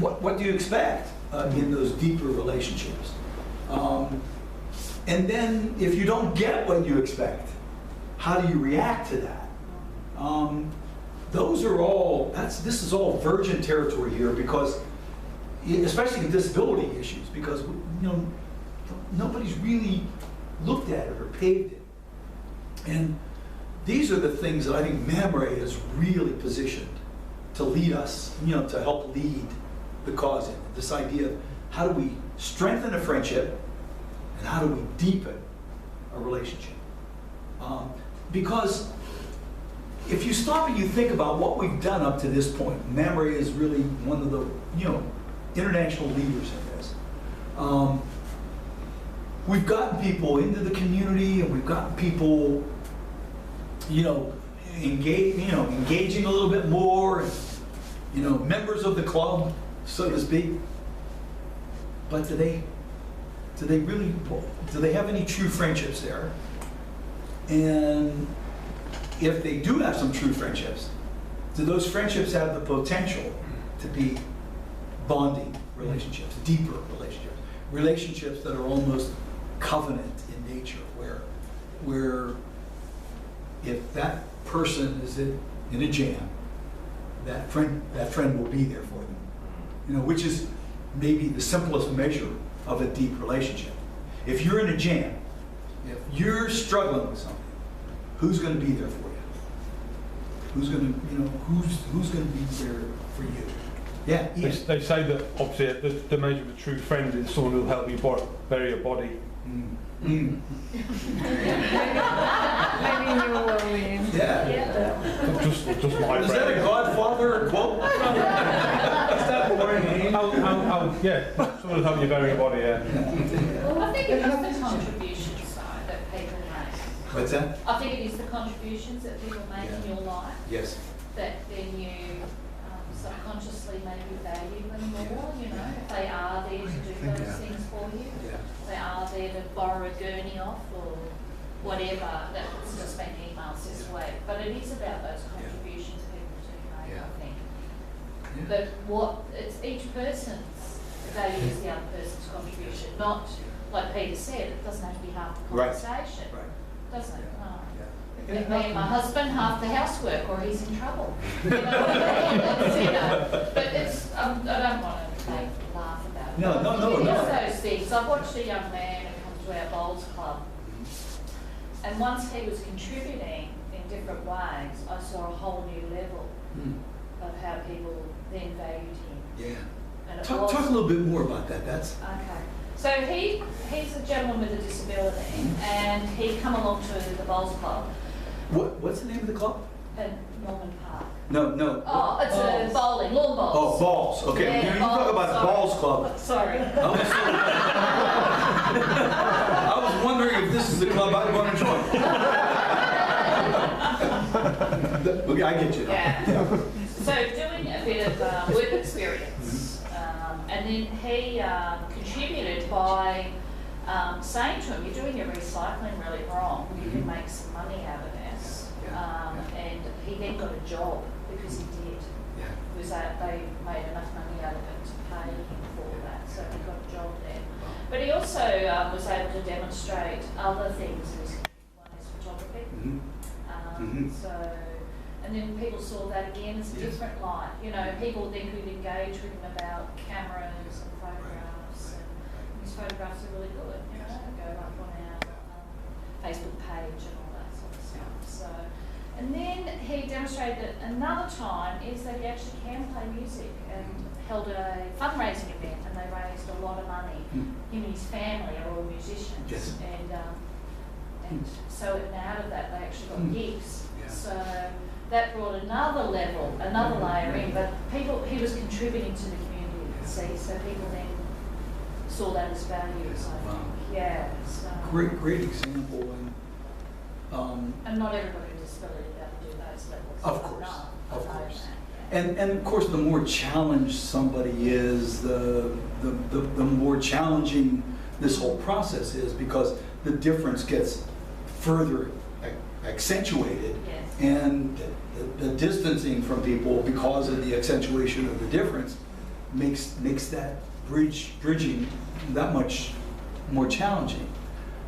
What do you expect in those deeper relationships? And then if you don't get what you expect, how do you react to that? This is all virgin territory here, because, especially in disability issues, because nobody's really looked at it or paved it. And these are the things that I think Mamre is really positioned to lead us, to help lead the cause in. This idea of how do we strengthen a friendship, And how do we deepen a relationship? Because if you stop and you think about what we've done up to this point, Mamre is really one of the, international leaders in this. We've gotten people into the community, and we've gotten people, engaging a little bit more, and, members of the club, so to speak. But do they have any true friendships there? And if they do have some true friendships, do those friendships have the potential to be bonding relationships, deeper relationships that are almost covenant in nature, where if that person is in a jam, that friend will be there for them. Which is maybe the simplest measure of a deep relationship. If you're in a jam, if you're struggling with something, who's going to be there for you? Who's going to be there for you? Yeah. They say that obviously the measure of a true friend is someone who'll help you bury your body. Maybe you will win. Yeah. Just my Is friend. that a Godfather quote? Is that boring? Yeah, someone will help you bury your body, yeah. Well, I think it is the contributions though that people make. What's that? I think it is the contributions that people make in your life Yes. that then you subconsciously maybe value them more, if they are there to do those things for you. Yeah. They are there to borrow a gurney off or whatever, that's just been emails this week. But it is about those contributions people do make, I think. Yeah. But it's each person's values the other person's contribution, not, like Peter said, it doesn't have to be half the Right. conversation, doesn't it? No. Yeah. Me and my husband, half the housework, or he's in trouble. You know what I mean? But it's, I don't want to laugh about it. No. It's those things. I've watched a young man who comes to our bowls club, and once he was contributing in different ways, I saw a whole new level of how people then valued him. Yeah. And it Talk a little bit more about that. That's Okay. So he's a gentleman with a disability, and he come along to the bowls club what's the name of the club? at Norman Park. No. Oh, it's a bowling, lawn bowls. Oh, balls. Okay, Yeah, you talk about sorry. balls club. Sorry. I was wondering if this is the club I want to join. Okay, I get you. Yeah. So doing a bit of work experience, and then he contributed by saying to him, "You're doing your recycling really wrong. You can make some money out of this." And he then got a job because he did. Because they made enough money out of it to pay him for that, so he got a job there. But he also was able to demonstrate other things. One is photography. And then people saw that again as a different light. People then could engage with him about cameras and photographs, and his photographs are really good. Go up on our Facebook page and all that sort of stuff. So, and then he demonstrated that another time is that he actually can play music, and held a fundraising event, and they raised a lot of money. Him and his family are all musicians, and so out of that they actually got gigs. So that brought another level, another layer in. But he was contributing to the community, so people then saw that as values. I think. Yeah. So. Great example. And not everybody with disability is able to do those levels. Of course, No, of I know course. that, And of course, the more challenged somebody is, the more challenging this whole process is, because the difference gets further accentuated, and the distancing from people because of the accentuation of the difference makes that bridging that much more challenging.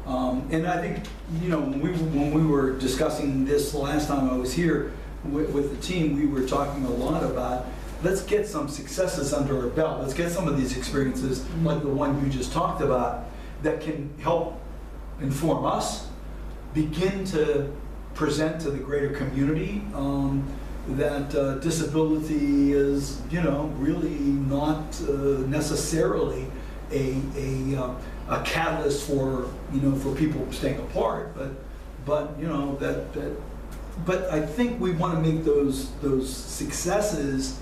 And I think, when we were discussing this the last time I was here with the team, we were talking a lot about, let's get some successes under our belt. Let's get some of these experiences, like the one you just talked about, that can help inform us, begin to present to the greater community that disability is, really not necessarily a catalyst for, for people staying apart, but but I think we want to make those successes,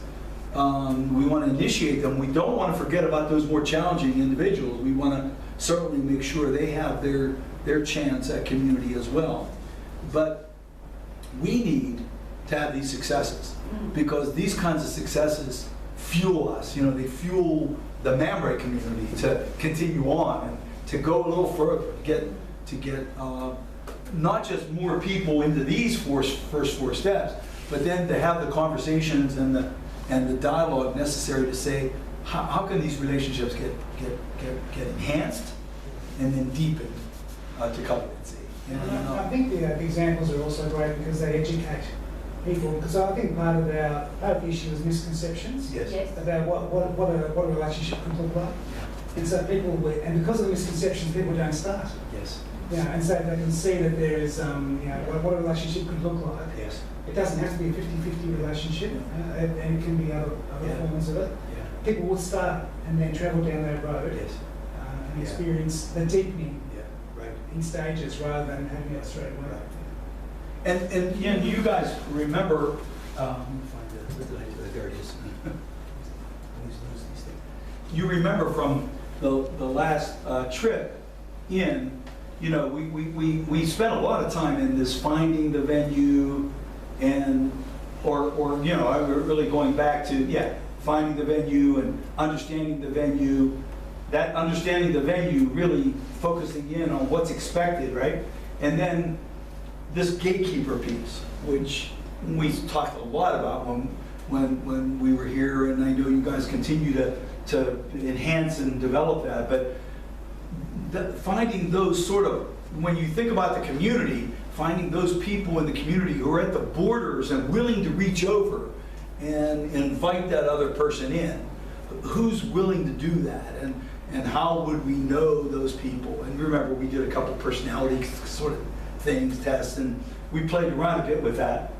we want to initiate them. We don't want to forget about those more challenging individuals. We want to certainly make sure they have their chance at community as well. But we need to have these successes, because these kinds of successes fuel us. They fuel the Mamre community to continue on and to go a little further, to get not just more people into these first four steps, but then to have the conversations and the dialogue necessary to say, how can these relationships get enhanced and then deepened to competency? I think the examples are also great because they educate people. Because I think part of the issue is misconceptions about what a relationship could look like. And so and because of the misconceptions, people don't start. Yes. And so they can see that there is, what a relationship could look like. Yes. It doesn't have to be a 50-50 relationship, and it can be other forms of it. Yeah. People will start and then travel down that road and experience the deepening in stages rather than having it straight away. And you guys remember, there it is. You remember from the last trip in, we spent a lot of time in this finding the venue or really going back to, finding the venue and understanding the venue. That understanding the venue, really focusing in on what's expected, right? And then this gatekeeper piece, which we talked a lot about when we were here, and I know you guys continue to enhance and develop that, but finding those sort of, when you think about the community, finding those people in the community who are at the borders and willing to reach over and invite that other person in. Who's willing to do that? And how would we know those people? And remember, we did a couple personality sort of things, tests, and we played around a bit with that.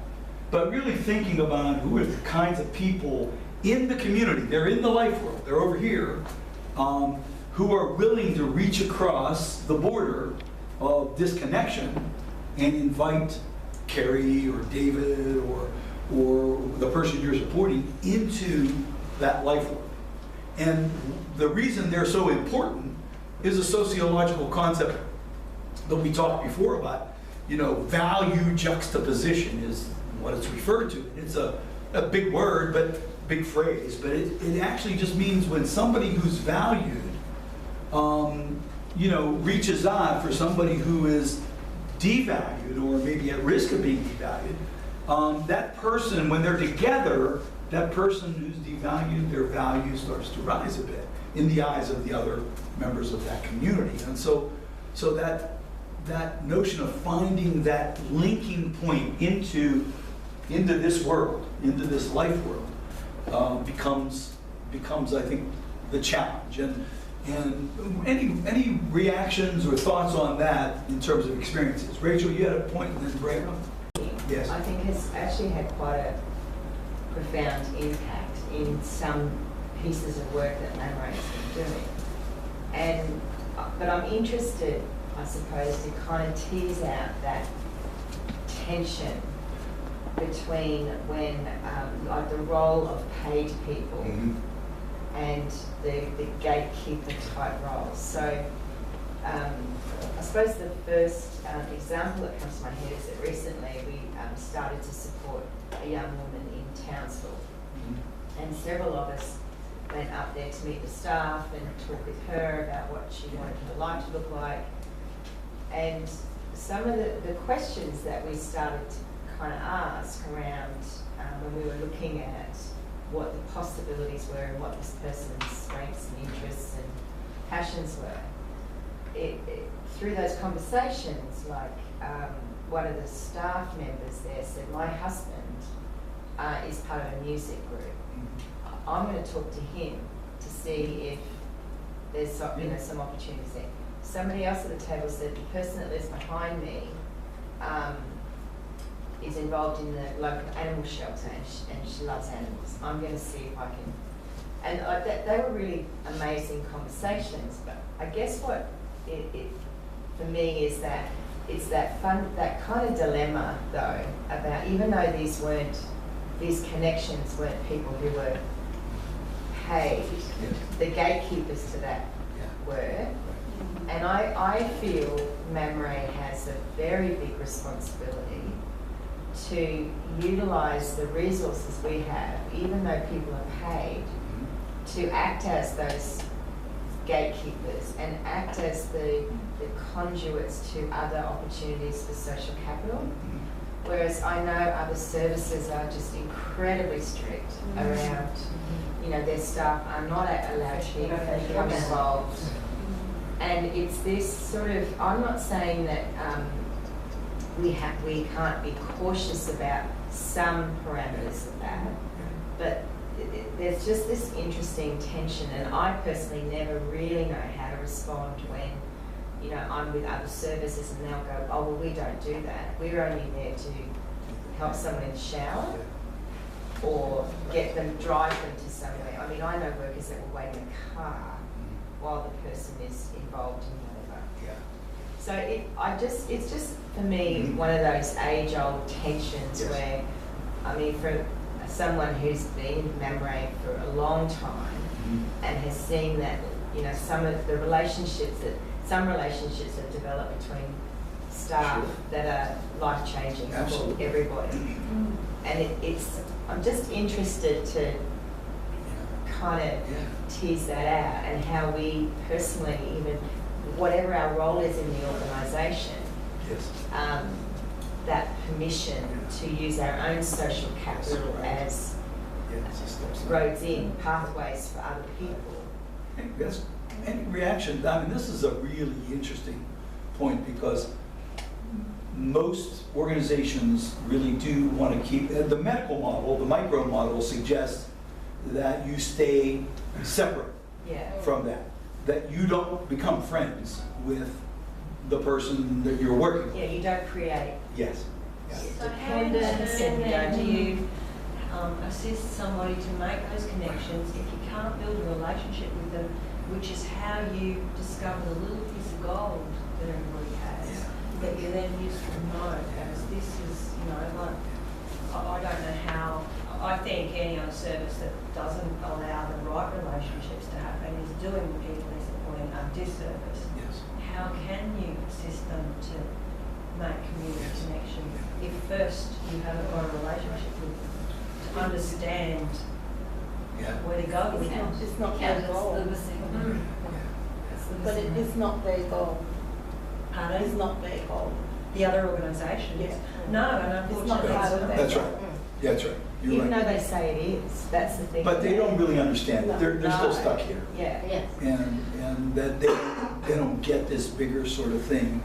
But really thinking about who are the kinds of people in the community, they're in the life world, they're over here, who are willing to reach across the border of disconnection and invite Carrie or David or the person you're supporting into that life world. And the reason they're so important is a sociological concept that we talked before about, value juxtaposition is what it's referred to. It's a big word, but big phrase, but it actually just means when somebody who's valued, reaches out for somebody who is devalued or maybe at risk of being devalued, that person, when they're together, that person who's devalued, their value starts to rise a bit in the eyes of the other members of that community. And so that notion of finding that linking point into this world, into this life world, becomes I think the challenge. And any reactions or thoughts on that in terms of experiences? Rachel, you had a point, and then Brad. Yes. I think has actually had quite a profound impact in some pieces of work that Mamre has been doing. But I'm interested, I suppose, to kind of tease out that tension between when, like the role of paid people and the gatekeeper type roles. So I suppose the first example that comes to my head is that recently we started to support a young woman in Townsville. And several of us went up there to meet the staff and talk with her about what she wanted her life to look like. And some of the questions that we started to kind of ask around when we were looking at what the possibilities were and what this person's strengths and interests and passions were. Through those conversations, like one of the staff members there said, my husband is part of a music group. I'm going to talk to him to see if there's some opportunities there. Somebody else at the table said the person that lives behind me is involved in the local animal shelter and she loves animals. I'm going to see if I can And they were really amazing conversations. But I guess what it for me is that it's that kind of dilemma though, about even though these connections weren't people who were paid, the gatekeepers to that were. And I feel Mamre has a very big responsibility to utilise the resources we have, even though people are paid, to act as those gatekeepers and act as the conduits to other opportunities for social capital. Whereas I know other services are just incredibly strict around, you know, their staff are not allowed to become involved. And it's this sort of, I'm not saying that we can't be cautious about some parameters of that, but there's just this interesting tension, and I personally never really know how to respond when, you know, I'm with other services and they'll go, oh, well, we don't do that. We're only there to help someone in the shower or drive them to somewhere. I mean, I know workers that will wait in a car while the person is involved in whatever. Yeah. So it's just for me one of those age-old tensions where, I mean, for someone who's been in Mamre for a long time and has seen that, you know, some relationships that develop between staff that are life-changing for everybody. And I'm just interested to kind of tease that out, and how we personally, even whatever our role is in the organisation, that permission to use our own social capital as roads in, pathways for other people. Any reaction? I mean, this is a really interesting point, because most organizations really do want to keep, the medical model, the micro model suggests that you stay separate from that you don't become friends with the person that you're working with. Yeah, you don't create. Yes. So how do you assist somebody to make those connections if you can't build a relationship with them, which is how you discover the little piece of gold that everybody has, that you then use to promote as this is, you know, like, I don't know how, I think any other service that doesn't allow the right relationships to happen is doing people, as a point, a disservice. Yes. How can you assist them to make community connection if first you haven't got a relationship with them, to understand where to go with them? It's not their goal. But it is not their goal. Pardon? It's not their goal. The other organisations? Yeah. No, and It's not unfortunately part of their That's goal. right. Yeah, that's right. You're Even right. though they say it is, that's the thing. But they don't really understand it. They're still stuck here. Yeah. Yes. And that they don't get this bigger sort of thing.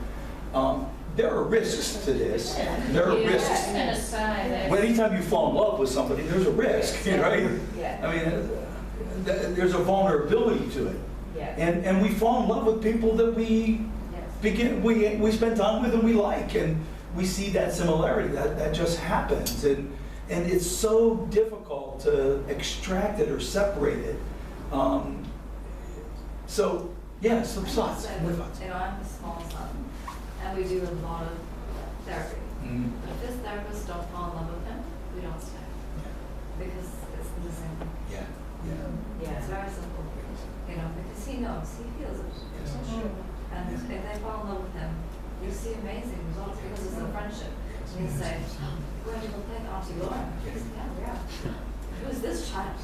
There are risks to this. There are risks. I was going to say that. Well, anytime you fall in love with somebody, there's a risk, right? Yeah. I mean, there's a vulnerability to it. Yeah. And we fall in love with people that we we spend time with and we like, and we see that similarity. That just happens, and it's so difficult to extract it or separate it. So yeah, some thoughts. More thoughts. You know, I'm a small son, and we do a lot of therapy. Mhm. But if this therapist don't fall in love with him, we don't stay. Because it's the same. Yeah. It's very simple. You know, because he knows, he feels it. And if they fall in love with him, you see amazing results because it's a friendship. And you say, where did you play Auntie Laura? She says, yeah. Who's this child?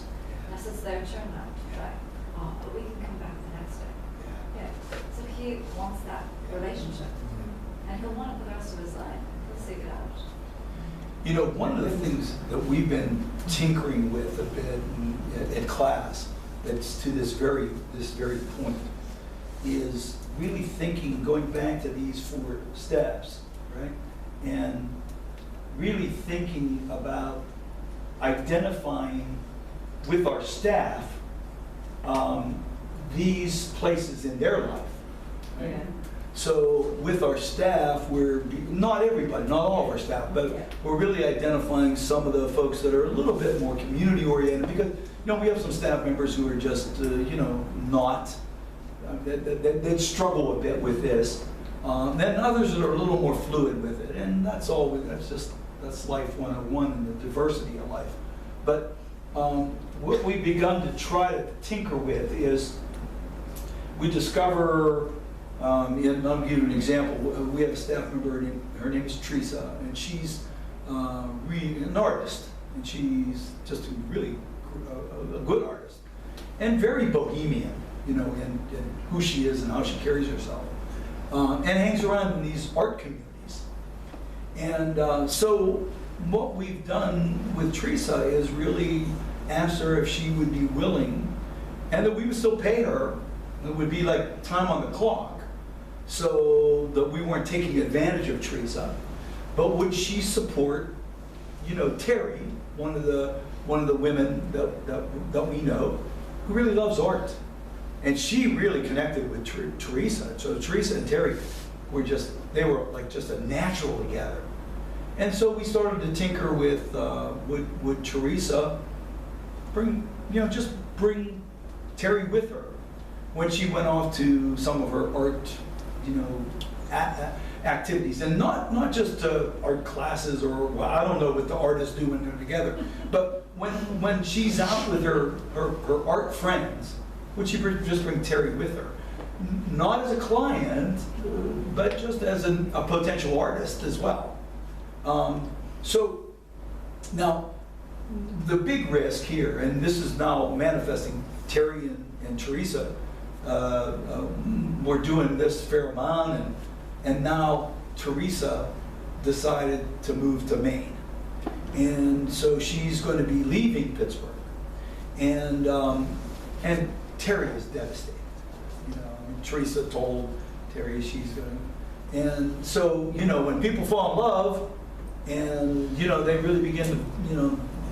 And I said, it's their turn now. Right. Oh, but we can come back the next day. Yeah. So he wants that relationship. And he'll want it for the rest of his life. He'll seek it out. You know, one of the things that we've been tinkering with a bit in class, that's to this very point, is really thinking, going back to these 4 steps, right? And really thinking about identifying with our staff these places in their life. Right? Yeah. So with our staff, not everybody, not all of our staff, but we're really identifying some of the folks that are a little bit more community oriented, because we have some staff members who are just, not, that struggle a bit with this. Then others that are a little more fluid with it, and that's life 101 and the diversity of life. But what we've begun to try to tinker with is we discover, and I'll give you an example. We have a staff member, her name is Teresa, and she's an artist, and she's just a good artist, and very bohemian, in who she is and how she carries herself, and hangs around in these art communities. And so what we've done with Teresa is really asked her if she would be willing, and that we would still pay her. It would be like time on the clock, so that we weren't taking advantage of Teresa. But would she support, Terry, one of the women that we know, who really loves art, and she really connected with Teresa. So Teresa and Terry were just a natural together. And so we started to tinker with would Teresa bring Terry with her when she went off to some of her art, activities, and not just art classes, or I don't know what the artists do when they're together, but when she's out with her art friends, would she just bring Terry with her? Not as a client, but just as a potential artist as well. So now the big risk here, and this is now manifesting, Terry and Teresa were doing this fair amount, and now Teresa decided to move to Maine. And so she's going to be leaving Pittsburgh. And Terry is devastated. Teresa told Terry she's going to. And so, when people fall in love, and, they really begin to,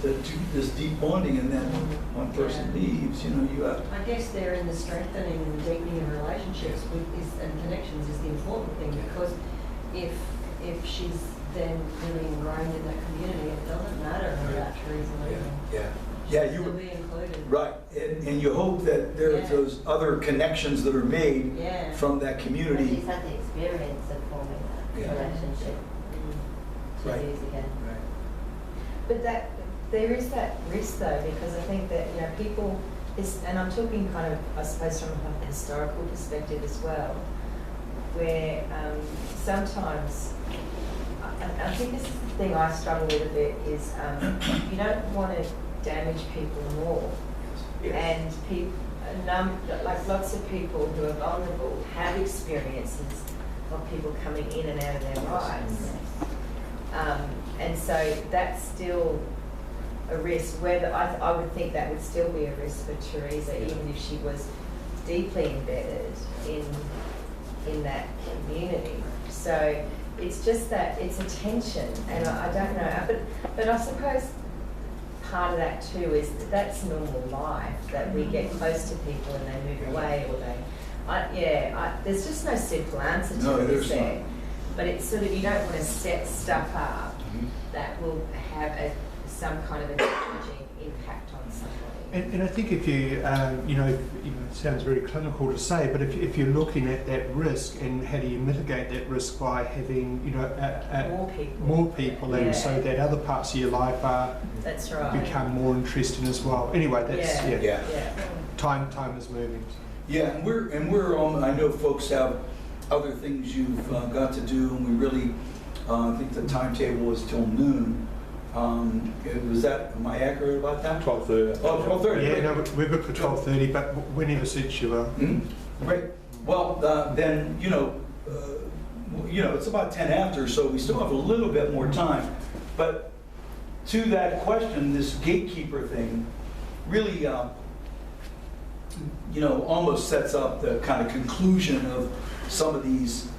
to do this deep bonding, and then one person leaves, you have. I guess there in the strengthening and the deepening of relationships and connections is the important thing, because if she's then really ingrained in that community, it doesn't matter about Teresa leaving. Yeah, She'll still be included. Right, and you hope that there's those other connections that are made from that community. But she's had the experience of forming that relationship 2 years ago. Right. But there is that risk though, because I think that people, and I'm talking kind of, I suppose, from a historical perspective as well, where sometimes, I think this is the thing I struggle with a bit, is you don't want to damage people more. Yes. And lots of people who are vulnerable have experiences of people coming in and out of their lives. And so that's still a risk, whether I would think that would still be a risk for Teresa, even if she was deeply embedded in that community. So it's just that it's a tension, and I don't know, but I suppose part of that too is that's normal life, that we get close to people and they move away, or there's just no simple answer to it, is there? But it's sort of, you don't want to set stuff up that will have some kind of a damaging impact on somebody. And I think if you, it sounds very clinical to say, but if you're looking at that risk and how do you mitigate that risk by having, more people, and so that other parts of your life that's right, become more interesting as well. Anyway, that's time is moving. Yeah, and we're on. I know folks have other things you've got to do, and we really, I think the timetable is till noon. Am I accurate about that? 12:30. Oh, 12:30. Yeah, no, we're booked for 12:30, but whenever suits you. Great. Well, then, it's about 10 after, so we still have a little bit more time. But to that question, this gatekeeper thing really, almost sets up the kind of conclusion of some of these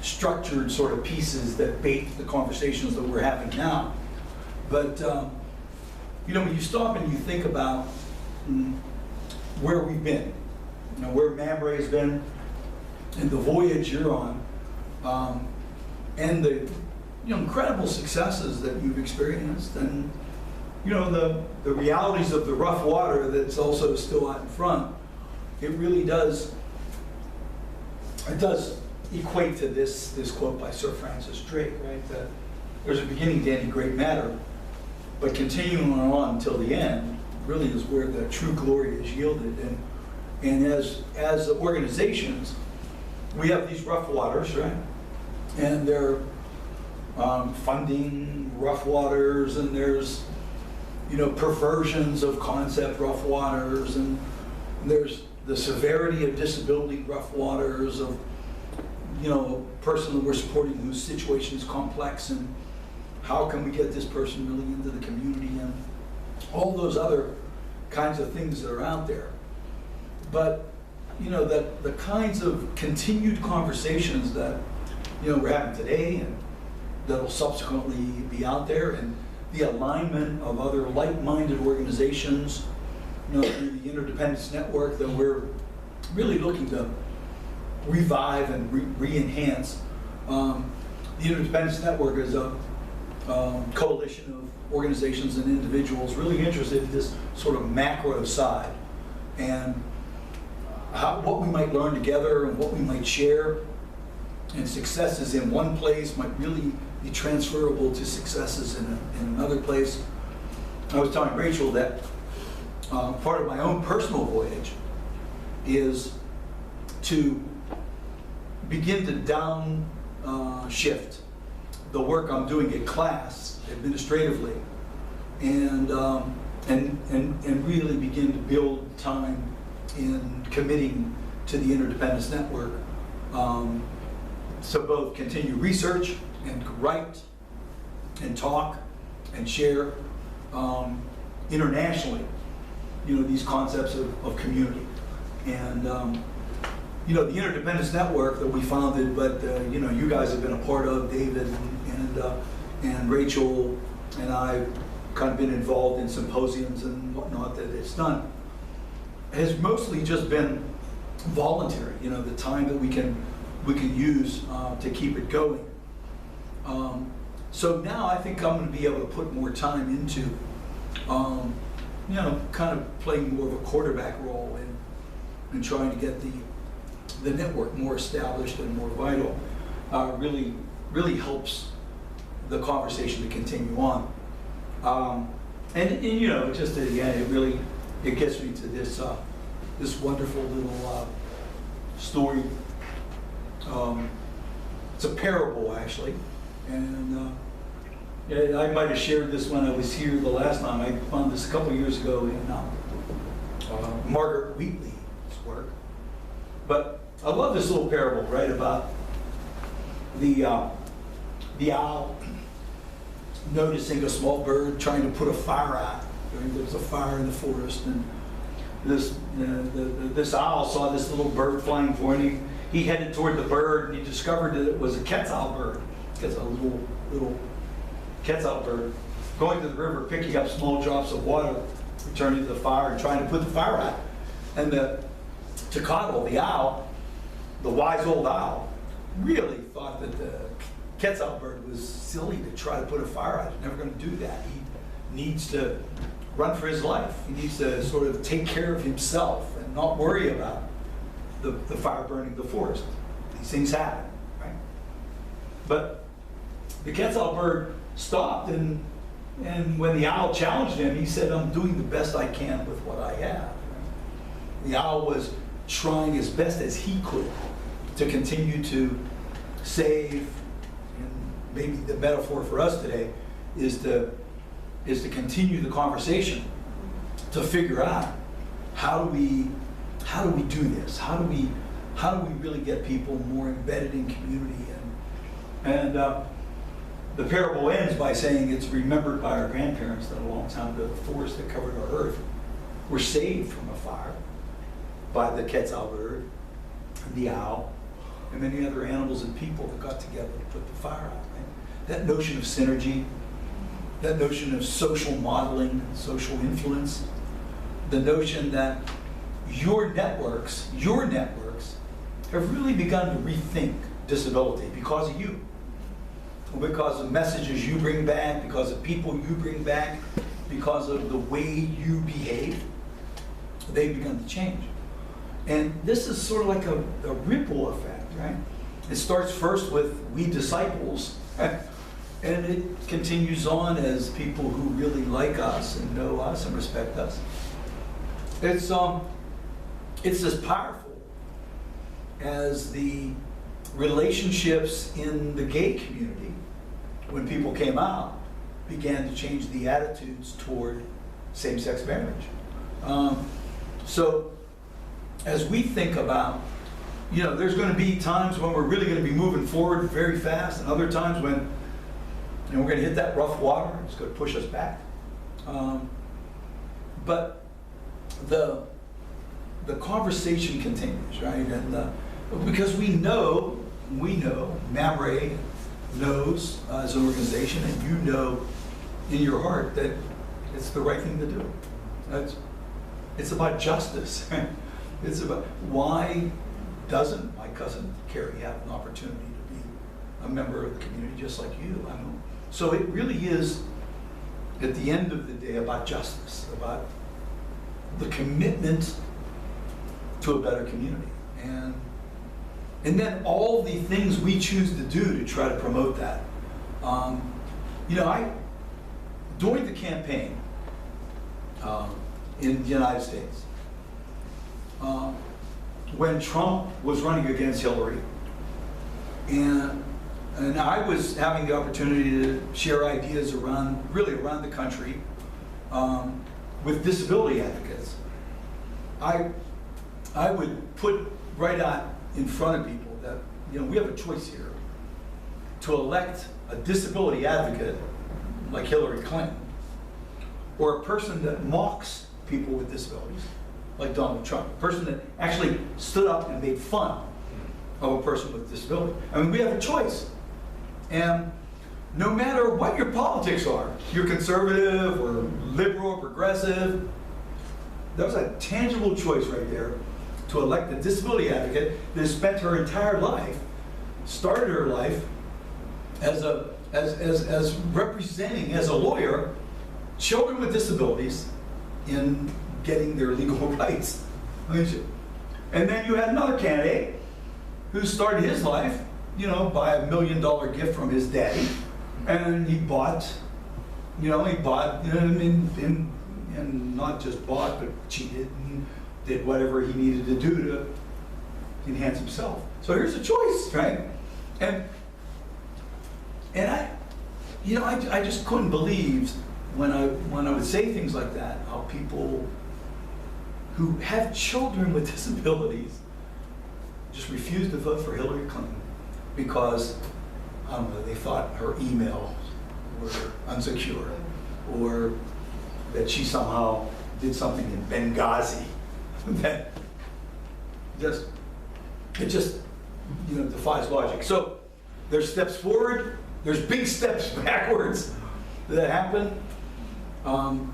structured sort of pieces that bait the conversations that we're having now. But, when you stop and you think about where we've been, where Mamre has been, and the voyage you're on, and the incredible successes that you've experienced, and you know, the realities of the rough water that's also still out in front, it really does, it does equate to this quote by Sir Francis Drake, right? That there's a beginning to any great matter, but continuing on until the end really is where the true glory is yielded. And as organizations, we have these rough waters, right? And they're funding rough waters, and there's, you know, perversions of concept rough waters, and there's the severity of disability rough waters of, you know, a person that we're supporting whose situation is complex, and how can we get this person really into the community, and all those other kinds of things that are out there. But, you know, the kinds of continued conversations that, you know, we're having today and that'll subsequently be out there, and the alignment of other like-minded organizations, you know, through the Interdependence Network that we're really looking to revive and re-enhance. The Interdependence Network is a coalition of organizations and individuals really interested in this sort of macro side, and what we might learn together and what we might share, and successes in one place might really be transferable to successes in another place. I was telling Rachel that part of my own personal voyage is to begin to downshift the work I'm doing at class administratively, and really begin to build time in committing to the Interdependence Network, so both continue research and write and talk and share internationally, you know, these concepts of community. And you know, the Interdependence Network that we founded, but you know, you guys have been a part of, David and Rachel and I kind of been involved in symposiums and whatnot that it's done, has mostly just been voluntary. You know, the time that we can use to keep it going. So now I think I'm going to be able to put more time into, you know, kind of playing more of a quarterback role in trying to get the network more established and more vital. Really helps the conversation to continue on. And you know, just again, it gets me to this this wonderful little story. It's a parable, actually, and yeah, I might have shared this when I was here the last time. I found this a couple years ago in Margaret Wheatley's work. But I love this little parable, right, about the owl noticing a small bird trying to put a fire out. There was a fire in the forest, and this owl saw this little bird flying for him. He headed toward the bird, and he discovered that it was a quetzal bird. It's a little quetzal bird going to the river, picking up small drops of water, returning to the fire, and trying to put the fire out. And the Tocatl, the owl, the wise old owl, really thought that the quetzal bird was silly to try to put a fire out. He's never going to do that. He needs to run for his life. He needs to sort of take care of himself and not worry about the fire burning the forest. These things happen, right? But the quetzal bird stopped, and when the owl challenged him, he said, "I'm doing the best I can with what I have." The owl was trying as best as he could to continue to save, and maybe the metaphor for us today is to continue the conversation, to figure out how do we do this? How do we really get people more embedded in community? And the parable ends by saying it's remembered by our grandparents that a long time ago, the forest that covered our earth were saved from a fire by the quetzal bird, the owl, and many other animals and people that got together to put the fire out. Right? That notion of synergy, that notion of social modeling, social influence, the notion that your networks have really begun to rethink disability because of you, because of messages you bring back, because of people you bring back, because of the way you behave, they've begun to change. And this is sort of like a ripple effect, right? It starts first with we disciples, and it continues on as people who really like us and know us and respect us. It's as powerful as the relationships in the gay community when people came out began to change the attitudes toward same-sex marriage. So as we think about, you know, there's going to be times when we're really going to be moving forward very fast, and other times when, you know, we're going to hit that rough water. It's going to push us back. But the conversation continues, right? And because we know, MAMRE knows as an organization, and you know in your heart that it's the right thing to do. It's about justice. It's about, why doesn't my cousin Carrie have an opportunity to be a member of the community just like you? I mean, so it really is, at the end of the day, about justice, about the commitment to a better community. And then all the things we choose to do to try to promote that. You know, during the campaign in the United States, when Trump was running against Hillary, and I was having the opportunity to share ideas really around the country with disability advocates, I would put right out in front of people that, you know, we have a choice here to elect a disability advocate like Hillary Clinton, or a person that mocks people with disabilities like Donald Trump, a person that actually stood up and made fun of a person with disability. I mean, we have a choice. And no matter what your politics are, you're conservative or liberal or progressive, that was a tangible choice right there to elect a disability advocate that has spent her entire life, started her life as representing, as a lawyer, children with disabilities in getting their legal rights. And then you had another candidate who started his life, you know, by $1 million gift from his daddy, and he bought, you know, and not just bought, but cheated and did whatever he needed to do to enhance himself. So here's a choice, right? And I, you know, I just couldn't believe when I would say things like that, how people who have children with disabilities just refused to vote for Hillary Clinton because, I don't know, they thought her emails were unsecure, or that she somehow did something in Benghazi that it just, you know, defies logic. So there's steps forward, there's big steps backwards that happen,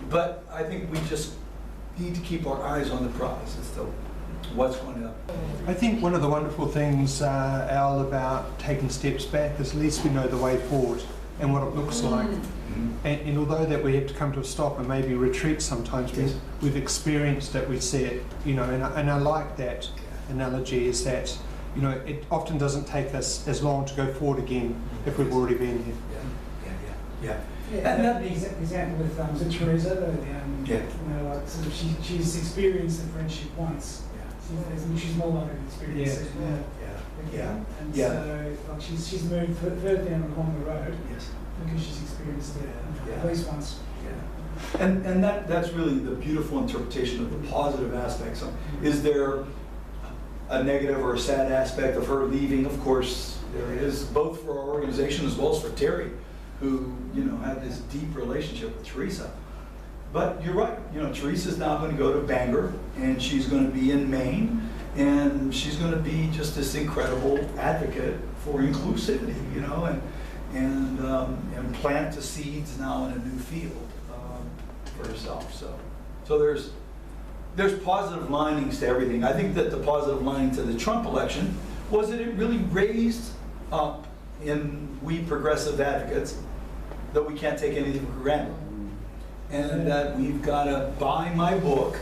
but I think we just need to keep our eyes on the prize as to what's going to happen. I think one of the wonderful things, Al, about taking steps back is at least we know the way forward and what it looks like. And although that we have to come to a stop and maybe retreat sometimes, Yes. we've experienced it, we see it, you know, and I like that analogy, is that, you know, it often doesn't take us as long to go forward again if we've already been here. Yeah. Yeah, and that example with Teresa, Yeah. you know, like, sort of she's experienced the friendship once. She's more likely to experience it now. Yeah. And Yeah. so, like, she's moved further down along the road Yes. because she's experienced it Yeah. at least once. Yeah. And that's really the beautiful interpretation of the positive aspects. So is there a negative or a sad aspect of her leaving? Of course, there is, both for our organization as well as for Terry, who, you know, had this deep relationship with Teresa. But you're right, you know, Teresa's now going to go to Bangor, and she's going to be in Maine, and she's going to be just this incredible advocate for inclusivity, you know, and plant the seeds now in a new field for herself. So there's positive linings to everything. I think that the positive lining to the Trump election was that it really raised up in we progressive advocates that we can't take anything for granted. and that we've got to buy my book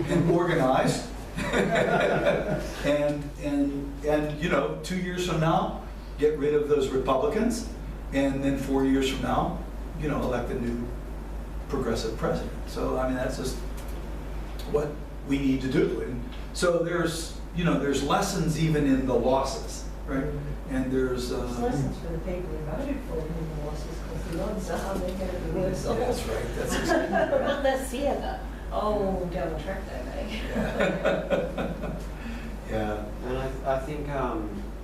and organize. and you know, 2 years from now, get rid of those Republicans, and then 4 years from now, you know, elect a new progressive president. So I mean, that's just what we need to do. And so there's, you know, there's lessons even in the losses, right? And there's It's lessons for the people who voted for him in the losses, because the odds are they're going to be worse off. that's right. That's exactly right. That's the other. Oh, down the track they make. Yeah. And I think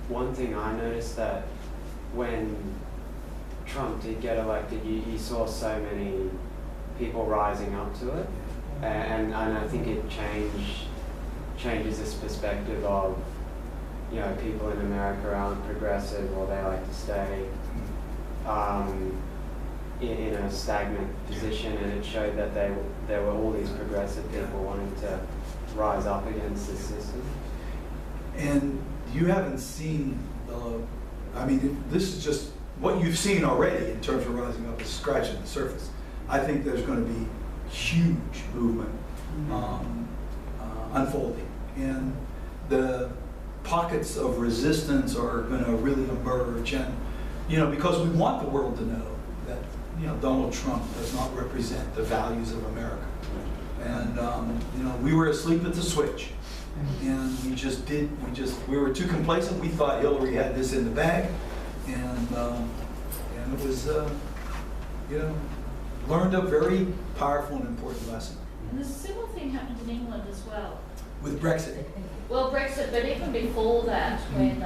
one thing I noticed that when Trump did get elected, you saw so many people rising up to it, and I think it changes this perspective of, you know, people in America aren't progressive, or they like to stay in a stagnant position, and it showed that there were all these progressive people wanting to rise up against this system. And you haven't seen I mean, this is just what you've seen already in terms of rising up is scratching the surface. I think there's going to be huge movement unfolding, and the pockets of resistance are going to really emerge. And, you know, because we want the world to know that, you know, Donald Trump does not represent the values of America. And, you know, we were asleep at the switch. And we were too complacent. We thought Hillary had this in the bag. And it was, you know, learned a very powerful and important lesson. And the similar thing happened in England as well. With Brexit. Well, Brexit, but even before that, when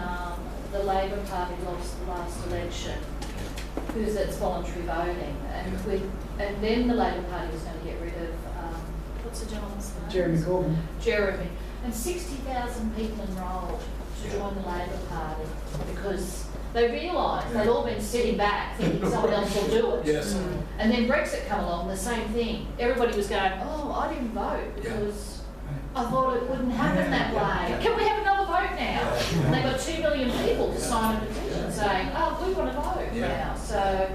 the Labor Party lost the last election, because it's voluntary voting, and then the Labor Party was going to get rid of, what's the gentleman's name? Jeremy Corbyn. Jeremy. And 60,000 people enrolled to join the Labor Party because they realised they'd all been sitting back thinking someone else will do it. Yes. And then Brexit come along, the same thing. Everybody was going, oh, I didn't vote because I thought it wouldn't happen that way. Can we have another vote now? And they got 2 million people to sign a petition saying, oh, we want to vote now. So,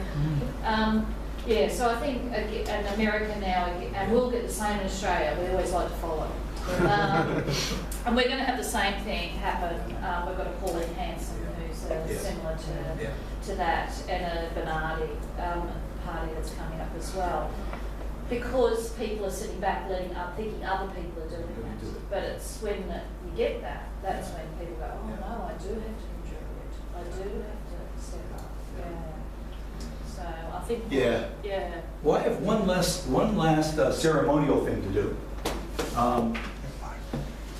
so I think in America now, and we'll get the same in Australia, we always like to follow. And we're going to have the same thing happen. We've got a Pauline Hanson who's similar to that, and a Bernardi party that's coming up as well. Because people are sitting back, thinking other people are doing it. But it's when you get that, that's when people go, oh no, I do have to contribute. I do have to step up. Yeah. So I think. Yeah. Well, I have one last ceremonial thing to do.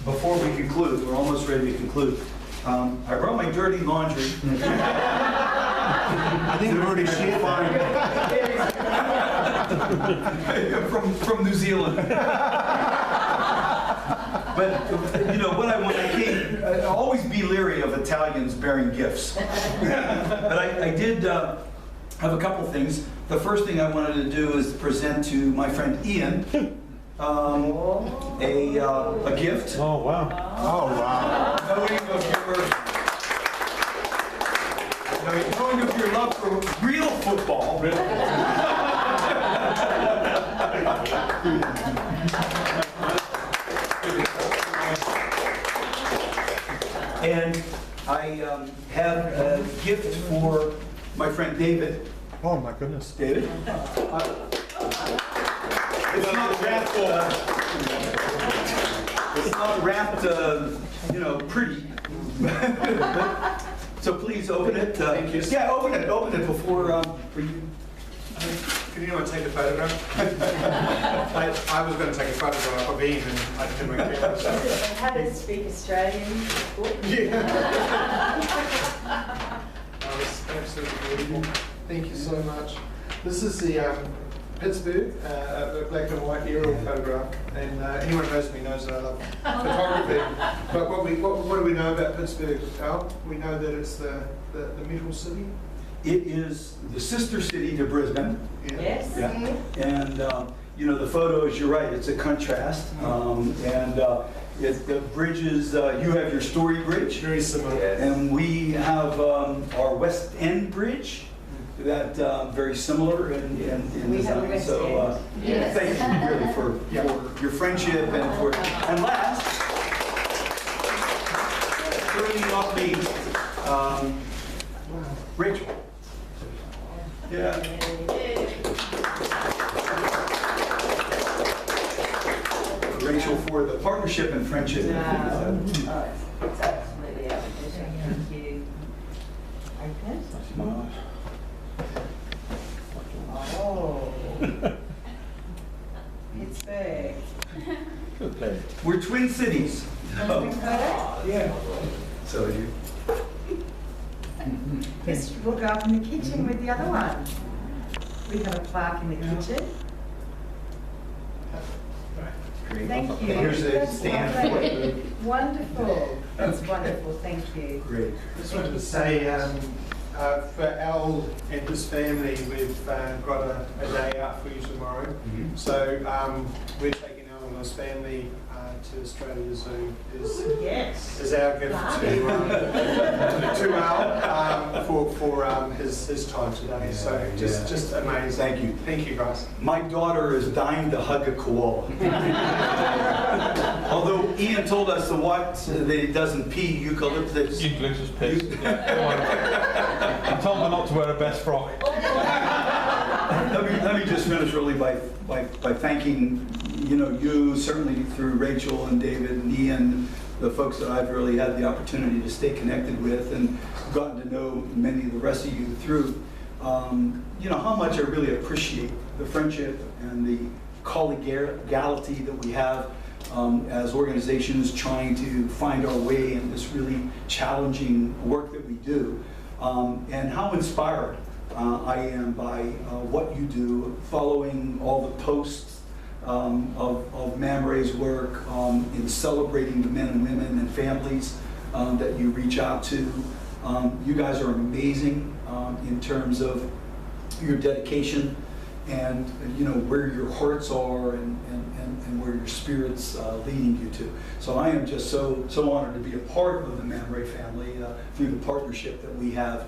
Before we conclude, we're almost ready to conclude. I brought my dirty laundry. I think we've already shared from New Zealand. But you know what I want to keep. I'll always be leery of Italians bearing gifts. But I did have a couple things. The first thing I wanted to do is present to my friend Ian a gift. Oh, wow. Oh, wow. Knowing of your love for real football. And I have a gift for my friend David. Oh, my goodness. David? It's not wrapped, you know, pretty. So please open it. Thank you. Yeah, open it before for you. Can anyone take a photograph? I was going to take a photograph of Ian and I didn't bring a camera. So. How to speak Australian? Yeah. That was absolutely beautiful. Thank you so much. This is the Pittsburgh, black and white aerial photograph, and anyone who knows me knows that I love photography. But what do we know about Pittsburgh, Al? We know that it's the metal city. It is the sister city to Brisbane. Yeah. Yes. Yeah. And you know, the photos, you're right, it's a contrast. The bridges, you have your Story Bridge. Very similar. And we have our West End Bridge. very similar in We have a design. West So End. Yes. thank you really for your friendship and last, certainly not least, Rachel. Yeah. Rachel for the partnership and friendship. It's absolutely our pleasure. Thank you. Open it. Oh. Pittsburgh. Good play. We're Twin Cities. Yeah. So you. Just we'll go up in the kitchen with the other one. We have a plaque in the kitchen. Thank you. Here's the That's stand lovely. for it. Wonderful. That's wonderful. Thank you. Great. Just wanted to say, for Al and his family, we've got a day out for you tomorrow. Mhm. So we're taking Al and his family to Australia Zoo is our gift to Al for his time today. So just amazing. Thank you. Thank you, guys. My daughter is dying to hug a koala. Although Ian told us that he doesn't pee eucalyptus. Eucalyptus piss. Yeah. I told her not to wear a best frock. Let me just finish really by thanking you certainly through Rachel and David and Ian, the folks that I've really had the opportunity to stay connected with and gotten to know many of the rest of you through. How much I really appreciate the friendship and the collegiality that we have as organizations trying to find our way in this really challenging work that we do, and how inspired I am by what you do, following all the posts of MAMRA's work in celebrating the men and women and families that you reach out to. You guys are amazing in terms of your dedication and where your hearts are and where your spirit's leading you to. So I am just so honored to be a part of the MAMRA family through the partnership that we have.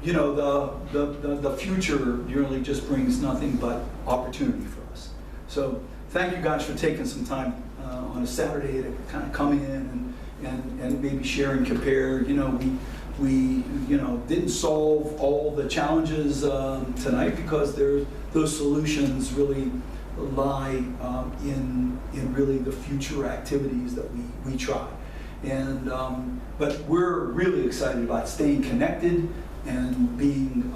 The future really just brings nothing but opportunity for us. So thank you guys for taking some time on a Saturday to kind of come in and maybe share and compare. We didn't solve all the challenges tonight because those solutions really lie in really the future activities that we try. But we're really excited about staying connected and being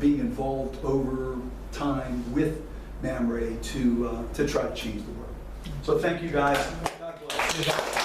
involved over time with MAMRA to try to change the world. So thank you guys. God bless.